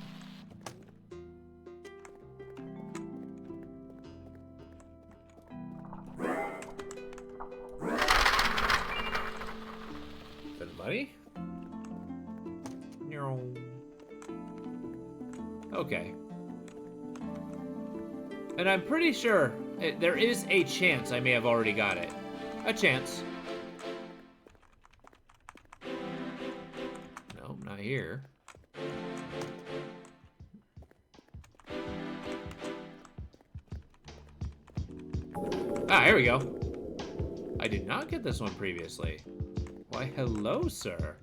For the money? Okay. And I'm pretty sure there is a chance I may have already got it. A chance. No, not here. Ah, here we go. I did not get this one previously. Why, hello, sir.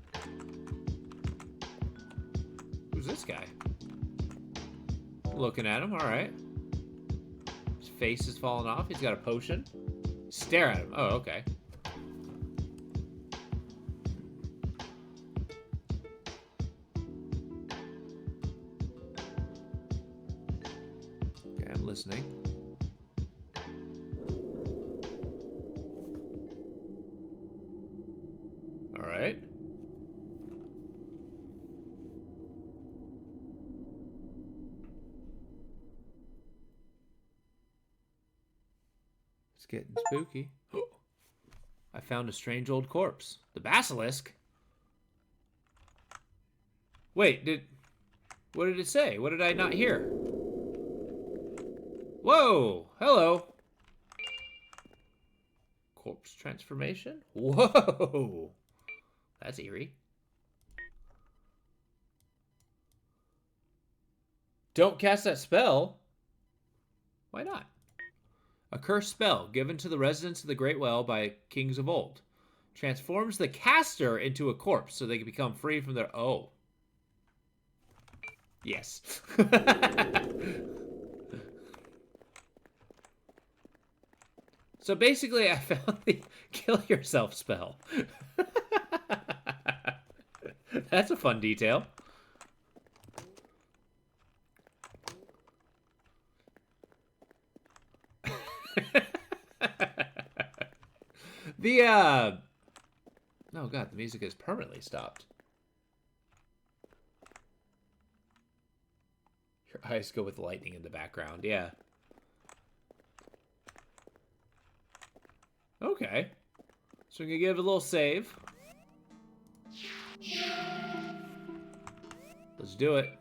Who's this guy? Looking at him, alright. His face is falling off. He's got a potion. Stare at him. Oh, okay. Okay, I'm listening. Alright. It's getting spooky. I found a strange old corpse. The basilisk? Wait, what did it say? What did I not hear? Whoa! Hello! Corpse transformation? Whoa! That's eerie. Don't cast that spell. Why not? A cursed spell given to the residents of the Great Well by kings of old. Transforms the caster into a corpse so they can become free from their... Oh. Yes. So basically, I found the kill yourself spell. That's a fun detail. Oh god, the music is permanently stopped. Your eyes go with lightning in the background, yeah. Okay. So we're gonna give it a little save. Let's do it.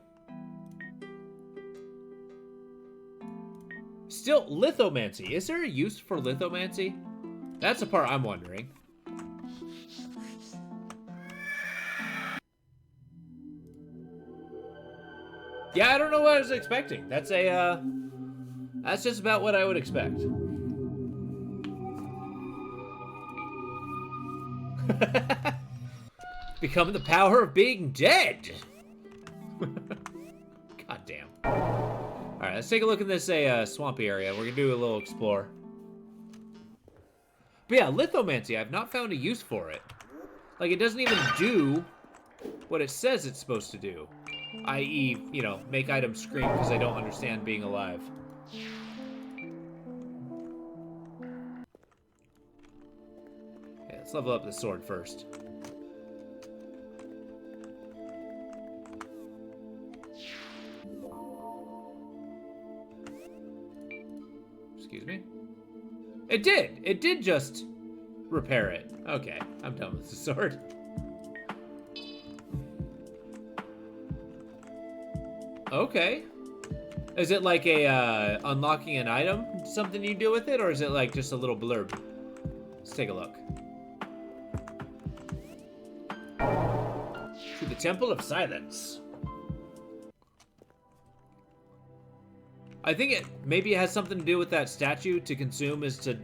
Still, lithomancy. Is there a use for lithomancy? That's the part I'm wondering. Yeah, I don't know what I was expecting. That's just about what I would expect. Becoming the power of being dead. God damn. Alright, let's take a look in this swampy area. We're gonna do a little explore. But yeah, lithomancy, I've not found a use for it. Like, it doesn't even do what it says it's supposed to do. I.e., you know, make items scream because they don't understand being alive. Okay, let's level up the sword first. Excuse me? It did! It did just repair it. Okay, I'm done with the sword. Okay. Is it like a, unlocking an item, something you do with it, or is it like just a little blurb? Let's take a look. To the Temple of Silence. I think maybe it has something to do with that statue. To consume is to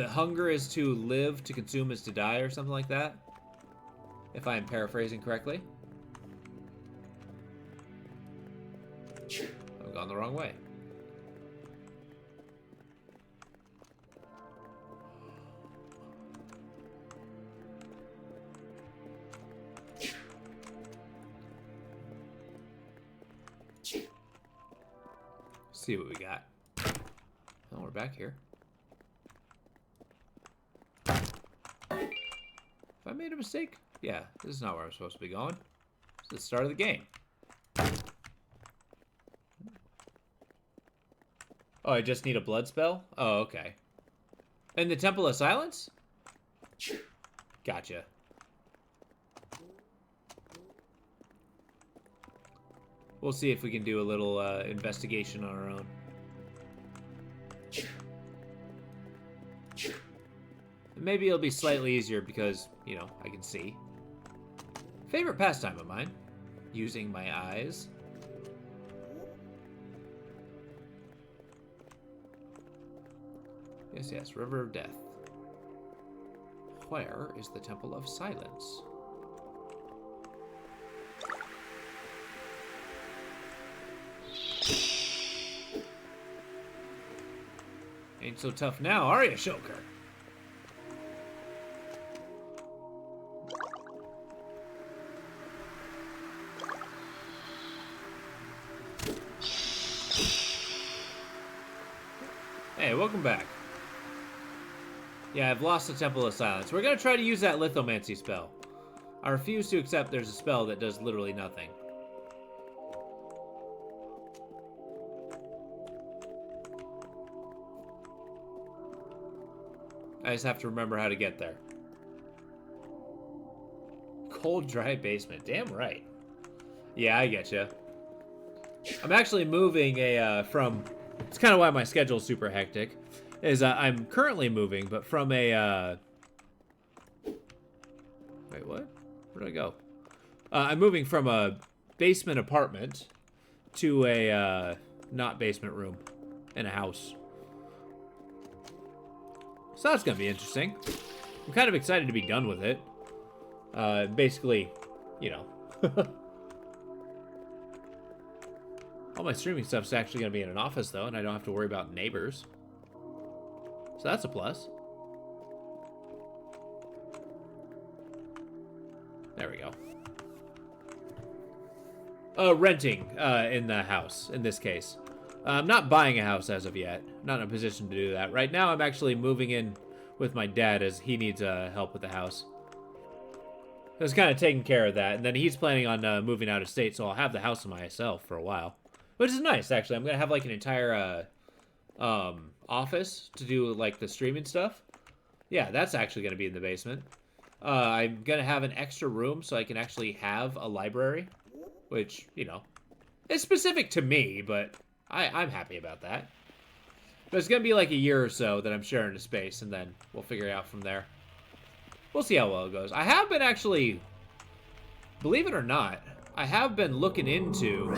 hunger is to live, to consume is to die, or something like that. If I am paraphrasing correctly. I've gone the wrong way. See what we got. Oh, we're back here. Have I made a mistake? Yeah, this is not where I'm supposed to be going. It's the start of the game. Oh, I just need a blood spell? Oh, okay. And the Temple of Silence? Gotcha. We'll see if we can do a little investigation on our own. Maybe it'll be slightly easier because, you know, I can see. Favorite pastime of mine? Using my eyes. Yes, yes, River of Death. Where is the Temple of Silence? Ain't so tough now, are you, Shulker? Hey, welcome back. Yeah, I've lost the Temple of Silence. We're gonna try to use that lithomancy spell. I refuse to accept there's a spell that does literally nothing. I just have to remember how to get there. Cold, dry basement. Damn right. Yeah, I get you. I'm actually moving from... It's kind of why my schedule's super hectic. Is I'm currently moving, but from a... Wait, what? Where did I go? I'm moving from a basement apartment to a not basement room in a house. So that's gonna be interesting. I'm kind of excited to be done with it. Basically, you know. All my streaming stuff's actually gonna be in an office though, and I don't have to worry about neighbors. So that's a plus. There we go. Renting in the house, in this case. I'm not buying a house as of yet. Not in a position to do that. Right now, I'm actually moving in with my dad as he needs help with the house. I was kind of taking care of that, and then he's planning on moving out of state, so I'll have the house to myself for a while. Which is nice, actually. I'm going to have, like, an entire office to do, like, the streaming stuff. Yeah, that's actually going to be in the basement. I'm going to have an extra room so I can actually have a library, which, you know, is specific to me, but... I'm happy about that. But it's going to be like a year or so that I'm sharing the space, and then we'll figure it out from there. We'll see how well it goes. I have been actually, believe it or not, I have been looking into,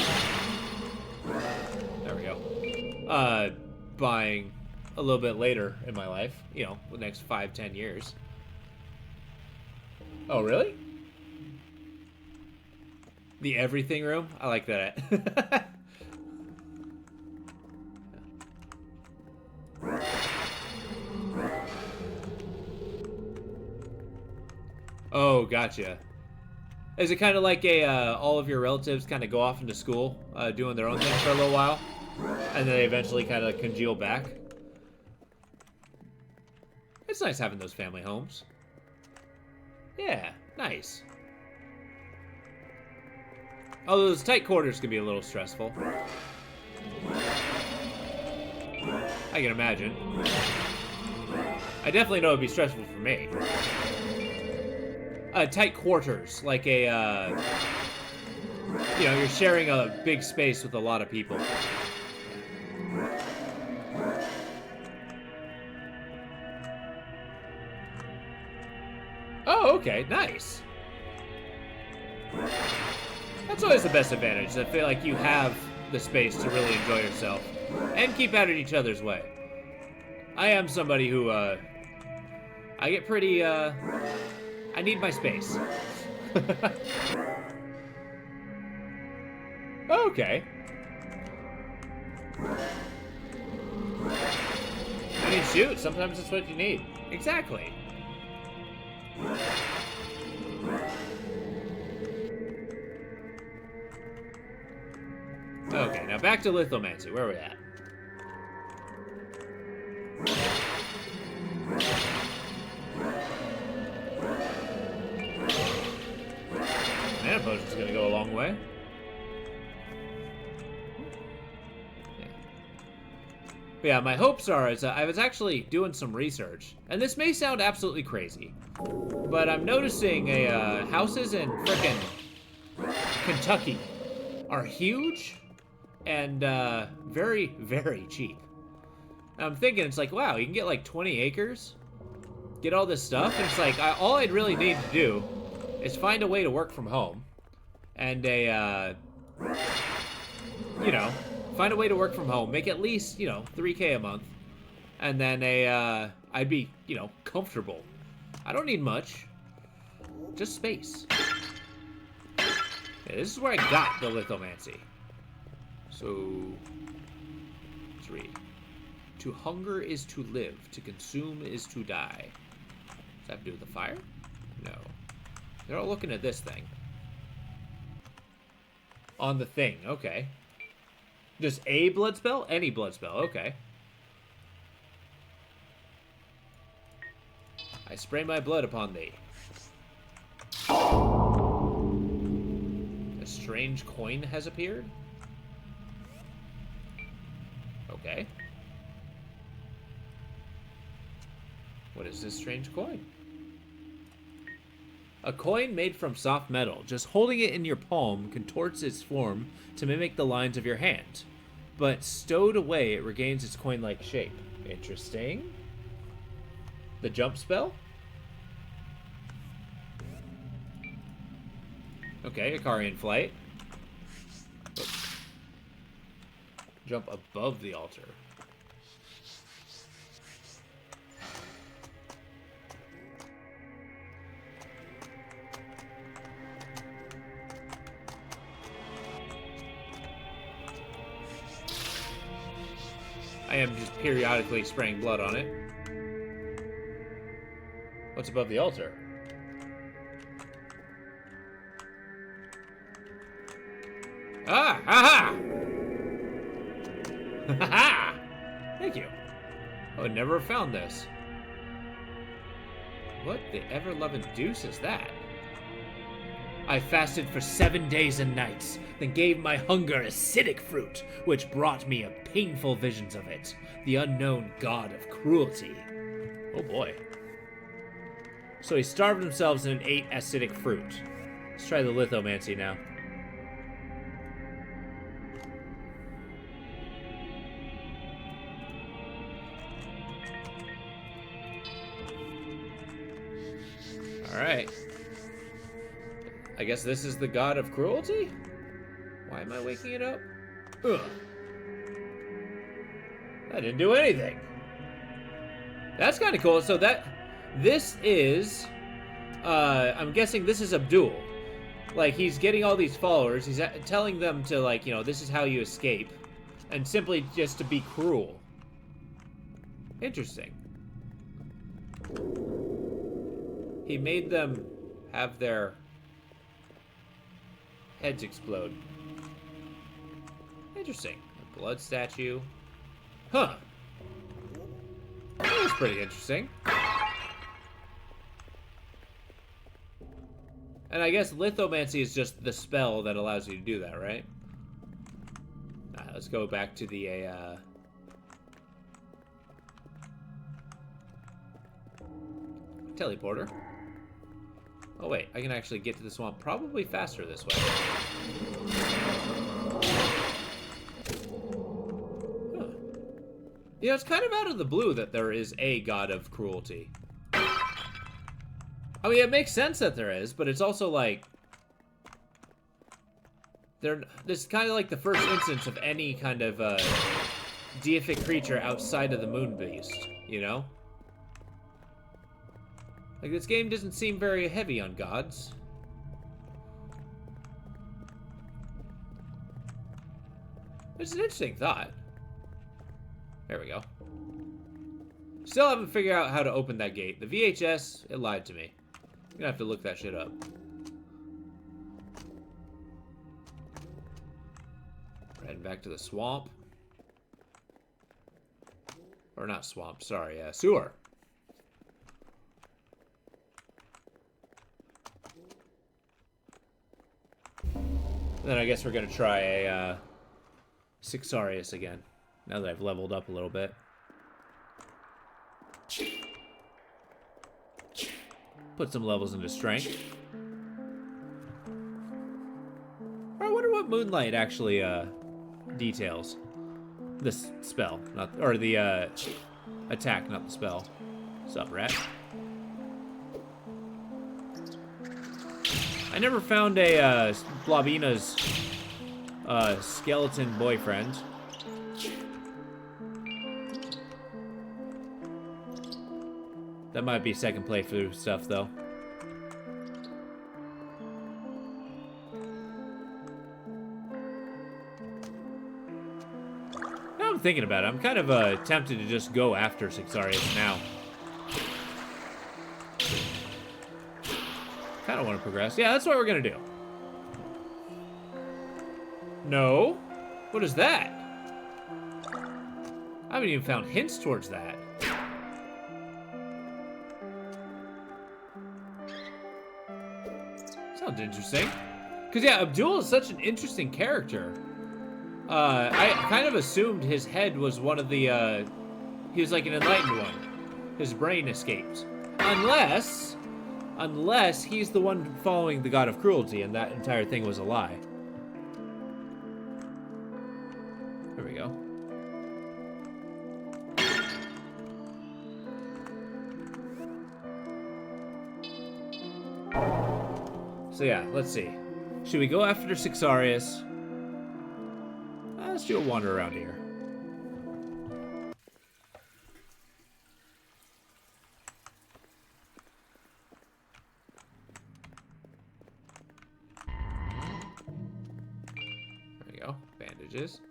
there we go, buying a little bit later in my life, you know, the next 5-10 years. Oh, really? The everything room? I like that. Oh, gotcha. Is it kind of like a all of your relatives kind of go off into school, doing their own thing for a little while, and then they eventually kind of congeal back? It's nice having those family homes. Yeah, nice. Although those tight quarters can be a little stressful. I can imagine. I definitely know it'd be stressful for me. Tight quarters, like a, you know, you're sharing a big space with a lot of people. Oh, okay, nice. That's always the best advantage. I feel like you have the space to really enjoy yourself and keep out of each other's way. I am somebody who, I get pretty, I need my space. Okay. I mean, shoot, sometimes it's what you need. Exactly. Okay, now back to lithomancy. Where are we at? Mana potion's gonna go a long way. But yeah, my hopes are is I was actually doing some research, and this may sound absolutely crazy, but I'm noticing houses in frickin' Kentucky are huge and very, very cheap. And I'm thinking, it's like, wow, you can get like 20 acres, get all this stuff, and it's like, all I'd really need to do is find a way to work from home, and you know, find a way to work from home, make at least, you know, $3K a month, and then I'd be, you know, comfortable. I don't need much, just space. Yeah, this is where I got the lithomancy. So, 3. To hunger is to live, to consume is to die. Does that have to do with the fire? No. They're all looking at this thing. On the thing, okay. Just a blood spell? Any blood spell, okay. I spray my blood upon thee. A strange coin has appeared? Okay. What is this strange coin? A coin made from soft metal. Just holding it in your palm contorts its form to mimic the lines of your hand. But stowed away, it regains its coin-like shape. Interesting. The jump spell? Okay, Ikarian flight. Oops. Jump above the altar. I am just periodically spraying blood on it. What's above the altar? Ah! Ha-ha! Ha-ha! Thank you. I would never have found this. What the ever-loving deuce is that? I fasted for 7 days and nights, then gave my hunger acidic fruit, which brought me a painful visions of it, the unknown god of cruelty. Oh boy. So he starved himself and ate acidic fruit. Let's try the lithomancy now. Alright. I guess this is the god of cruelty? Why am I waking it up? Ugh. I didn't do anything. That's kind of cool. So this is, I'm guessing this is Abdul. Like, he's getting all these followers. He's telling them to, like, you know, this is how you escape. And simply just to be cruel. Interesting. He made them have their heads explode. Interesting. A blood statue. Huh. That was pretty interesting. And I guess lithomancy is just the spell that allows you to do that, right? Alright, let's go back to the teleporter. Oh wait, I can actually get to the swamp probably faster this way. Huh. You know, it's kind of out of the blue that there is a god of cruelty. I mean, it makes sense that there is, but it's also like... this is kind of like the first instance of any kind of deific creature outside of the moon beast, you know? Like, this game doesn't seem very heavy on gods. It's an interesting thought. There we go. Still haven't figured out how to open that gate. The VHS, it lied to me. I'm gonna have to look that shit up. Heading back to the swamp. Or not swamp, sorry, sewer. Then I guess we're gonna try a Sixarius again. Now that I've leveled up a little bit. Put some levels into strength. I wonder what Moonlight actually details. This spell, not or the attack, not the spell. What's up, rat? I never found a Blobina's skeleton boyfriend. That might be second playthrough stuff, though. Now I'm thinking about it. I'm kind of tempted to just go after Sixarius now. Kind of want to progress. Yeah, that's what we're going to do. No? What is that? I haven't even found hints towards that. Sounds interesting. Because, yeah, Abdul is such an interesting character. I kind of assumed his head was one of the, he was like an enlightened one. His brain escaped. Unless he's the one following the god of cruelty and that entire thing was a lie. There we go. So yeah, let's see. Should we go after Sixarius? Let's do a wander around here. There we go. Bandages.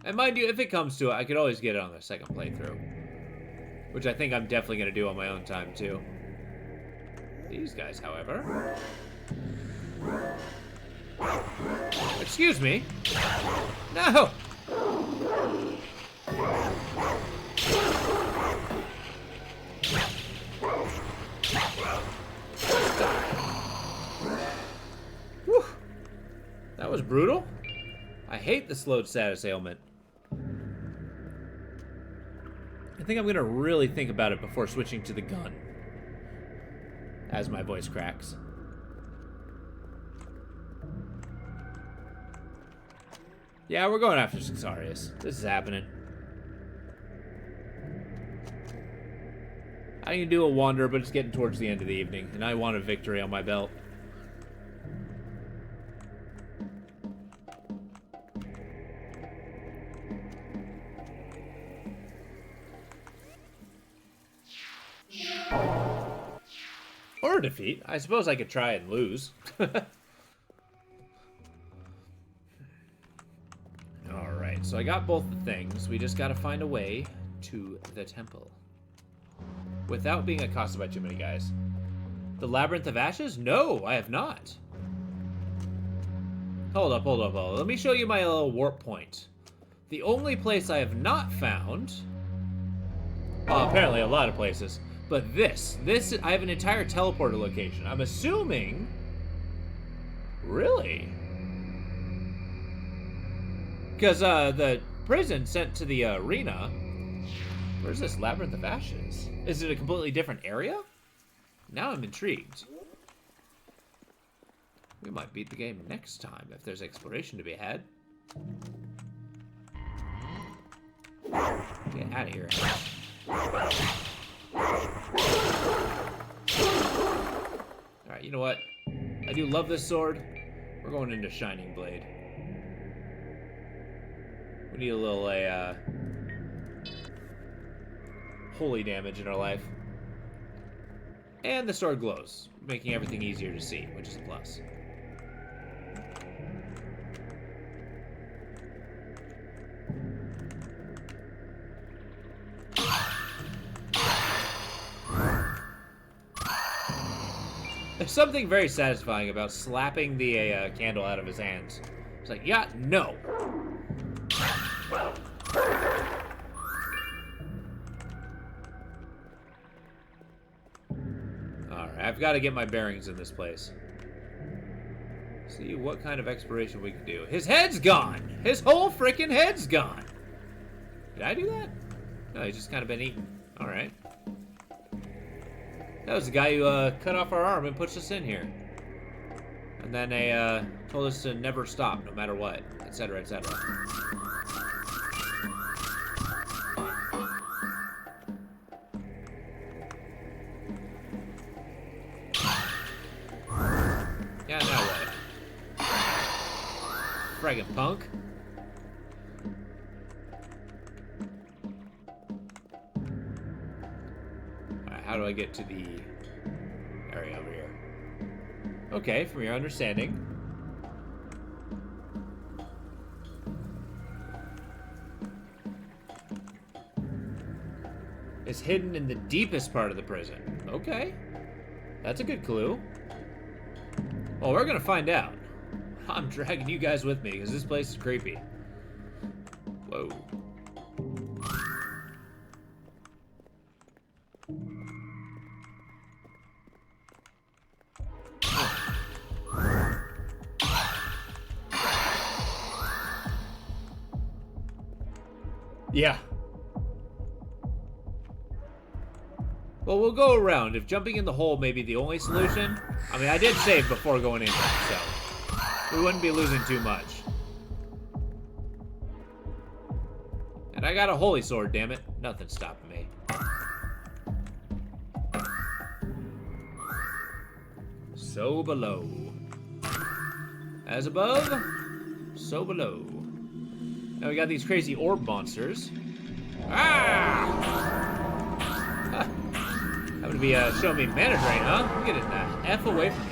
And mind you, if it comes to it, I could always get it on the second playthrough. Which I think I'm definitely going to do on my own time, too. These guys, however... Excuse me. No! Whew. That was brutal. I hate the slowed status ailment. I think I'm going to really think about it before switching to the gun. As my voice cracks. Yeah, we're going after Sixarius. This is happening. I can do a wander, but it's getting towards the end of the evening, and I want a victory on my belt. Or defeat. I suppose I could try and lose. Alright, so I got both the things. We just gotta find a way to the temple. without being accosted by too many guys. The Labyrinth of Ashes? No, I have not. Hold up. Let me show you my little warp point. The only place I have not found... Well, apparently a lot of places. But this, I have an entire teleporter location. I'm assuming... Really? Because the prison sent to the arena... Where's this Labyrinth of Ashes? Is it a completely different area? Now I'm intrigued. We might beat the game next time if there's exploration to be had. Get out of here. Alright, you know what? I do love this sword. We're going into Shining Blade. We need a little, holy damage in our life. And the sword glows, making everything easier to see, which is a plus. There's something very satisfying about slapping the candle out of his hands. It's like, yeah, no. Alright, I've got to get my bearings in this place. See what kind of exploration we can do. His head's gone! His whole freaking head's gone! Did I do that? No, he's just kind of been eaten. Alright. That was the guy who cut off our arm and pushed us in here. And then they told us to never stop, no matter what, etc., etc. Yeah, now what? Friggin' punk. How do I get to the area over here? Okay, from your understanding. Is hidden in the deepest part of the prison. Okay. That's a good clue. Well, we're gonna find out. I'm dragging you guys with me because this place is creepy. Whoa. Yeah. Well, we'll go around. If jumping in the hole may be the only solution. I mean, I did save before going in, so we wouldn't be losing too much. And I got a holy sword, damn it. Nothing's stopping me. So below. As above, so below. Now we got these crazy orb monsters. Ah! Huh. That would be showing me mana drain, huh? I'm getting the F away from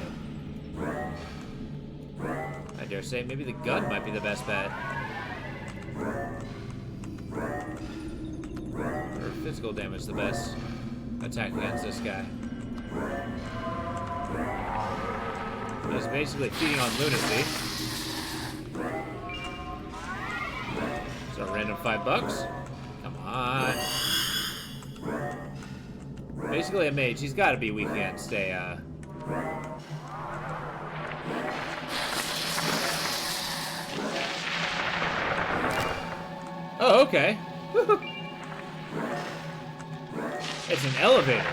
you. I dare say maybe the gun might be the best bet. Or physical damage the best attack against this guy. He's basically feeding on lunacy. So a random $5. Come on. Basically a mage. He's got to be weak against a. Oh, okay. It's an elevator.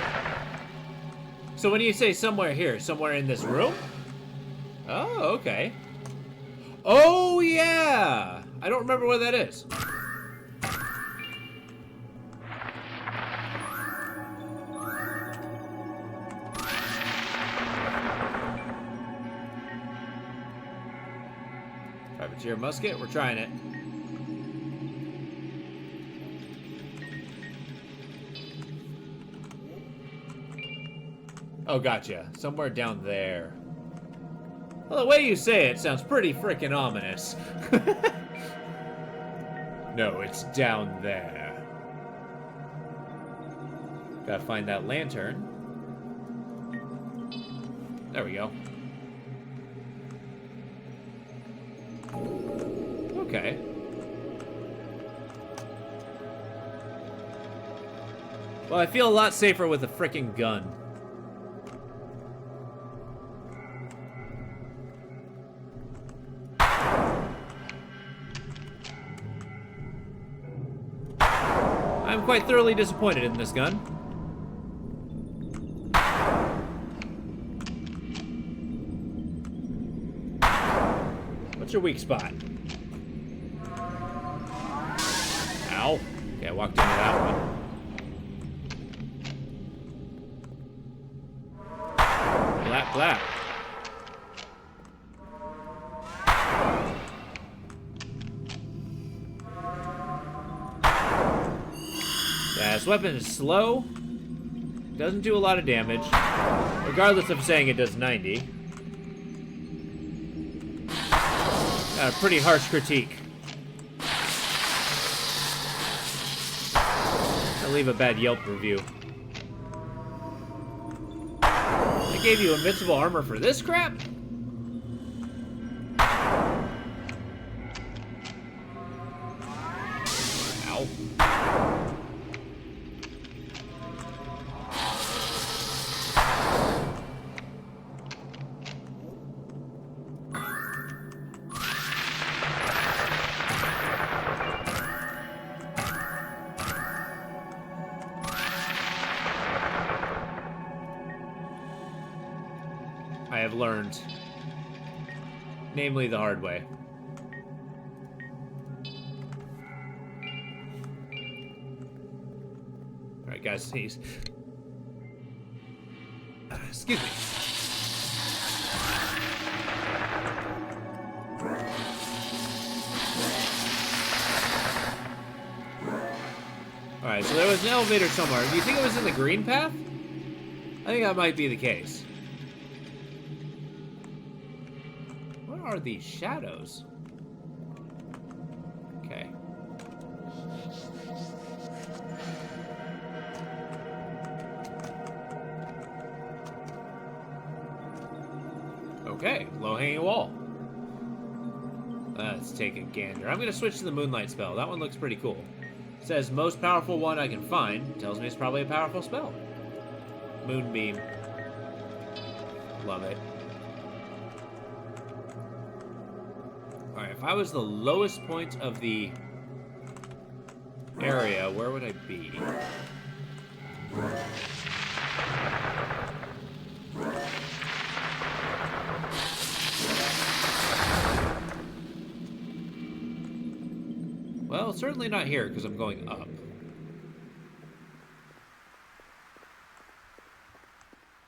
So when you say somewhere here, somewhere in this room? Oh, okay. Oh, yeah! I don't remember where that is. Privateer musket, we're trying it. Oh, gotcha. Somewhere down there. Well, the way you say it sounds pretty freaking ominous. No, it's down there. Gotta find that lantern. There we go. Okay. Well, I feel a lot safer with a frickin' gun. I'm quite thoroughly disappointed in this gun. What's your weak spot? Ow. Okay, I walked into that one. Blap, blap. Yeah, this weapon is slow. Doesn't do a lot of damage. Regardless of saying it does 90. Got a pretty harsh critique. I'll leave a bad Yelp review. I gave you invincible armor for this crap? Ow. I have learned. Namely, the hard way. Alright, guys, sneeze. Excuse me. Alright, so there was an elevator somewhere. Do you think it was in the green path? I think that might be the case. What are these shadows? Okay. Okay, low-hanging wall. Let's take a gander. I'm gonna switch to the moonlight spell. That one looks pretty cool. Says most powerful one I can find. Tells me it's probably a powerful spell. Moonbeam. Love it. Alright, if I was the lowest point of the area, where would I be? Well, certainly not here, because I'm going up.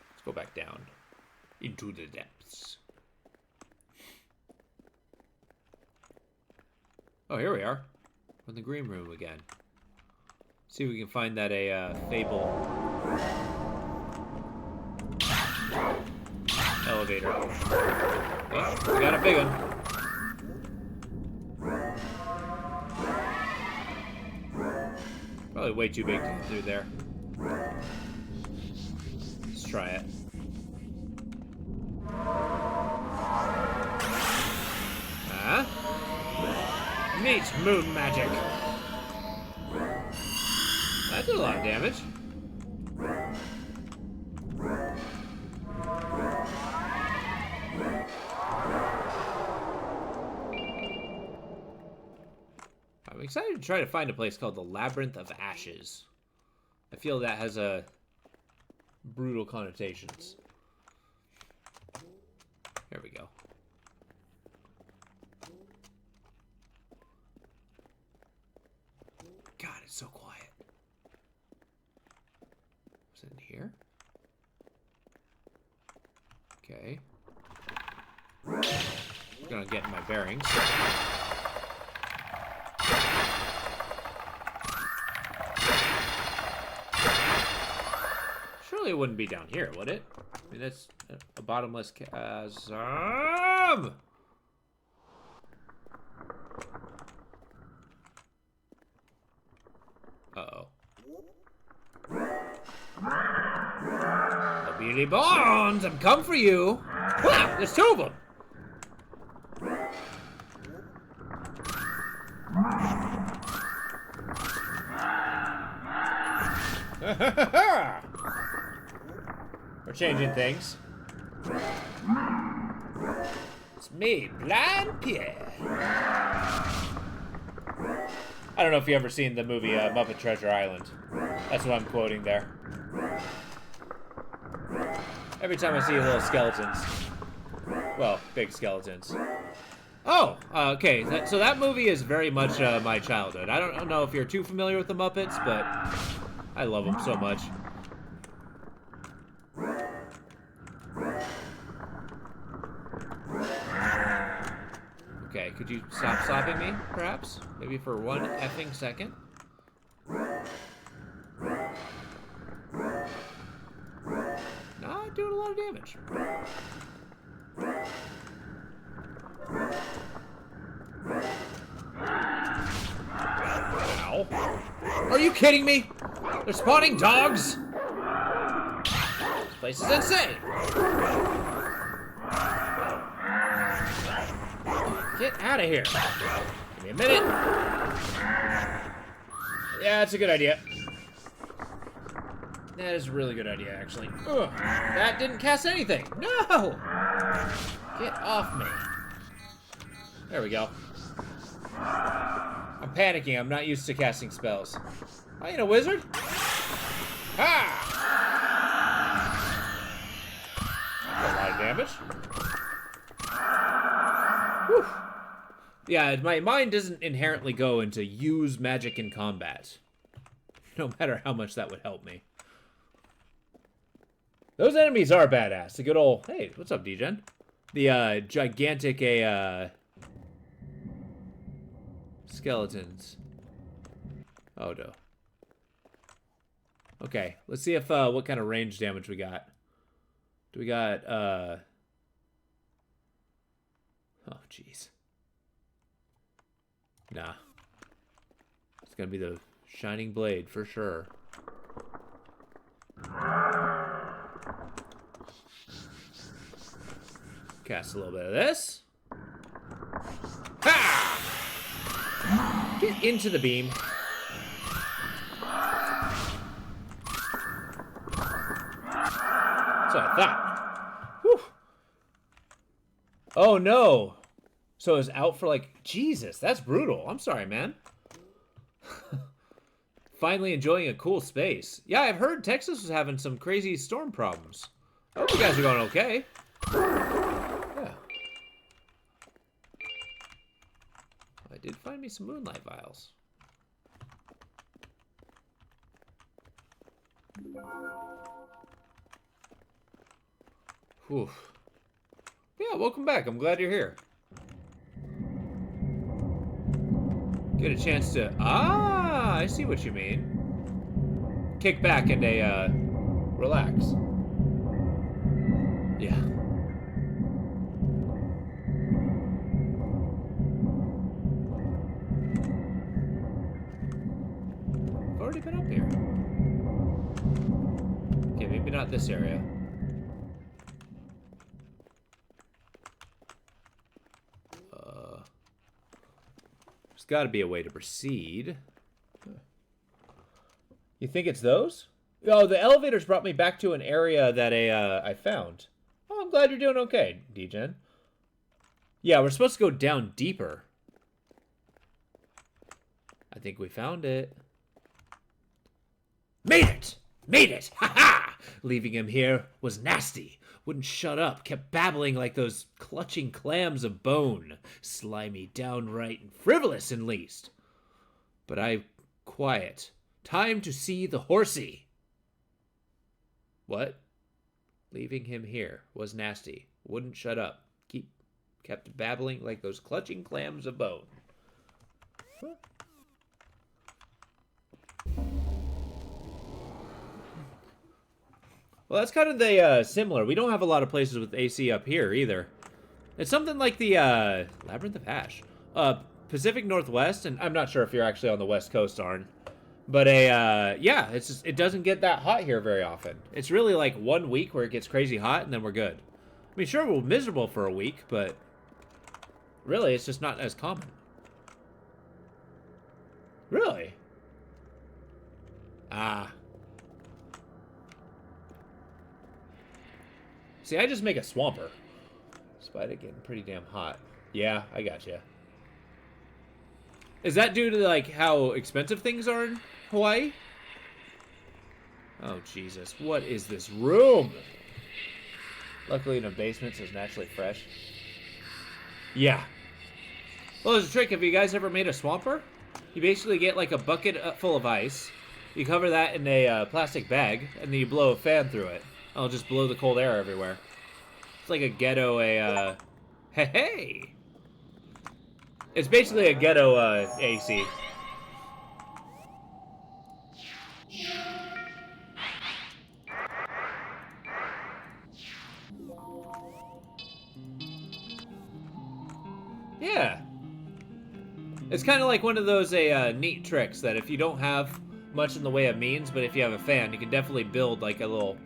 Let's go back down. Into the depths. Oh, here we are. We're in the green room again. See if we can find that Fable elevator. Oh, we got a big one. Probably way too big to get through there. Let's try it. Huh? Meet moon magic. That did a lot of damage. I'm excited to try to find a place called the Labyrinth of Ashes. I feel that has a brutal connotations. There we go. God, it's so quiet. Is it in here? Okay. I'm gonna get my bearings. Surely it wouldn't be down here, would it? I mean, that's a bottomless chasm. Uh-oh. Speedy Bones, I'm come for you. Wow, there's two of them. We're changing things. It's me, Blind Pierre. I don't know if you've ever seen the movie Muppet Treasure Island. That's what I'm quoting there. Every time I see little skeletons. Well, big skeletons. Oh, okay. So that movie is very much my childhood. I don't know if you're too familiar with the Muppets, but I love them so much. Okay, could you stop slapping me, perhaps? Maybe for one effing second? Not doing a lot of damage. Ow. Are you kidding me? They're spawning dogs? This place is insane. Get out of here. Give me a minute. Yeah, that's a good idea. That is a really good idea, actually. Ugh, that didn't cast anything. No! Get off me. There we go. I'm panicking. I'm not used to casting spells. I ain't a wizard. Ha! That's a lot of damage. Whew. Yeah, my mind doesn't inherently go into use magic in combat. No matter how much that would help me. Those enemies are badass. The good old... Hey, what's up, D-Gen? The, gigantic, skeletons. Oh, no. Okay, let's see if, what kind of range damage we got. Do we got, Oh, jeez. Nah. It's gonna be the Shining Blade, for sure. Cast a little bit of this. Ha! Get into the beam. That's what I thought. Whew. Oh no. So it's out for like... Jesus, that's brutal. I'm sorry, man. Finally enjoying a cool space. Yeah, I've heard Texas was having some crazy storm problems. I hope you guys are going okay. Yeah. I did find me some moonlight vials. Whew. Yeah, welcome back. I'm glad you're here. Get a chance to... Ah, I see what you mean. Kick back and relax. Yeah. I've already been up here. Okay, maybe not this area. There's got to be a way to proceed. You think it's those? Oh, the elevators brought me back to an area that I found. Oh, I'm glad you're doing okay, D-Gen. Yeah, we're supposed to go down deeper. I think we found it. Made it! Made it! Ha-ha! Leaving him here was nasty. Wouldn't shut up, kept babbling like those clutching clams of bone. Slimy, downright, and frivolous, in least. But I quiet. Time to see the horsey. What? Leaving him here was nasty. Wouldn't shut up. Kept babbling like those clutching clams of bone. Huh? Well, that's kind of the similar. We don't have a lot of places with AC up here either. It's something like the Labyrinth of Ash. Pacific Northwest, and I'm not sure if you're actually on the West Coast, Arn. But yeah, it's just, it doesn't get that hot here very often. It's really like 1 week where it gets crazy hot and then we're good. I mean, sure, we're miserable for a week, but really, it's just not as common. Really? Ah. See, I just make a swamper. Despite it getting pretty damn hot. Yeah, I gotcha. Is that due to, like, how expensive things are in Hawaii? Oh, Jesus. What is this room? Luckily, in a basement, so it's naturally fresh. Yeah. Well, there's a trick. Have you guys ever made a swamper? You basically get, like, a bucket full of ice. You cover that in a plastic bag, and then you blow a fan through it. It'll just blow the cold air everywhere. It's like a ghetto, hey! It's basically a ghetto, AC. Yeah. It's kind of like one of those neat tricks that if you don't have much in the way of means, but if you have a fan, you can definitely build like a little...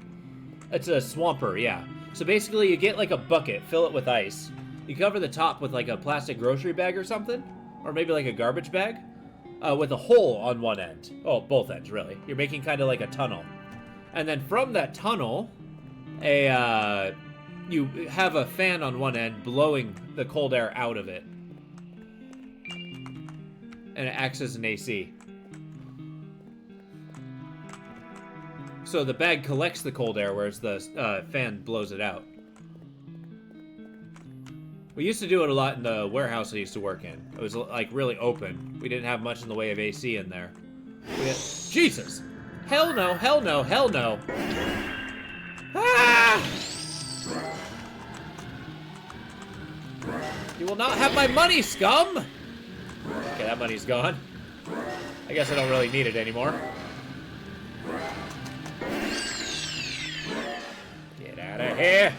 It's a swamper, yeah. So basically you get like a bucket, fill it with ice. You cover the top with like a plastic grocery bag or something, or maybe like a garbage bag, with a hole on one end. Oh, both ends, really. You're making kind of like a tunnel. And then from that tunnel, you have a fan on one end blowing the cold air out of it. And it acts as an AC. So the bag collects the cold air, whereas the fan blows it out. We used to do it a lot in the warehouse I used to work in. It was like really open. We didn't have much in the way of AC in there. Jesus! Hell no, hell no, hell no! Ah! You will not have my money, scum! Okay, that money's gone. I guess I don't really need it anymore. Get out of here!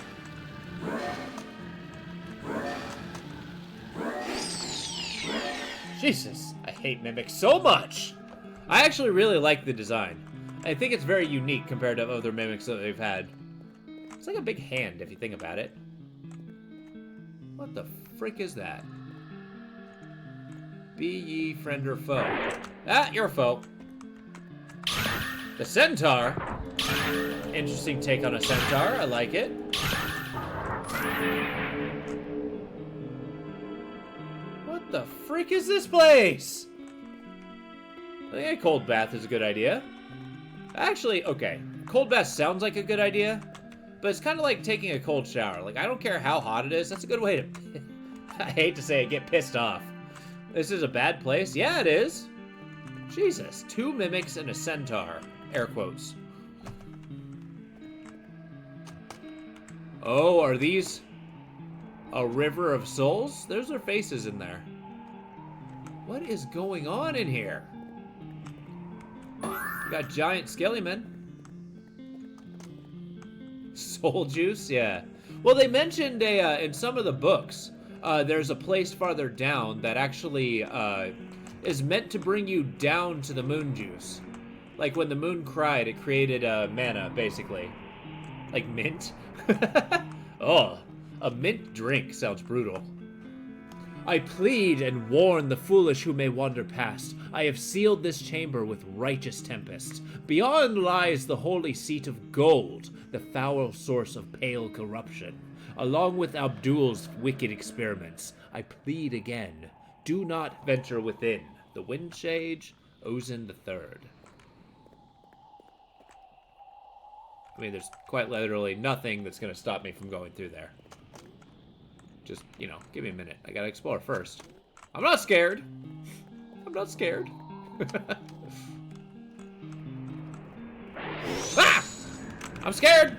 Jesus, I hate mimics so much! I actually really like the design. I think it's very unique compared to other mimics that they've had. It's like a big hand if you think about it. What the frick is that? Be ye friend or foe? Ah, you're a foe. The centaur? Interesting take on a centaur, I like it. What the frick is this place? I think a cold bath is a good idea. Actually, okay. Cold bath sounds like a good idea, but it's kind of like taking a cold shower. Like, I don't care how hot it is. That's a good way to... I hate to say it, get pissed off. This is a bad place? Yeah, it is. Jesus. 2 mimics and a centaur. Air quotes. Oh, are these a river of souls? There's their faces in there. What is going on in here? We got giant skelly men. Soul juice, yeah. Well, they mentioned in some of the books, there's a place farther down that actually is meant to bring you down to the moon juice. Like when the moon cried, it created mana, basically. Like mint. Oh, a mint drink sounds brutal. I plead and warn the foolish who may wander past. I have sealed this chamber with righteous tempest. Beyond lies the holy seat of gold, the foul source of pale corruption. Along with Abdul's wicked experiments, I plead again. Do not venture within. The Wind Sage, Ozin III. I mean, there's quite literally nothing that's going to stop me from going through there. Just, you know, give me a minute. I gotta explore first. I'm not scared. I'm not scared. Ah! I'm scared!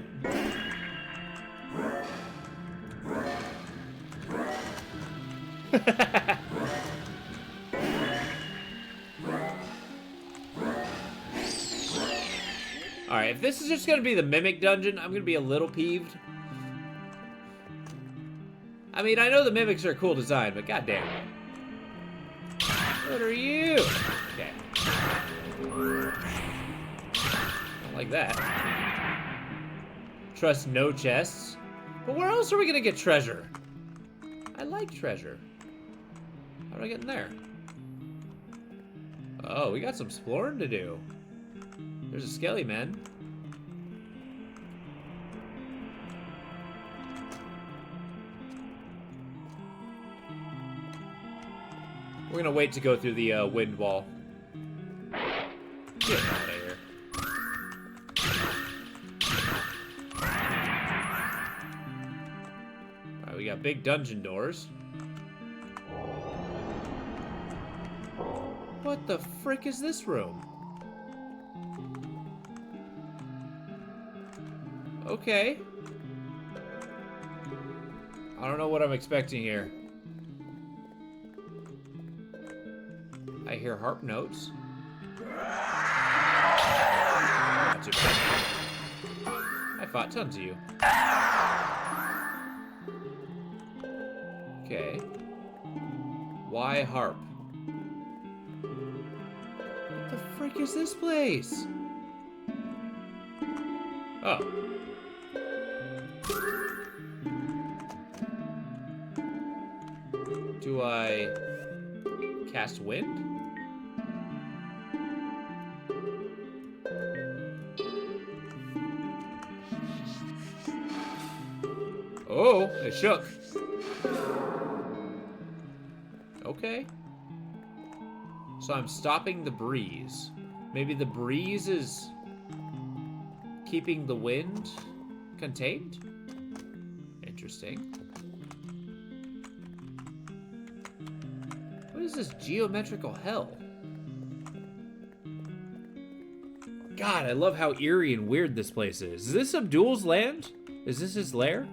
Alright, if this is just gonna be the Mimic Dungeon, I'm gonna be a little peeved. I mean, I know the mimics are a cool design, but goddamn. What are you? Okay. Like that. Trust no chests. But where else are we gonna get treasure? I like treasure. How do I get in there? Oh, we got some exploring to do. There's a skelly man. We're gonna wait to go through the wind wall. Get out of here. Alright, we got big dungeon doors. What the frick is this room? Okay. I don't know what I'm expecting here. I hear harp notes. Not too bad. I fought tons of you. Okay. Why harp? What the frick is this place? Oh. Do I cast wind? Oh, it shook. Okay. So I'm stopping the breeze. Maybe the breeze is keeping the wind contained? Interesting. What is this geometrical hell? God, I love how eerie and weird this place is. Is this Abdul's land? Is this his lair?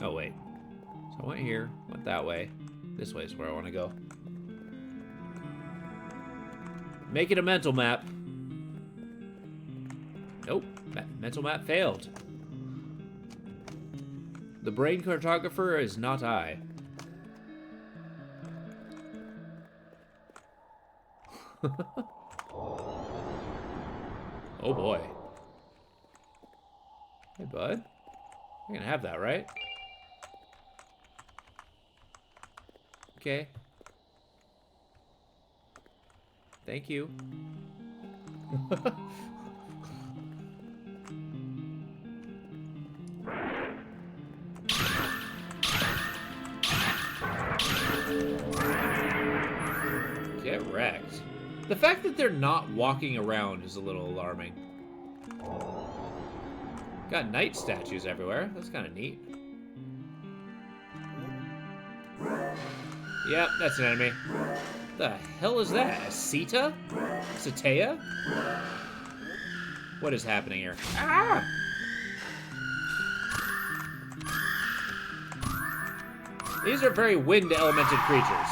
Oh, wait. So I went here, went that way. This way is where I want to go. Make it a mental map. Nope. Mental map failed. The brain cartographer is not I. Oh boy. Hey bud. You're gonna have that, right? Okay. Thank you. Get wrecked. The fact that they're not walking around is a little alarming. Got knight statues everywhere. That's kind of neat. Yep, that's an enemy. The hell is that? A Sita? Satea? What is happening here? Ah! These are very wind-elemented creatures.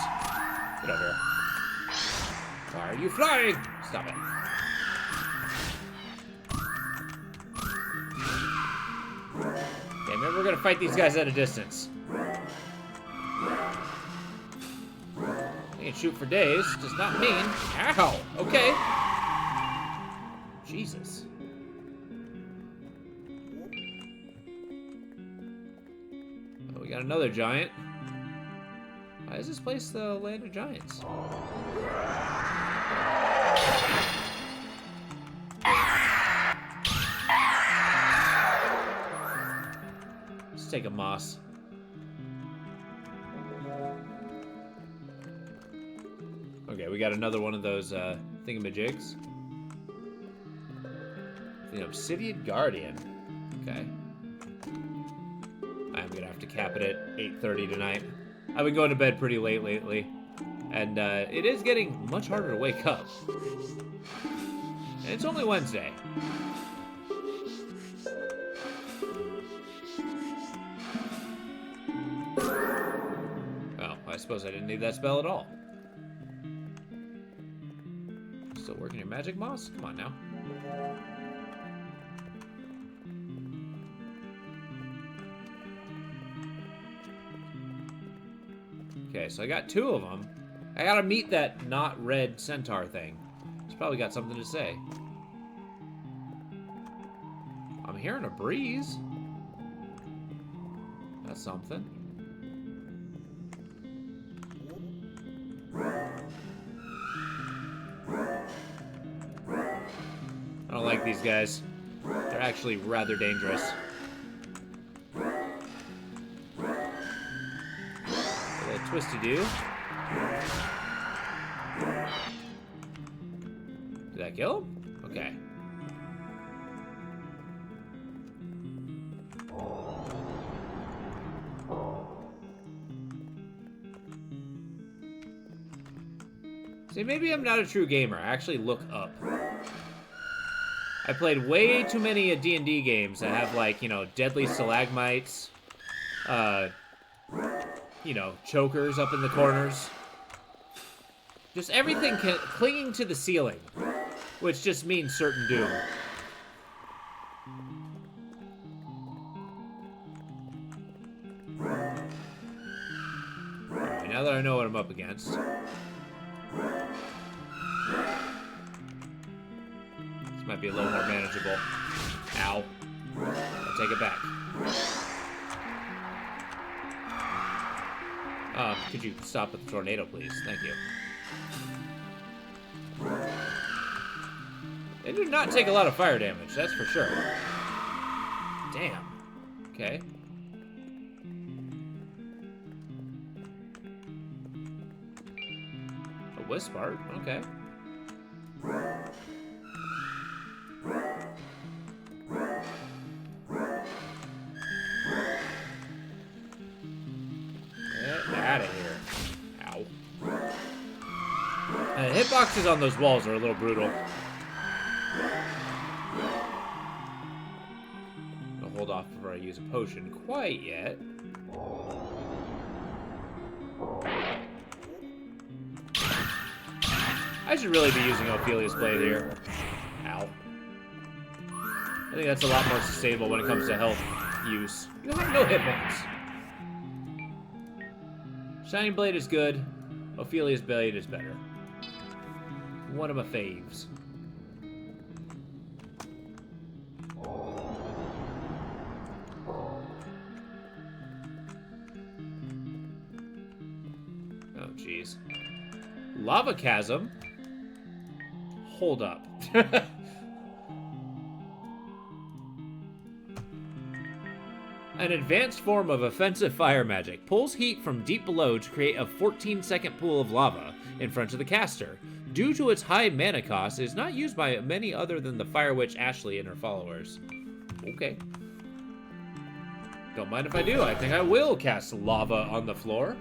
Get over here. Why are you flying? Stop it. Okay, maybe we're gonna fight these guys at a distance. You can shoot for days, does not mean... Ow! Okay. Jesus. Oh, we got another giant. Why is this place the land of giants? Let's take a moss. Okay, we got another one of those thingamajigs. The Obsidian Guardian. Okay. I'm gonna have to cap it at 8:30 tonight. I've been going to bed pretty late lately, and it is getting much harder to wake up. And it's only Wednesday. Well, I suppose I didn't need that spell at all. Still working your magic, Moss? Come on now. Okay, so I got 2 of them. I gotta meet that not red centaur thing. It's probably got something to say. hearing a breeze. That's something. I don't like these guys. They're actually rather dangerous. A little twisty-do. Did that kill him? Okay. See, maybe I'm not a true gamer. I actually look up. I played way too many D&D games that have, like, you know, deadly stalagmites, you know, chokers up in the corners. Just everything clinging to the ceiling, which just means certain doom. Alright, now that I know what I'm up against. This might be a little more manageable. Ow. I'll take it back. Could you stop with the tornado, please? Thank you. They do not take a lot of fire damage, that's for sure. Damn. Okay. A wisp art? Okay. Get out of here. Ow. Hitboxes on those walls are a little brutal. I'll hold off before I use a potion quite yet. I should really be using Ophelia's Blade here. Ow. I think that's a lot more sustainable when it comes to health use. You have no hitbox. Shining Blade is good. Ophelia's Blade is better. One of my faves. Oh, jeez. Lava Chasm? Hold up. An advanced form of offensive fire magic pulls heat from deep below to create a 14-second pool of lava in front of the caster. Due to its high mana cost, it is not used by many other than the Fire Witch Ashley and her followers. Okay. Don't mind if I do. I think I will cast lava on the floor.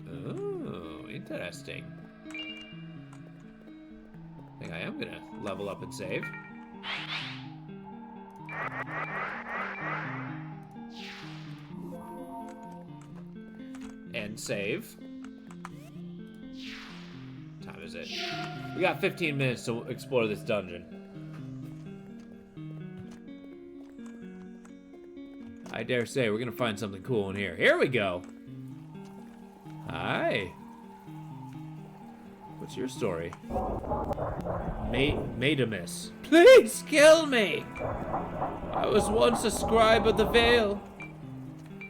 Oh, interesting. I think I am gonna level up and save. And save. What time is it? We got 15 minutes to explore this dungeon. I dare say we're gonna find something cool in here. Here we go. Hi. What's your story? Maidamus. Please kill me! I was once a scribe of the Veil.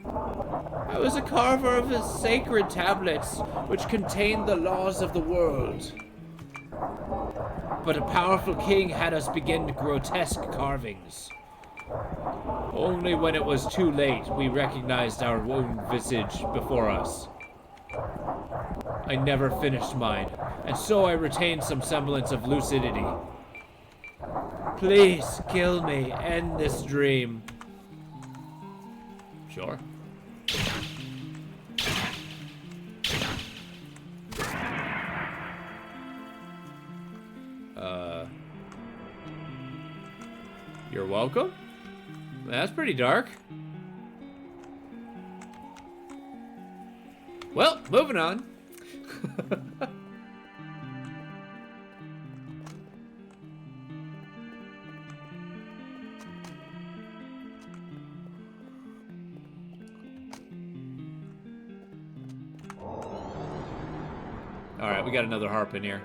I was a carver of the sacred tablets, which contained the laws of the world. But a powerful king had us begin grotesque carvings. Only when it was too late, we recognized our own visage before us. I never finished mine, and so I retained some semblance of lucidity. Please kill me, end this dream. Sure. You're welcome? That's pretty dark. Well, moving on. Alright, we got another harp in here.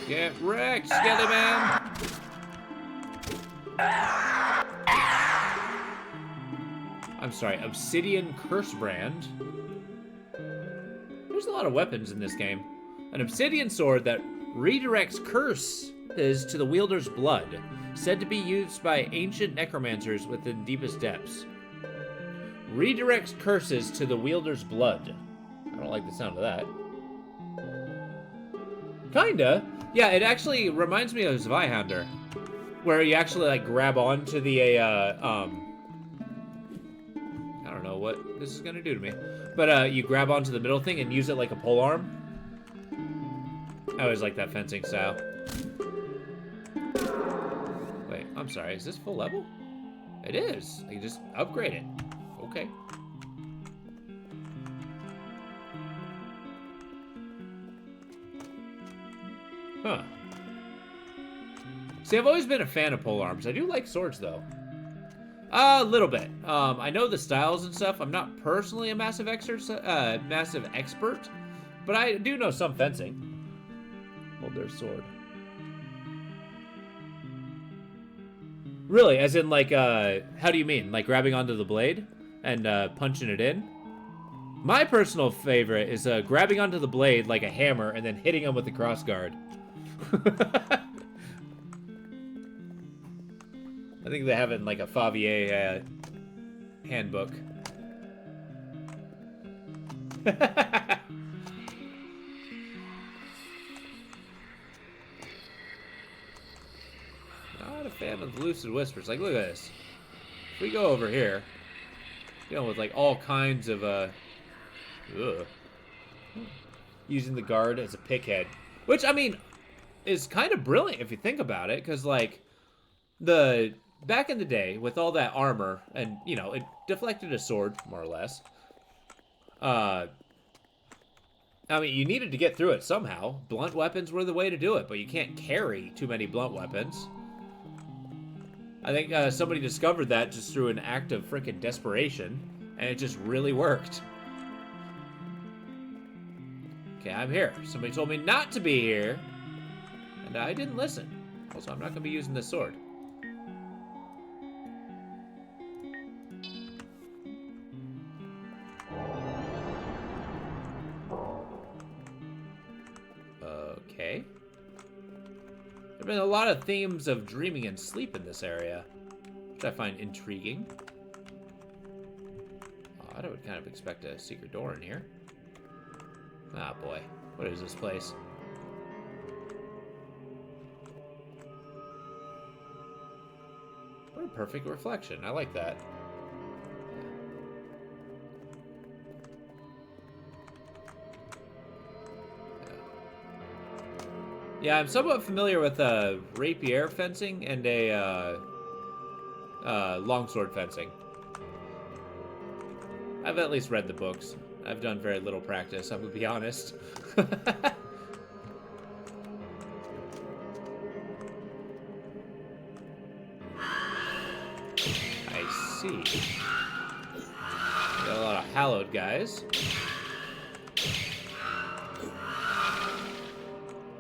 Get wrecked, Skelly Man! I'm sorry, Obsidian Curse Brand. There's a lot of weapons in this game. An obsidian sword that redirects curses to the wielder's blood, said to be used by ancient necromancers within deepest depths. Redirects curses to the wielder's blood. I don't like the sound of that. Kinda. Yeah, it actually reminds me of Zweihander, where you actually like grab onto the I don't know what this is gonna do to me, but you grab onto the middle thing and use it like a polearm. I always like that fencing style. Wait, I'm sorry, is this full level? It is. I can just upgrade it. Okay. Huh. See, I've always been a fan of polearms. I do like swords, though. A little bit. I know the styles and stuff. I'm not personally a massive expert, but I do know some fencing. Hold their sword. Really? As in, like, how do you mean? Like grabbing onto the blade and punching it in? My personal favorite is grabbing onto the blade like a hammer and then hitting him with the crossguard. I think they have it in like a Favier handbook. Not a fan of the Lucid Whispers. Like, look at this. If we go over here, dealing with like all kinds of using the guard as a pickhead, which I mean is kind of brilliant if you think about it, because like the back in the day with all that armor and you know it deflected a sword more or less. I mean you needed to get through it somehow. Blunt weapons were the way to do it, but you can't carry too many blunt weapons. I think somebody discovered that just through an act of freaking desperation, and it just really worked. Okay, I'm here. Somebody told me not to be here, and I didn't listen. Also, I'm not going to be using this sword. Okay. There have been a lot of themes of dreaming and sleep in this area, which I find intriguing. Oh, I would kind of expect a secret door in here. Ah, boy. What is this place? What a perfect reflection. I like that. Yeah, I'm somewhat familiar with rapier fencing and a longsword fencing. I've at least read the books. I've done very little practice, I'm gonna be honest. I see. Got a lot of hallowed guys.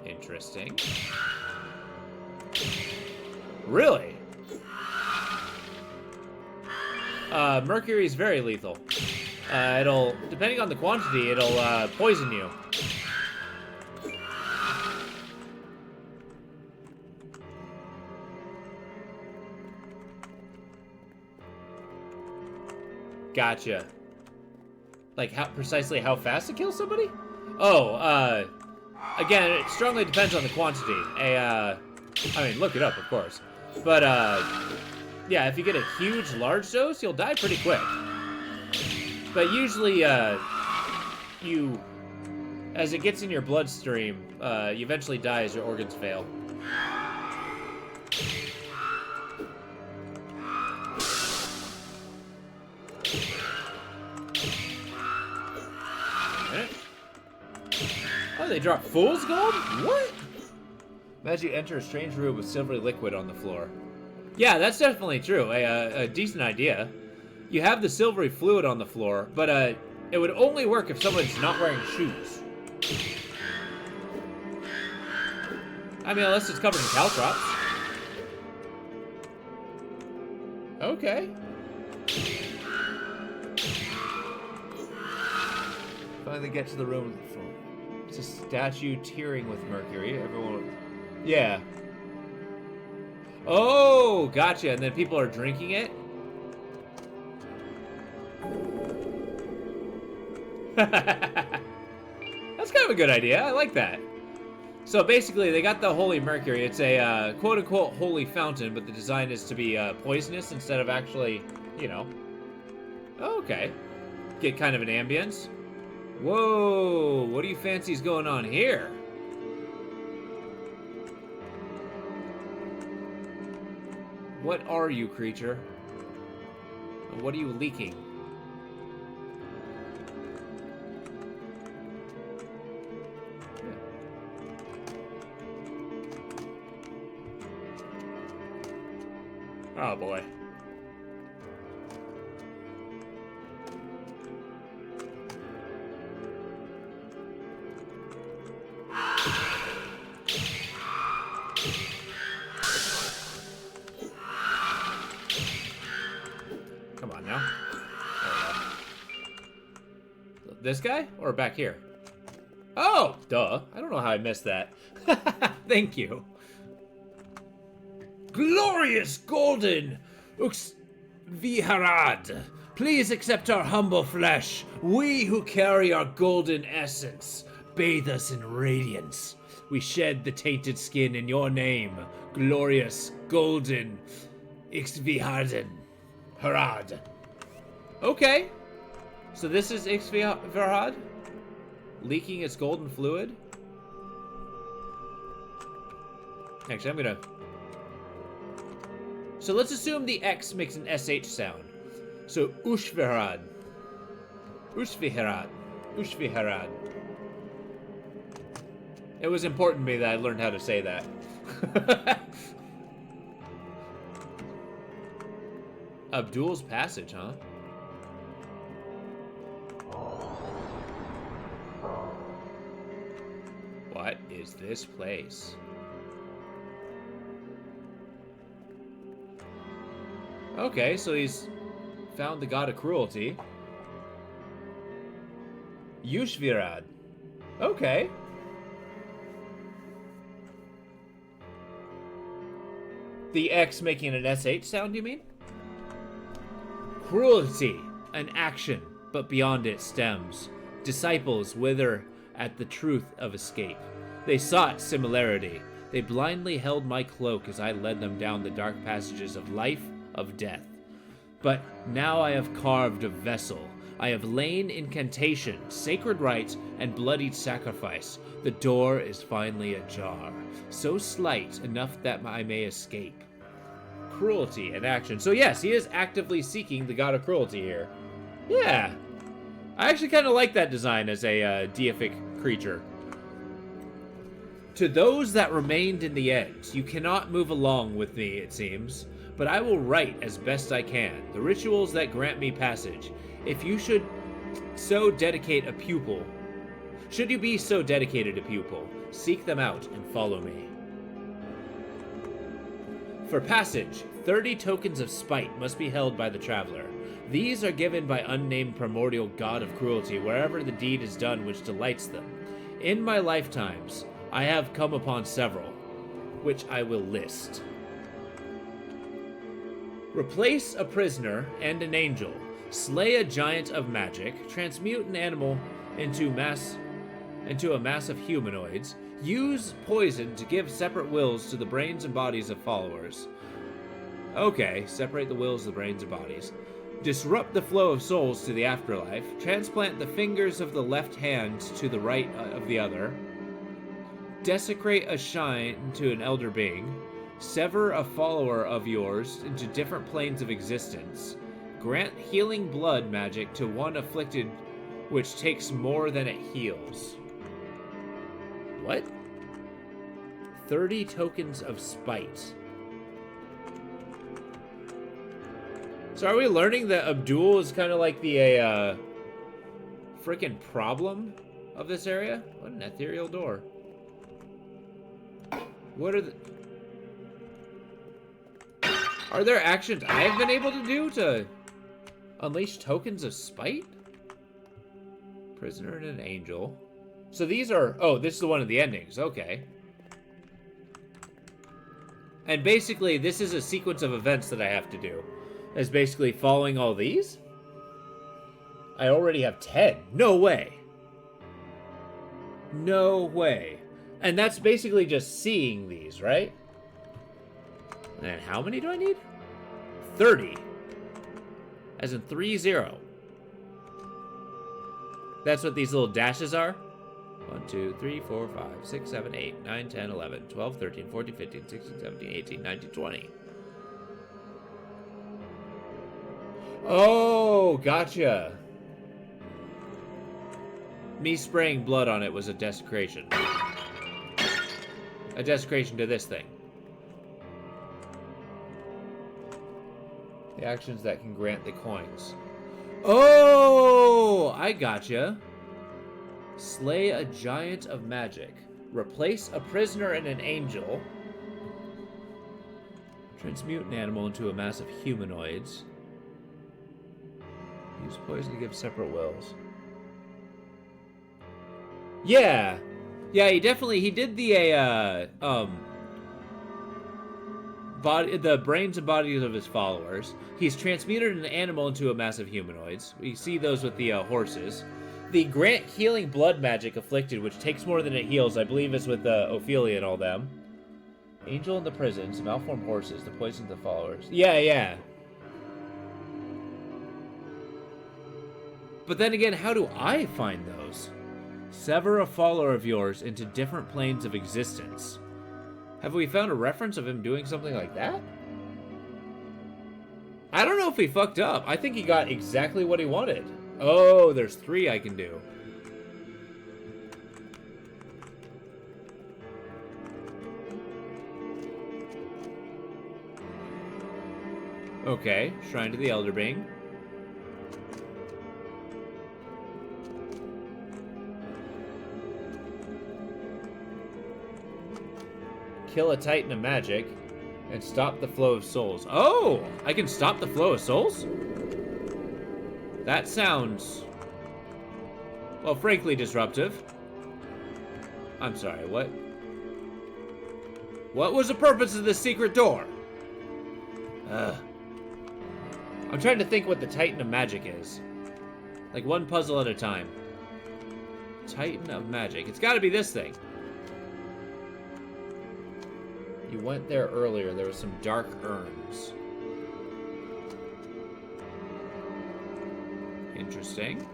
Interesting. Really? Mercury's very lethal. It'll, depending on the quantity, it'll poison you. Gotcha. Like precisely how fast to kill somebody? Oh, again, it strongly depends on the quantity. I mean, look it up, of course. But, yeah, if you get a huge, large dose, you'll die pretty quick. But usually, as it gets in your bloodstream, you eventually die as your organs fail. Oh, they drop fool's gold? What? Imagine you enter a strange room with silvery liquid on the floor. Yeah, that's definitely true. A decent idea. You have the silvery fluid on the floor, but it would only work if someone's not wearing shoes. I mean, unless it's covered in caltrops. Okay. Finally get to the room. It's a statue tearing with mercury. Everyone... Yeah. Oh, gotcha. And then people are drinking it? That's kind of a good idea. I like that. So basically, they got the holy mercury. It's a quote-unquote holy fountain, but the design is to be poisonous instead of actually, you know. Oh, okay. Get kind of an ambience. Whoa, what do you fancy's going on here? What are you, creature? And what are you leaking? Oh boy. Come on now. This guy? Or back here? Oh, duh. I don't know how I missed that. Thank you. Glorious golden Viharad, please accept our humble flesh. We who carry our golden essence bathe us in radiance. We shed the tainted skin in your name, glorious golden Ixviharden. Harad. Okay. So this is Ixviharad? Leaking its golden fluid? Actually, I'm gonna... So let's assume the X makes an SH sound. So Ushviharad. Ushviharad. Ushviharad. It was important to me that I learned how to say that. Abdul's Passage, huh? What is this place? Okay, so he's found the god of cruelty. Yushvirad. Okay. The X making an SH sound, you mean? Cruelty, an action, but beyond it stems. Disciples wither at the truth of escape. They sought similarity. They blindly held my cloak as I led them down the dark passages of life, of death. But now I have carved a vessel. I have lain incantation, sacred rite, and bloodied sacrifice. The door is finally ajar, so slight enough that I may escape. Cruelty and action. So yes, he is actively seeking the god of cruelty here. Yeah. I actually kind of like that design as a deific creature. To those that remained in the end, you cannot move along with me, it seems, but I will write as best I can the rituals that grant me passage. If you should so dedicate a pupil, should you be so dedicated a pupil, seek them out and follow me. For passage, 30 tokens of spite must be held by the traveler. These are given by unnamed primordial god of cruelty wherever the deed is done which delights them. In my lifetimes, I have come upon several, which I will list. Replace a prisoner and an angel. Slay a giant of magic. Transmute an animal into a mass of humanoids. Use poison to give separate wills to the brains and bodies of followers. Okay, separate the wills, the brains, and bodies. Disrupt the flow of souls to the afterlife. Transplant the fingers of the left hand to the right of the other. Desecrate a shrine to an elder being. Sever a follower of yours into different planes of existence. Grant healing blood magic to one afflicted, which takes more than it heals. What? 30 tokens of spite. So are we learning that Abdul is kind of like the freaking problem of this area? What an ethereal door. What are the... Are there actions I've been able to do to unleash tokens of spite? Prisoner and an angel. So these are... Oh, this is the one of the endings. Okay. And basically, this is a sequence of events that I have to do. It's basically following all these. I already have 10. No way. No way. And that's basically just seeing these, right? And how many do I need? 30. As in 30. That's what these little dashes are. 1, 2, 3, 4, 5, 6, 7, 8, 9, 10, 11, 12, 13, 14, 15, 16, 17, 18, 19, 20. Oh, gotcha. Me spraying blood on it was a desecration. A desecration to this thing. The actions that can grant the coins. Oh, I gotcha. Slay a giant of magic. Replace a prisoner and an angel. Transmute an animal into a mass of humanoids. Use poison to give separate wills. Yeah. Yeah, he did the, the brains and bodies of his followers. He's transmuted an animal into a mass of humanoids. We see those with the, horses. The grant healing blood magic afflicted, which takes more than it heals, I believe is with, Ophelia and all them. Angel in the prisons, malformed horses, the poison to the followers. Yeah, yeah. But then again, how do I find those? Sever a follower of yours into different planes of existence. Have we found a reference of him doing something like that? I don't know if he fucked up. I think he got exactly what he wanted. Oh, there's 3 I can do. Okay, Shrine to the Elder Being. Kill a Titan of Magic and stop the flow of souls. Oh, I can stop the flow of souls? That sounds, well, frankly disruptive. I'm sorry, what? What was the purpose of this secret door? I'm trying to think what the Titan of Magic is. Like one puzzle at a time. Titan of Magic. It's gotta be this thing. You went there earlier. There were some dark urns. Interesting.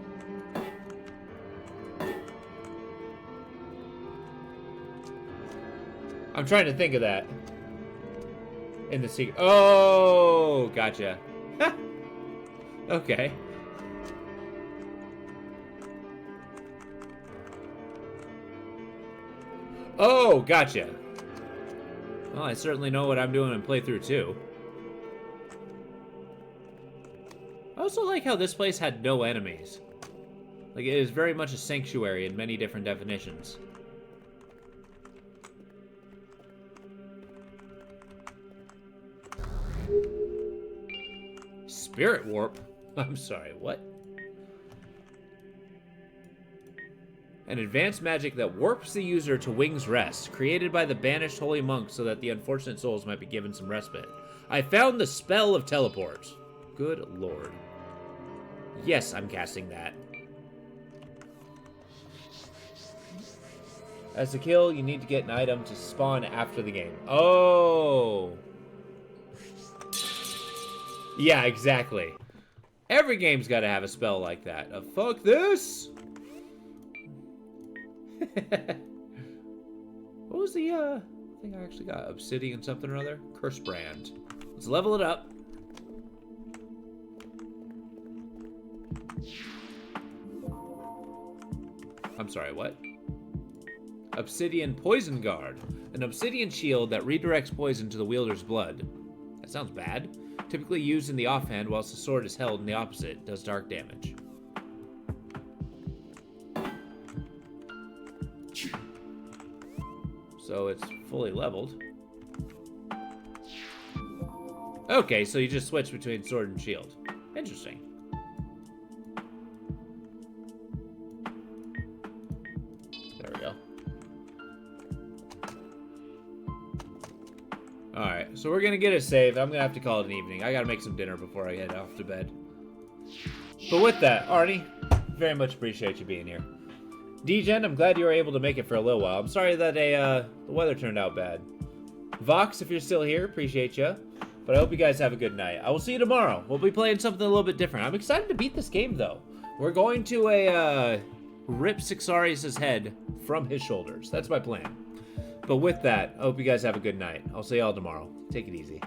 I'm trying to think of that. In the secret. Oh, gotcha. Okay. Oh, gotcha. Well, I certainly know what I'm doing in playthrough 2. I also like how this place had no enemies. Like, it is very much a sanctuary in many different definitions. Spirit warp? I'm sorry, what? An advanced magic that warps the user to Wing's Rest, created by the banished holy monk so that the unfortunate souls might be given some respite. I found the spell of teleport. Good lord. Yes, I'm casting that. As to kill, you need to get an item to spawn after the game. Oh! Yeah, exactly. Every game's gotta have a spell like that. Fuck this! What was the, thing I actually got? Obsidian something or other? Curse Brand. Let's level it up. I'm sorry, what? Obsidian Poison Guard. An obsidian shield that redirects poison to the wielder's blood. That sounds bad. Typically used in the offhand whilst the sword is held in the opposite. Does dark damage. so it's fully leveled. Okay, so you just switch between sword and shield. Interesting. There we go. Alright, so we're gonna get a save. I'm gonna have to call it an evening. I gotta make some dinner before I head off to bed. But with that, Arnie, very much appreciate you being here. Degen, I'm glad you were able to make it for a little while. I'm sorry that the weather turned out bad. Vox, if you're still here, appreciate you. But I hope you guys have a good night. I will see you tomorrow. We'll be playing something a little bit different. I'm excited to beat this game, though. We're going to rip Sixarius' head from his shoulders. That's my plan. But with that, I hope you guys have a good night. I'll see y'all tomorrow. Take it easy.